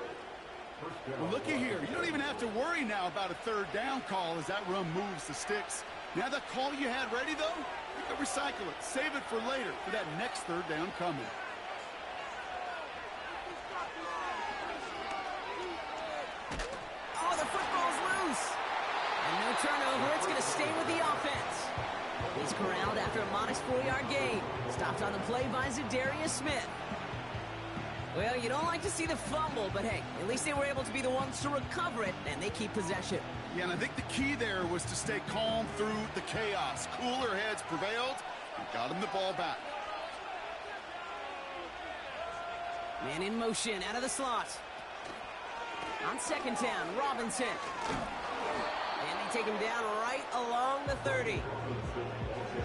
Well, looky here. You don't even have to worry now about a third down call as that run moves the sticks. Now that call you had ready, though, you can recycle it. Save it for later for that next third down coming. Oh, the football's loose. And no turnover. It's going to stay with the offense. He's corralled after a modest 4-yard gain. Stopped on the play by Zadarius Smith. Well, you don't like to see the fumble, but hey, at least they were able to be the ones to recover it, and they keep possession. Yeah, and I think the key there was to stay calm through the chaos. Cooler heads prevailed and got him the ball back. Man in motion out of the slot. On 2nd down, Robinson. And they take him down right along the 30.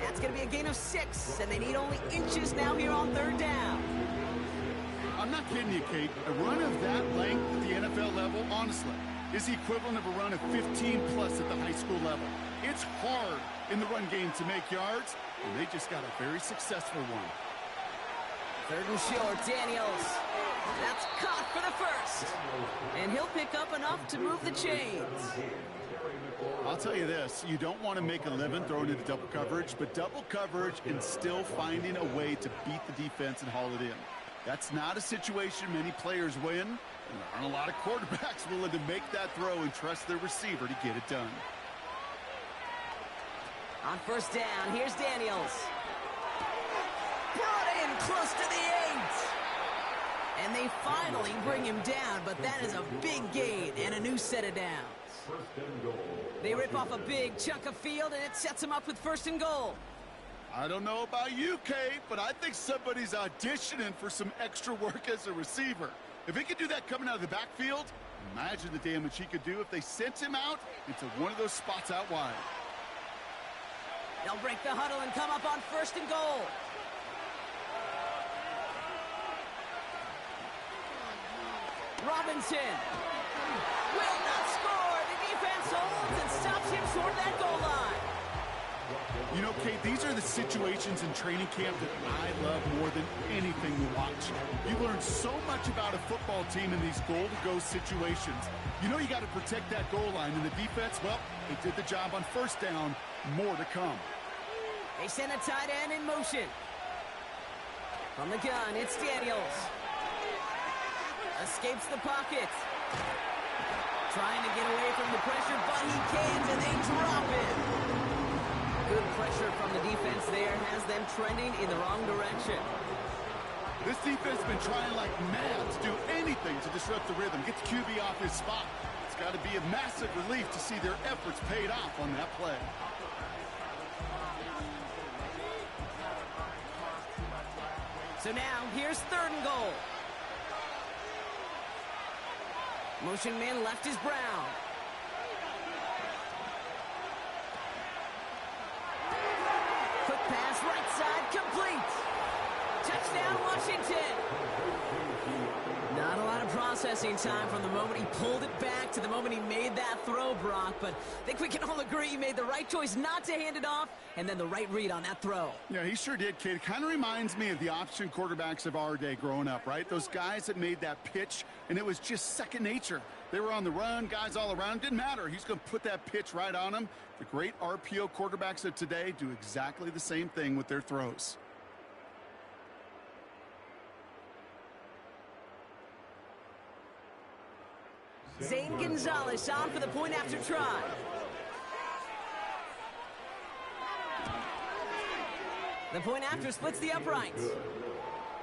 That's going to be a gain of 6, and they need only inches now here on 3rd down. I'm not kidding you, Kate. A run of that length at the NFL level, honestly, is the equivalent of a run of 15-plus at the high school level. It's hard in the run game to make yards, and they just got a very successful one. 3rd and short, Daniels. That's caught for the first. And he'll pick up enough to move the chains. I'll tell you this, you don't want to make a living throwing into double coverage, but double coverage and still finding a way to beat the defense and haul it in. That's not a situation many players win, and there aren't a lot of quarterbacks willing to make that throw and trust their receiver to get it done. On 1st down, here's Daniels. Brought in close to the 8. And they finally bring him down, but that is a big gain and a new set of downs. They rip off a big chunk of field, and it sets them up with 1st and goal. I don't know about you, Kate, but I think somebody's auditioning for some extra work as a receiver. If he could do that coming out of the backfield, imagine the damage he could do if they sent him out into one of those spots out wide. They'll break the huddle and come up on 1st and goal. Robinson will not score. The defense holds and stops him short of that goal line. You know, Kate, these are the situations in training camp that I love more than anything to watch. You learn so much about a football team in these goal-to-go situations. You know you got to protect that goal line, and the defense, well, they did the job on first down. More to come. They send a tight end in motion. From the gun, it's Daniels. Escapes the pocket. Trying to get away from the pressure, but he can't, and they drop it. Good pressure from the defense there has them trending in the wrong direction. This defense has been trying like mad to do anything to disrupt the rhythm, get the QB off his spot. It's got to be a massive relief to see their efforts paid off on that play. So now, here's 3rd and goal. Motion man left is Brown. Quick pass, right side, complete. Touchdown, Washington. Not a lot of processing time from the moment he pulled it back to the moment he made that throw, Brock. But I think we can all agree he made the right choice not to hand it off, and then the right read on that throw. Yeah, he sure did, kid. It kind of reminds me of the option quarterbacks of our day growing up, right? Those guys that made that pitch, and it was just second nature. They were on the run, guys all around. Didn't matter. He's going to put that pitch right on him. The great RPO quarterbacks of today do exactly the same thing with their throws. Zane Gonzalez on for the point after try. The point after splits the uprights.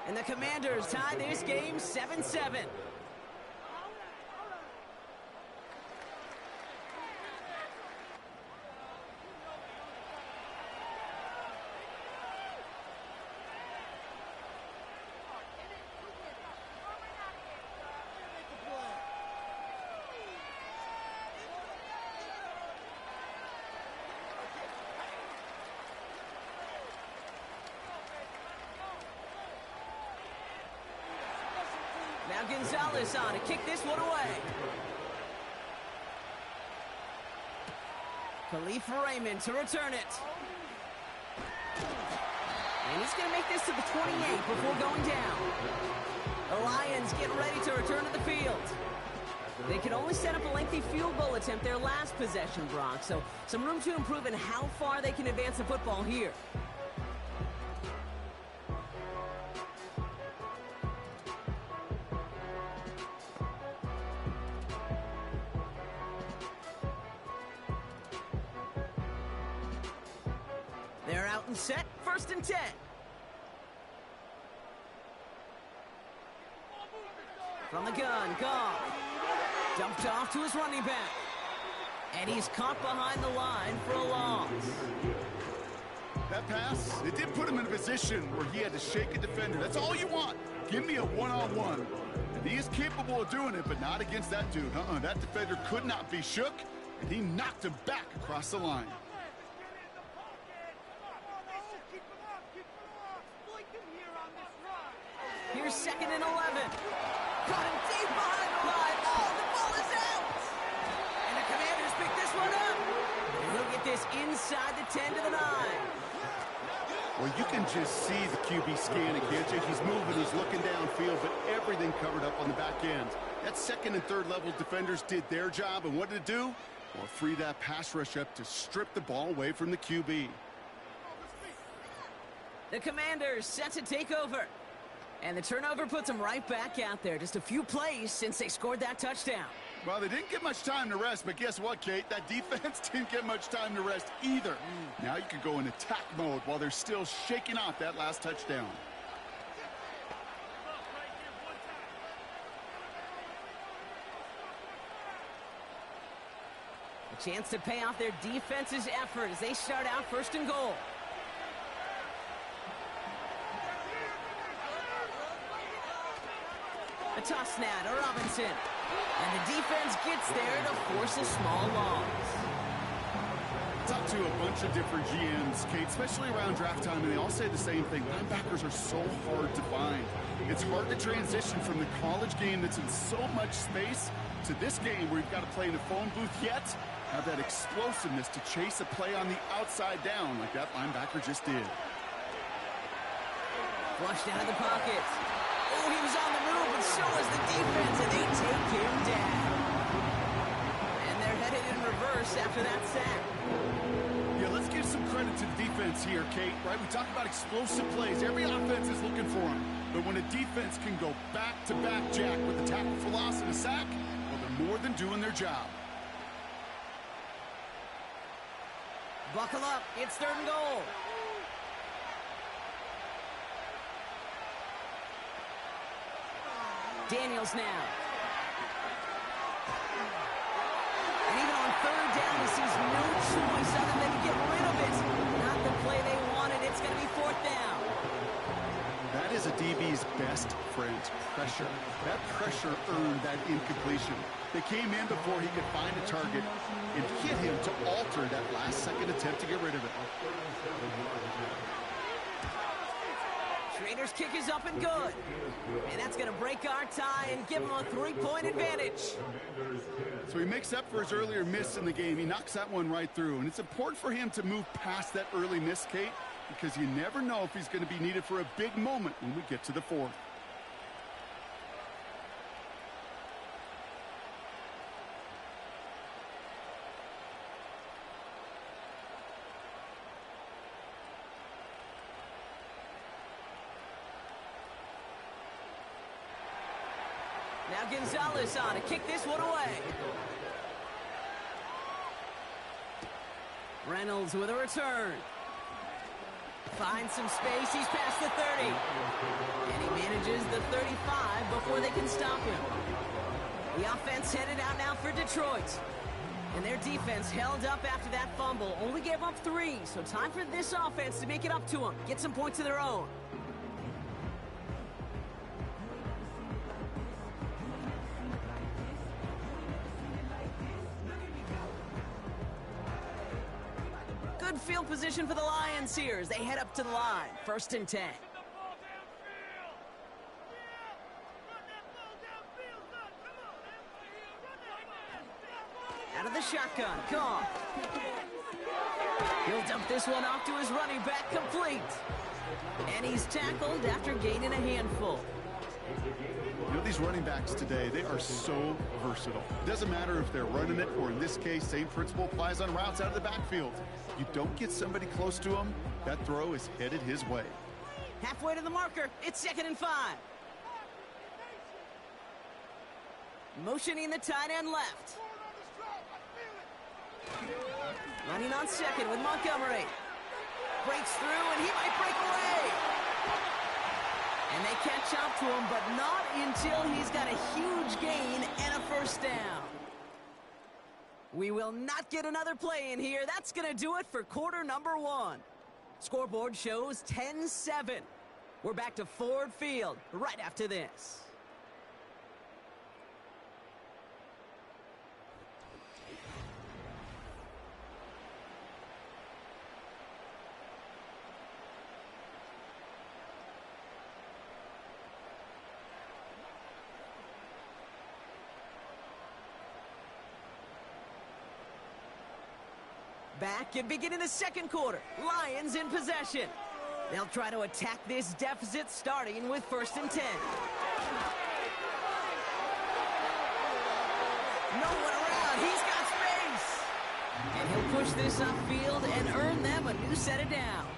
And the Commanders tie this game 7-7. Now Gonzalez on to kick this one away. Khalif Raymond to return it. And he's going to make this to the 28 before going down. The Lions get ready to return to the field. They could only set up a lengthy field goal attempt their last possession, Brock, so some room to improve in how far they can advance the football here. They're out and set, 1st and 10. From the gun, Goff. Dumped off to his running back. And he's caught behind the line for a loss. That pass, it did put him in a position where he had to shake a defender. That's all you want. Give me a one-on-one. And he is capable of doing it, but not against that dude. That defender could not be shook, and he knocked him back across the line. Here's 2nd and 11. Caught him deep behind the line. Oh, the ball is out. And the Commanders pick this one up. And he'll get this inside the 10 to the 9. Well, you can just see the QB scanning, can't you? He's moving, he's looking downfield, but everything covered up on the back end. That 2nd and 3rd level defenders did their job, and what did it do? Well, free that pass rush up to strip the ball away from the QB. The Commanders set to take over. And the turnover puts them right back out there. Just a few plays since they scored that touchdown. Well, they didn't get much time to rest, but guess what, Kate? That defense didn't get much time to rest either. Now you can go in attack mode while they're still shaking off that last touchdown. A chance to pay off their defense's effort as they start out 1st and goal. A toss now to Robinson. And the defense gets there to force a small loss. Talked to a bunch of different GMs, Kate, especially around draft time, and they all say the same thing. Linebackers are so hard to find. It's hard to transition from the college game that's in so much space to this game where you've got to play in a phone booth yet. have that explosiveness to chase a play on the outside down like that linebacker just did. Flushed out of the pocket. Oh, he was on the move, but so was the defense, and they take him down. And they're headed in reverse after that sack. Yeah, let's give some credit to the defense here, Kate, right? We talk about explosive plays. Every offense is looking for them. But when a defense can go back-to-back, Jack, with a tackle for loss and a sack, well, they're more than doing their job. Buckle up. It's 3rd and goal. Daniels now. And even on 3rd down, he sees no choice other than to get rid of it. Not the play they wanted. It's going to be 4th down. That is a DB's best friend, pressure. That pressure earned that incompletion. They came in before he could find a target and hit him to alter that last-second attempt to get rid of it. Schrader's kick is up and good. And that's going to break our tie and give him a 3-point advantage. So he makes up for his earlier miss in the game. He knocks that one right through. And it's important for him to move past that early miss, Kate, because you never know if he's going to be needed for a big moment when we get to the 4th. Now Gonzalez on to kick this one away. Reynolds with a return. Finds some space. He's past the 30. And he manages the 35 before they can stop him. The offense headed out now for Detroit. And their defense held up after that fumble. Only gave up 3. So time for this offense to make it up to them. Get some points of their own. Good field position for the Lions here as they head up to the line. 1st and 10. Out of the shotgun, Goff. He'll dump this one off to his running back, complete. And he's tackled after gaining a handful. You know, these running backs today, they are so versatile. It doesn't matter if they're running it, or in this case, same principle applies on routes out of the backfield. You don't get somebody close to him, that throw is headed his way. Halfway to the marker, it's 2nd and 5. Motioning the tight end left. Running on 2nd with Montgomery. Breaks through, and he might break away. And they catch up to him, but not until he's got a huge gain and a 1st down. We will not get another play in here. That's going to do it for quarter number 1. Scoreboard shows 10-7. We're back to Ford Field right after this. Back and beginning the 2nd quarter. Lions in possession. They'll try to attack this deficit starting with 1st and 10. No one around. He's got space. And he'll push this upfield and earn them a new set of downs.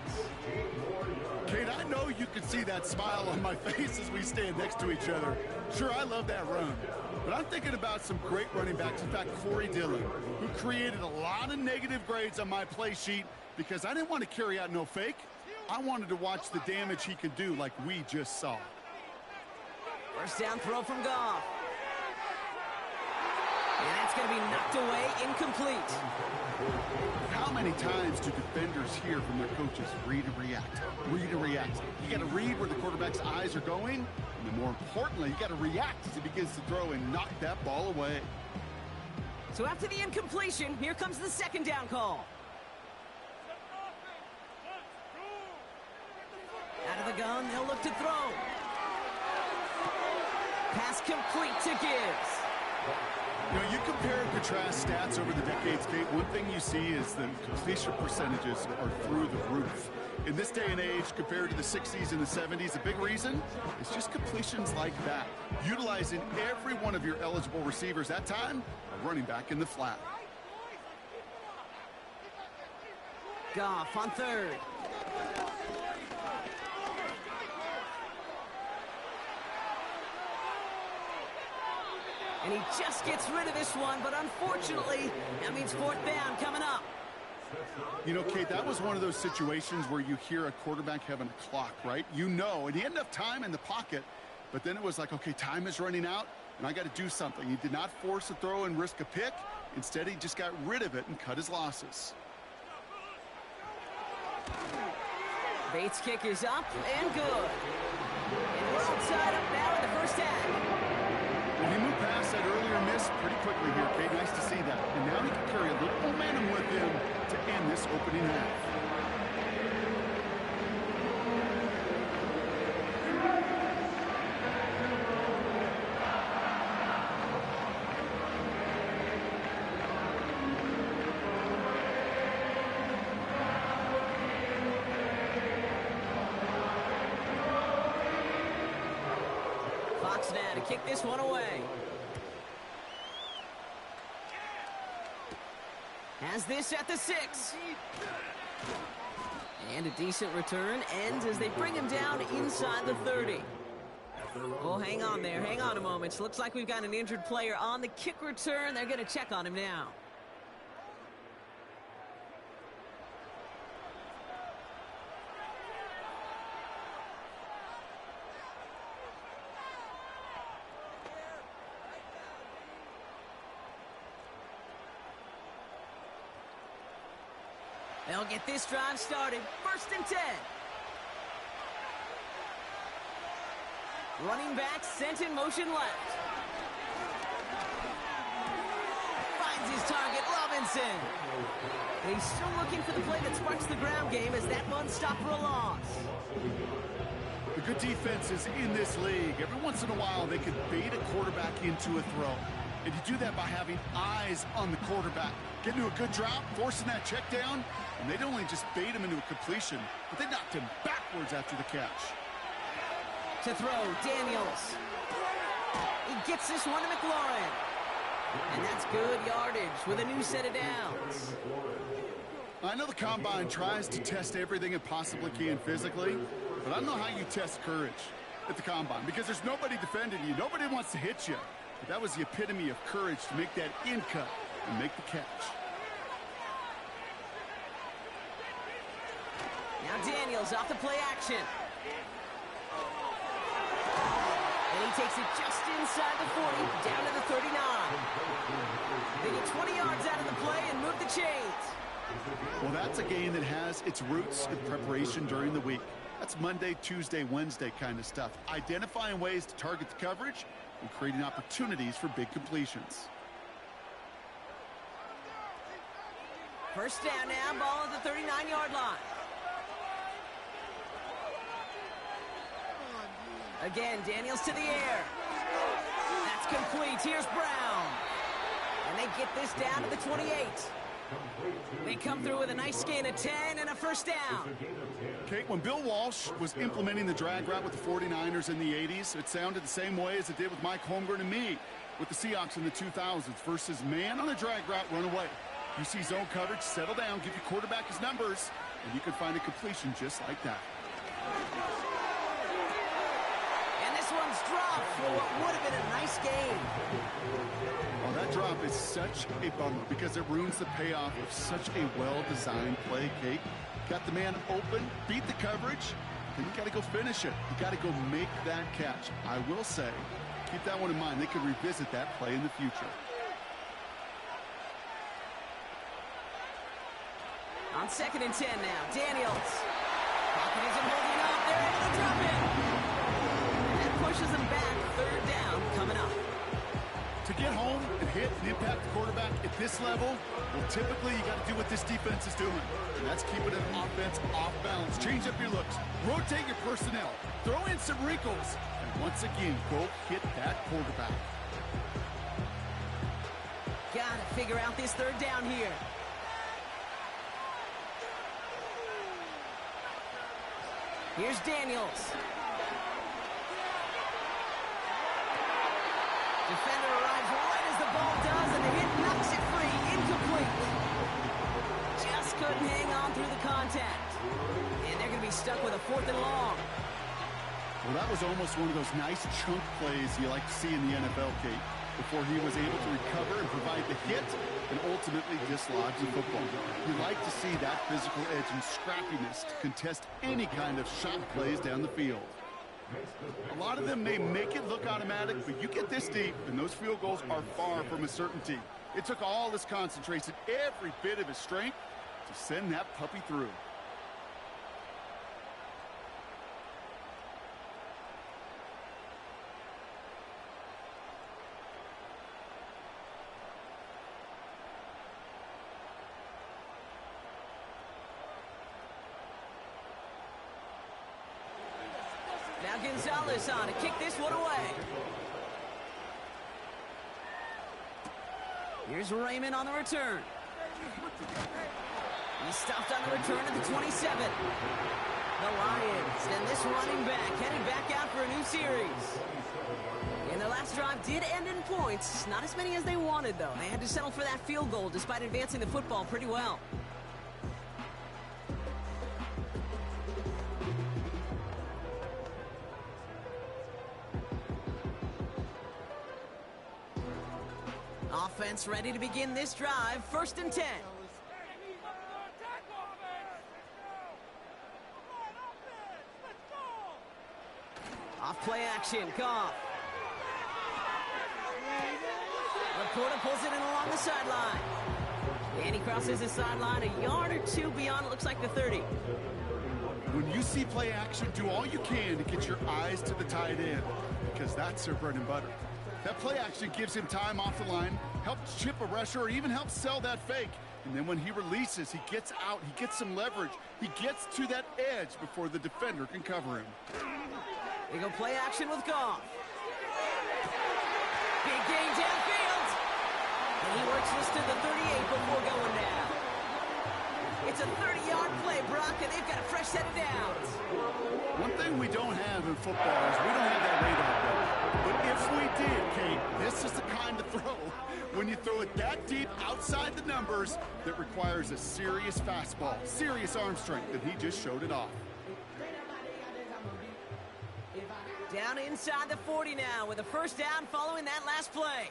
Kate, I know you can see that smile on my face as we stand next to each other. Sure, I love that run. But I'm thinking about some great running backs. In fact, Corey Dillon, who created a lot of negative grades on my play sheet because I didn't want to carry out no fake. I wanted to watch the damage he could do like we just saw. 1st down throw from Goff. And that's going to be knocked away, incomplete. How many times do defenders hear from their coaches, read and react, read and react? You got to read where the quarterback's eyes are going, and then more importantly, you got to react as he begins to throw and knock that ball away. So after the incompletion, here comes the 2nd down call. Out of the gun, they'll look to throw. Pass complete to Gibbs. You know, you compare and contrast stats over the decades, Kate. One thing you see is the completion percentages are through the roof. In this day and age, compared to the 60s and the 70s, a big reason is just completions like that. Utilizing every one of your eligible receivers that time, a running back in the flat. Goff on third. And he just gets rid of this one, but unfortunately, that means fourth down coming up. You know, Kate, that was one of those situations where you hear a quarterback having a clock, right? You know, and he had enough time in the pocket, but then it was like, okay, time is running out, and I got to do something. He did not force a throw and risk a pick. Instead, he just got rid of it and cut his losses. Bates' kick is up and good. And we're all tied up now in the first half. Well, he moved past that earlier miss pretty quickly here, Kate. Nice to see that. And now he can carry a little momentum with him to end this opening half. Fox now to kick this one away. Has this at the 6. And a decent return ends as they bring him down inside the 30. Oh, hang on there. Hang on a moment. Looks like we've got an injured player on the kick return. They're going to check on him now. They'll get this drive started. 1st and 10. Running back sent in motion left. Finds his target, Robinson. And he's still looking for the play that sparks the ground game as that one stopped for a loss. The good defenses in this league, every once in a while, they could bait a quarterback into a throw. And you do that by having eyes on the quarterback. Getting to a good drop, forcing that check down, and they'd only just bait him into a completion, but they knocked him backwards after the catch. To throw, Daniels. He gets this one to McLaurin. And that's good yardage with a new set of downs. I know the Combine tries to test everything it possibly can physically, but I don't know how you test courage at the Combine, because there's nobody defending you. Nobody wants to hit you. But that was the epitome of courage to make that in cut and make the catch. Now Daniels off the play action. And he takes it just inside the 40, down to the 39. They get 20 yards out of the play and move the chains. Well, that's a game that has its roots in preparation during the week. That's Monday, Tuesday, Wednesday kind of stuff. Identifying ways to target the coverage and creating opportunities for big completions. First down now, ball at the 39-yard line. Again, Daniels to the air. That's complete. Here's Brown. And they get this down to the 28. They come through with a nice gain of 10 and a first down. Kate, when Bill Walsh was implementing the drag route with the 49ers in the 80s, it sounded the same way as it did with Mike Holmgren and me with the Seahawks in the 2000s versus man on a drag route, run away. You see zone coverage, settle down, give your quarterback his numbers, and you can find a completion just like that. And this one's dropped for what would have been a nice game. Well, that drop is such a bummer because it ruins the payoff of such a well-designed play, Kate. Got the man open, beat the coverage, then you got to go finish it. You got to go make that catch. I will say, keep that one in mind. They could revisit that play in the future. On 2nd and 10 now, Daniels. Pocket isn't holding up. They're able to drop it. And that pushes them back. 3rd down coming up. To get home and hit and impact the quarterback at this level, well, typically you got to do what this defense is doing. And that's keeping an offense off balance. Change up your looks. Rotate your personnel. Throw in some wrinkles. And once again, go hit that quarterback. Gotta figure out this third down here. Here's Daniels. Defender arrives right as the ball does, and the hit knocks it free. Incomplete. Just couldn't hang on through the contact. And they're going to be stuck with a 4th and long. Well, that was almost one of those nice chunk plays you like to see in the NFL, Kate, before he was able to recover and provide the hit and ultimately dislodge the football. You like to see that physical edge and scrappiness to contest any kind of shot plays down the field. A lot of them may make it look automatic, but you get this deep, and those field goals are far from a certainty. It took all his concentration, every bit of his strength, to send that puppy through. Now Gonzalez on to kick this one away. Here's Raymond on the return. He's stopped on the return at the 27. The Lions and this running back heading back out for a new series. And their last drive did end in points. Not as many as they wanted, though. They had to settle for that field goal despite advancing the football pretty well. Offense ready to begin this drive. 1st and 10. Off play action. Goff. Laporta pulls it in along the sideline. And he crosses the sideline a yard or two beyond, it looks like the 30. When you see play action, do all you can to get your eyes to the tight end, because that's their bread and butter. That play action gives him time off the line, helps chip a rusher, or even helps sell that fake. And then when he releases, he gets out, he gets some leverage. He gets to that edge before the defender can cover him. They go play action with Goff. Big gain downfield. And he works this to the 38 before going down. It's a 30-yard play, Brock, and they've got a fresh set of downs. One thing we don't have in football is we don't have that radar gun. But if we did, Kate, this is the kind of throw, when you throw it that deep outside the numbers, that requires a serious fastball, serious arm strength, and he just showed it off. Down inside the 40 now with a first down following that last play.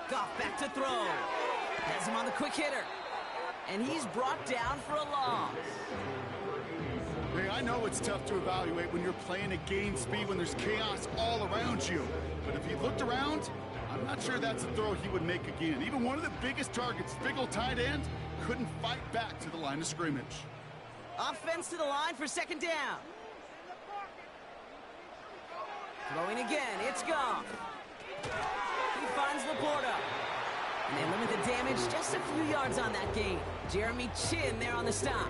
Goff back to throw. Has him on the quick hitter. And he's brought down for a loss. Hey, I know it's tough to evaluate when you're playing at game speed when there's chaos all around you. But if he looked around, I'm not sure that's a throw he would make again. Even one of the biggest targets, big old tight end, couldn't fight back to the line of scrimmage. Offense to the line for 2nd down. Throwing again, it's Goff. He finds Laporta. And they limit the damage just a few yards on that gain. Jeremy Chin there on the stop.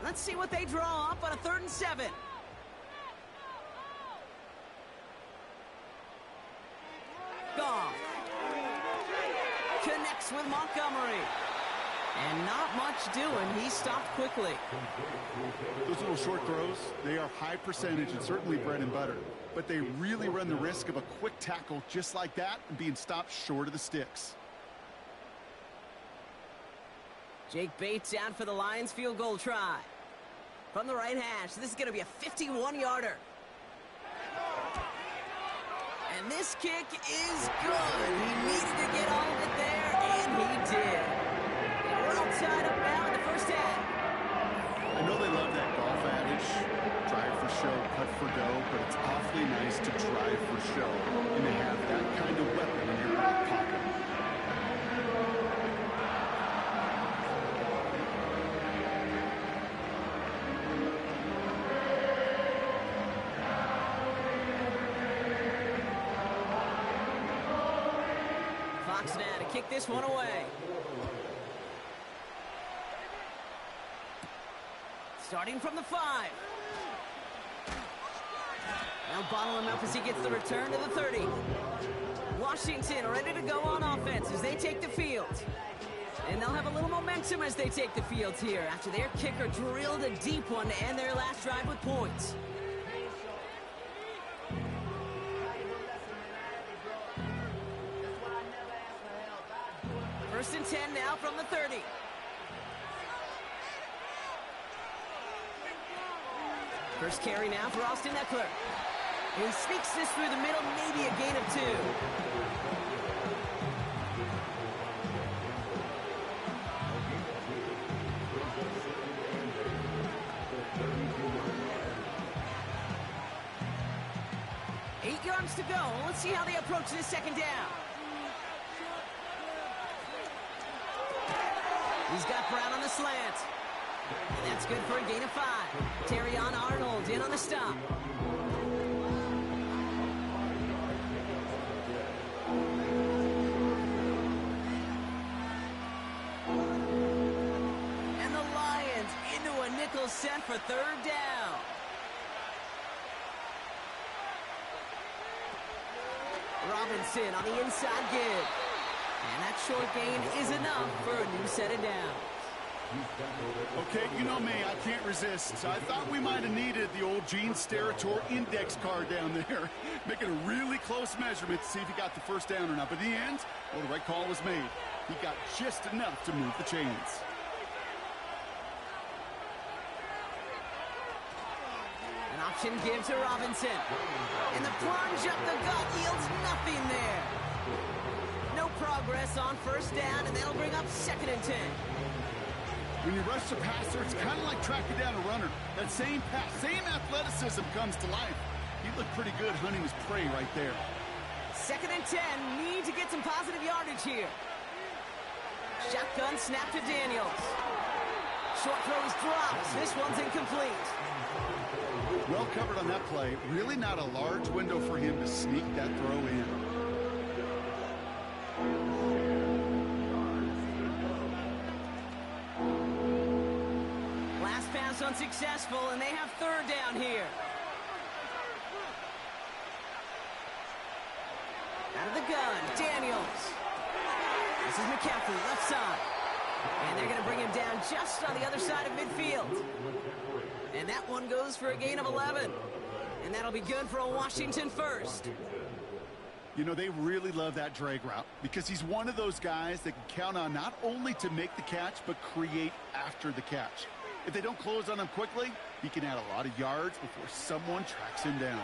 Let's see what they draw up on a 3rd and 7. Goff connects with Montgomery. And not much doing. He stopped quickly. Those little short throws, they are high percentage and certainly bread and butter. But they really run the risk of a quick tackle just like that and being stopped short of the sticks. Jake Bates out for the Lions field goal try. From the right hash, this is going to be a 51-yarder. And this kick is good. He needed to get all of it there, and he did. And we're all tied up now in the first half. I know they love that golf adage, drive for show, putt for dough, but it's awfully nice to drive for show and to have that kind of weapon in your back pocket. Fox now to kick this one away. Starting from the 5. Now bottle him up as he gets the return to the 30. Washington ready to go on offense as they take the field. And they'll have a little momentum as they take the field here after their kicker drilled a deep one to end their last drive with points. First and 10 now from the 30. First carry now for Austin Eckler. And he sneaks this through the middle, maybe a gain of 2. To go. Let's see how they approach this second down. He's got Brown on the slant. And that's good for a gain of 5. Terrion Arnold in on the stop. And the Lions into a nickel set for third down. Robinson on the inside give. And that short gain is enough for a new set of downs. Okay, you know me, I can't resist. I thought we might have needed the old Gene Steratore index card down there. Making a really close measurement to see if he got the first down or not. But in the end, well, the right call was made. He got just enough to move the chains. An option give to Robinson. And the plunge up the gut yields nothing there. No progress on first down, and that'll bring up second and 10. When you rush the passer, it's kind of like tracking down a runner. That same pass, same athleticism comes to life. He looked pretty good hunting his prey right there. Second and 10, need to get some positive yardage here. Shotgun snap to Daniels. Short throws drops. This one's incomplete. Well covered on that play. Really not a large window for him to sneak that throw in. Last pass unsuccessful, and they have third down here. Out of the gun, Daniels. This is McCaffrey, left side. And they're going to bring him down just on the other side of midfield. And that one goes for a gain of 11. And that'll be good for a Washington first. You know, they really love that drag route because he's one of those guys that can count on not only to make the catch, but create after the catch. If they don't close on him quickly, he can add a lot of yards before someone tracks him down.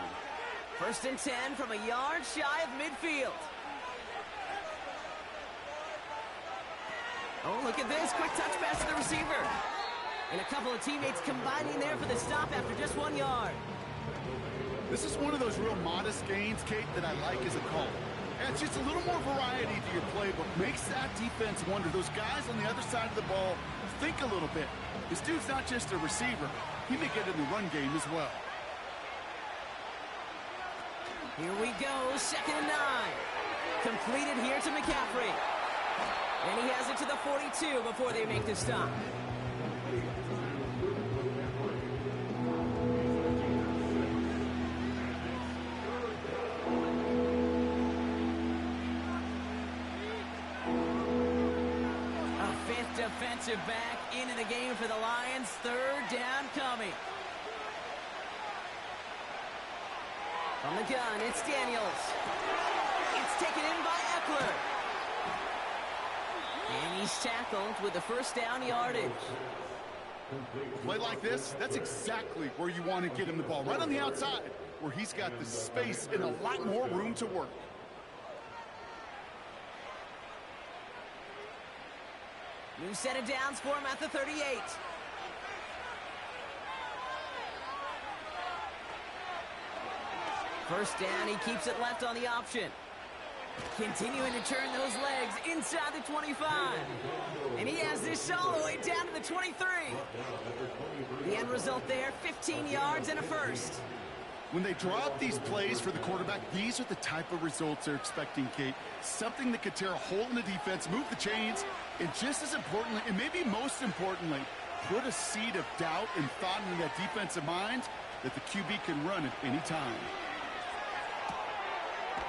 First and 10 from a yard shy of midfield. Oh, look at this. Quick touch pass to the receiver. And a couple of teammates combining there for the stop after just 1 yard. This is one of those real modest gains, Kate, that I like as a call. And it's just a little more variety to your playbook. Makes that defense wonder. Those guys on the other side of the ball think a little bit. This dude's not just a receiver. He may get in the run game as well. Here we go, second and 9. Completed here to McCaffrey. And he has it to the 42 before they make the stop. A fifth defensive back into the game for the Lions. Third down coming. From the gun, it's Daniels. It's taken in by Eckler. And he's tackled with the first down yardage. Play like this, that's exactly where you want to get him the ball. Right on the outside, where he's got the space and a lot more room to work. New set of downs for him at the 38. First down, he keeps it left on the option. Continuing to turn those legs inside the 25. And he has this all the way down to the 23. The end result there, 15 yards and a first. When they draw up these plays for the quarterback, these are the type of results they're expecting, Kate. Something that could tear a hole in the defense, move the chains, and just as importantly, and maybe most importantly, put a seed of doubt and thought into that defensive mind that the QB can run at any time.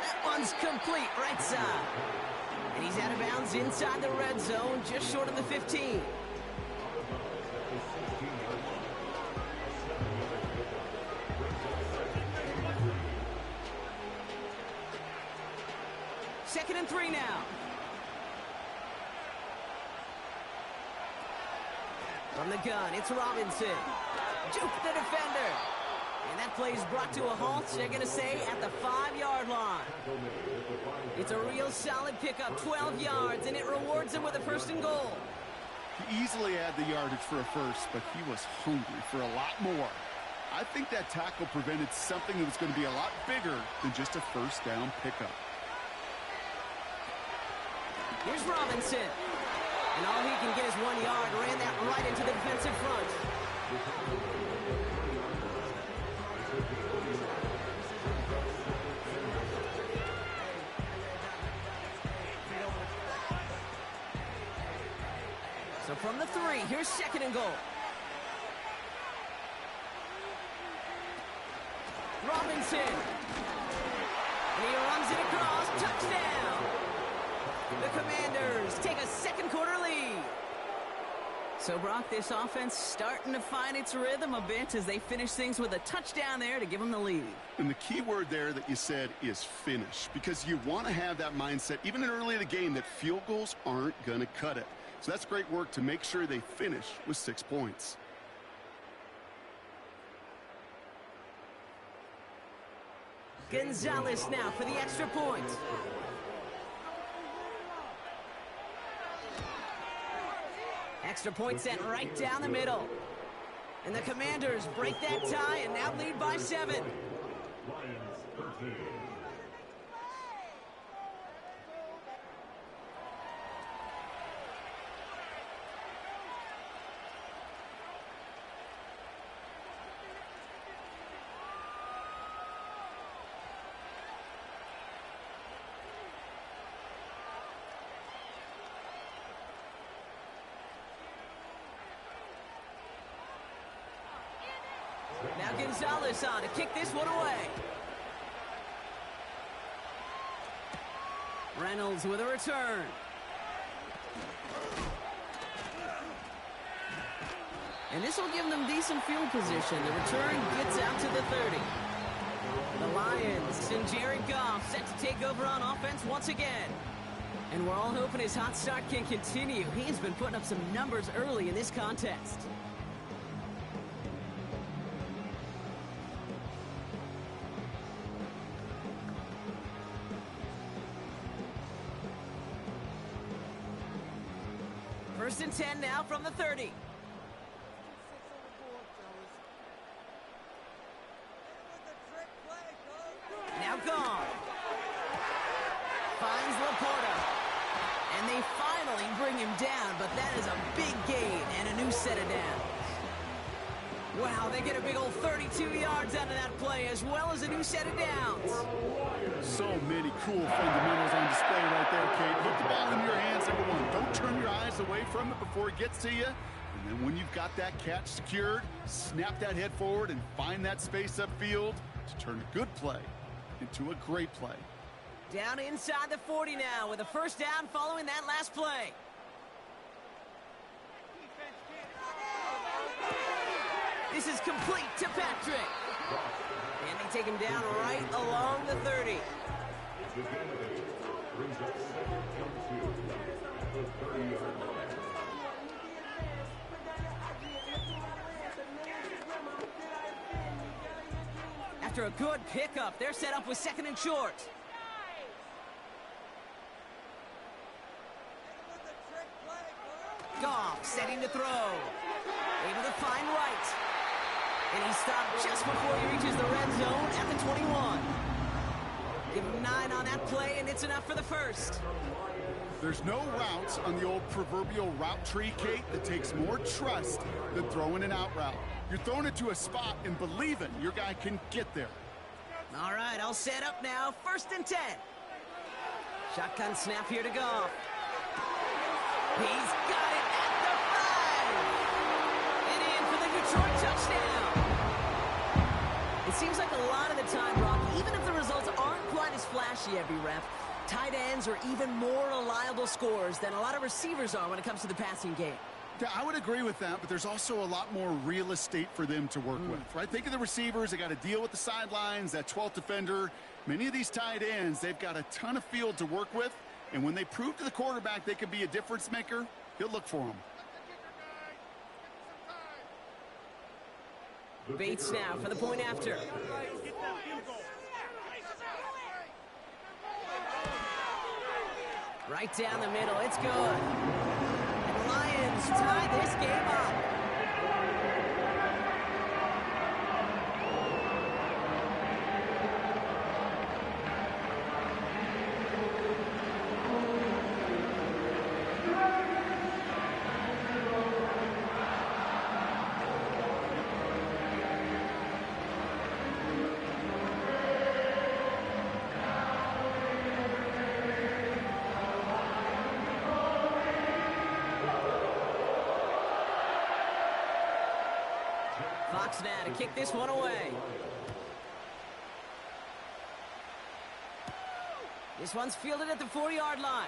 That one's complete right side. And he's out of bounds inside the red zone, just short of the 15. Second and 3 now. From the gun, it's Robinson. Juke the defender. And that play is brought to a halt, they're going to say, at the 5-yard line. It's a real solid pickup, 12 yards, and it rewards him with a 1st and goal. He easily had the yardage for a first, but he was hungry for a lot more. I think that tackle prevented something that was going to be a lot bigger than just a 1st down pickup. Here's Robinson. And all he can get is 1 yard. Ran that right into the defensive front. So from the 3, here's 2nd and goal. Robinson. And he runs it across. Touchdown. The Commanders take a 2nd quarter lead. So, Brock, this offense starting to find its rhythm a bit as they finish things with a touchdown there to give them the lead. And the key word there that you said is finish, because you want to have that mindset, even in early in the game, that field goals aren't going to cut it. So that's great work to make sure they finish with 6 points. Gonzalez now for the extra point. Extra point sent right down the middle. And the Commanders break that tie and now lead by 7. Now Gonzalez on to kick this one away. Reynolds with a return. And this will give them decent field position. The return gets out to the 30. The Lions and Jared Goff set to take over on offense once again. And we're all hoping his hot start can continue. He's been putting up some numbers early in this contest. First and 10 now from the 30. Now gone. Finds Laporta. And they finally bring him down, but that is a big gain and a new set of downs. Wow, they get a big old 32 yards out of that play, as well as a new set of downs. So many cool fundamentals on display right there, Kate. Put the ball in your hands, number one. Don't turn your eyes away from it before it gets to you. And then when you've got that catch secured, snap that head forward and find that space upfield to turn a good play into a great play. Down inside the 40 now with a first down following that last play. This is complete to Patrick. And they take him down right along the 30. After a good pickup, they're set up with 2nd and short. Goff setting to throw. Able to find right. And he stopped just before he reaches the red zone at the 21. Give him 9 on that play, and it's enough for the first. There's no routes on the old proverbial route tree, Kate, that takes more trust than throwing an out route. You're throwing it to a spot and believing your guy can get there. All right, all set up now. 1st and 10. Shotgun snap here to Goff. He's got it at the 5. seems like a lot of the time, Brock, even if the results aren't quite as flashy every rep, tight ends are even more reliable scorers than a lot of receivers are when it comes to the passing game. Yeah, I would agree with that, but there's also a lot more real estate for them to work with, right? Think of the receivers. They got to deal with the sidelines, that 12th defender. Many of these tight ends, they've got a ton of field to work with, and when they prove to the quarterback they can be a difference maker, he'll look for them. Bates now for the point after. Right down the middle, it's good. And the Lions tie this game up. Fox now to kick this one away. This one's fielded at the 4-yard line.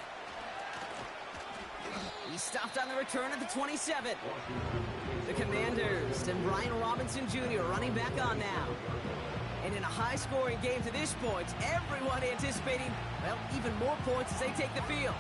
He stopped on the return at the 27. The Commanders and Brian Robinson Jr. running back on now. And in a high-scoring game to this point, everyone anticipating, well, even more points as they take the field.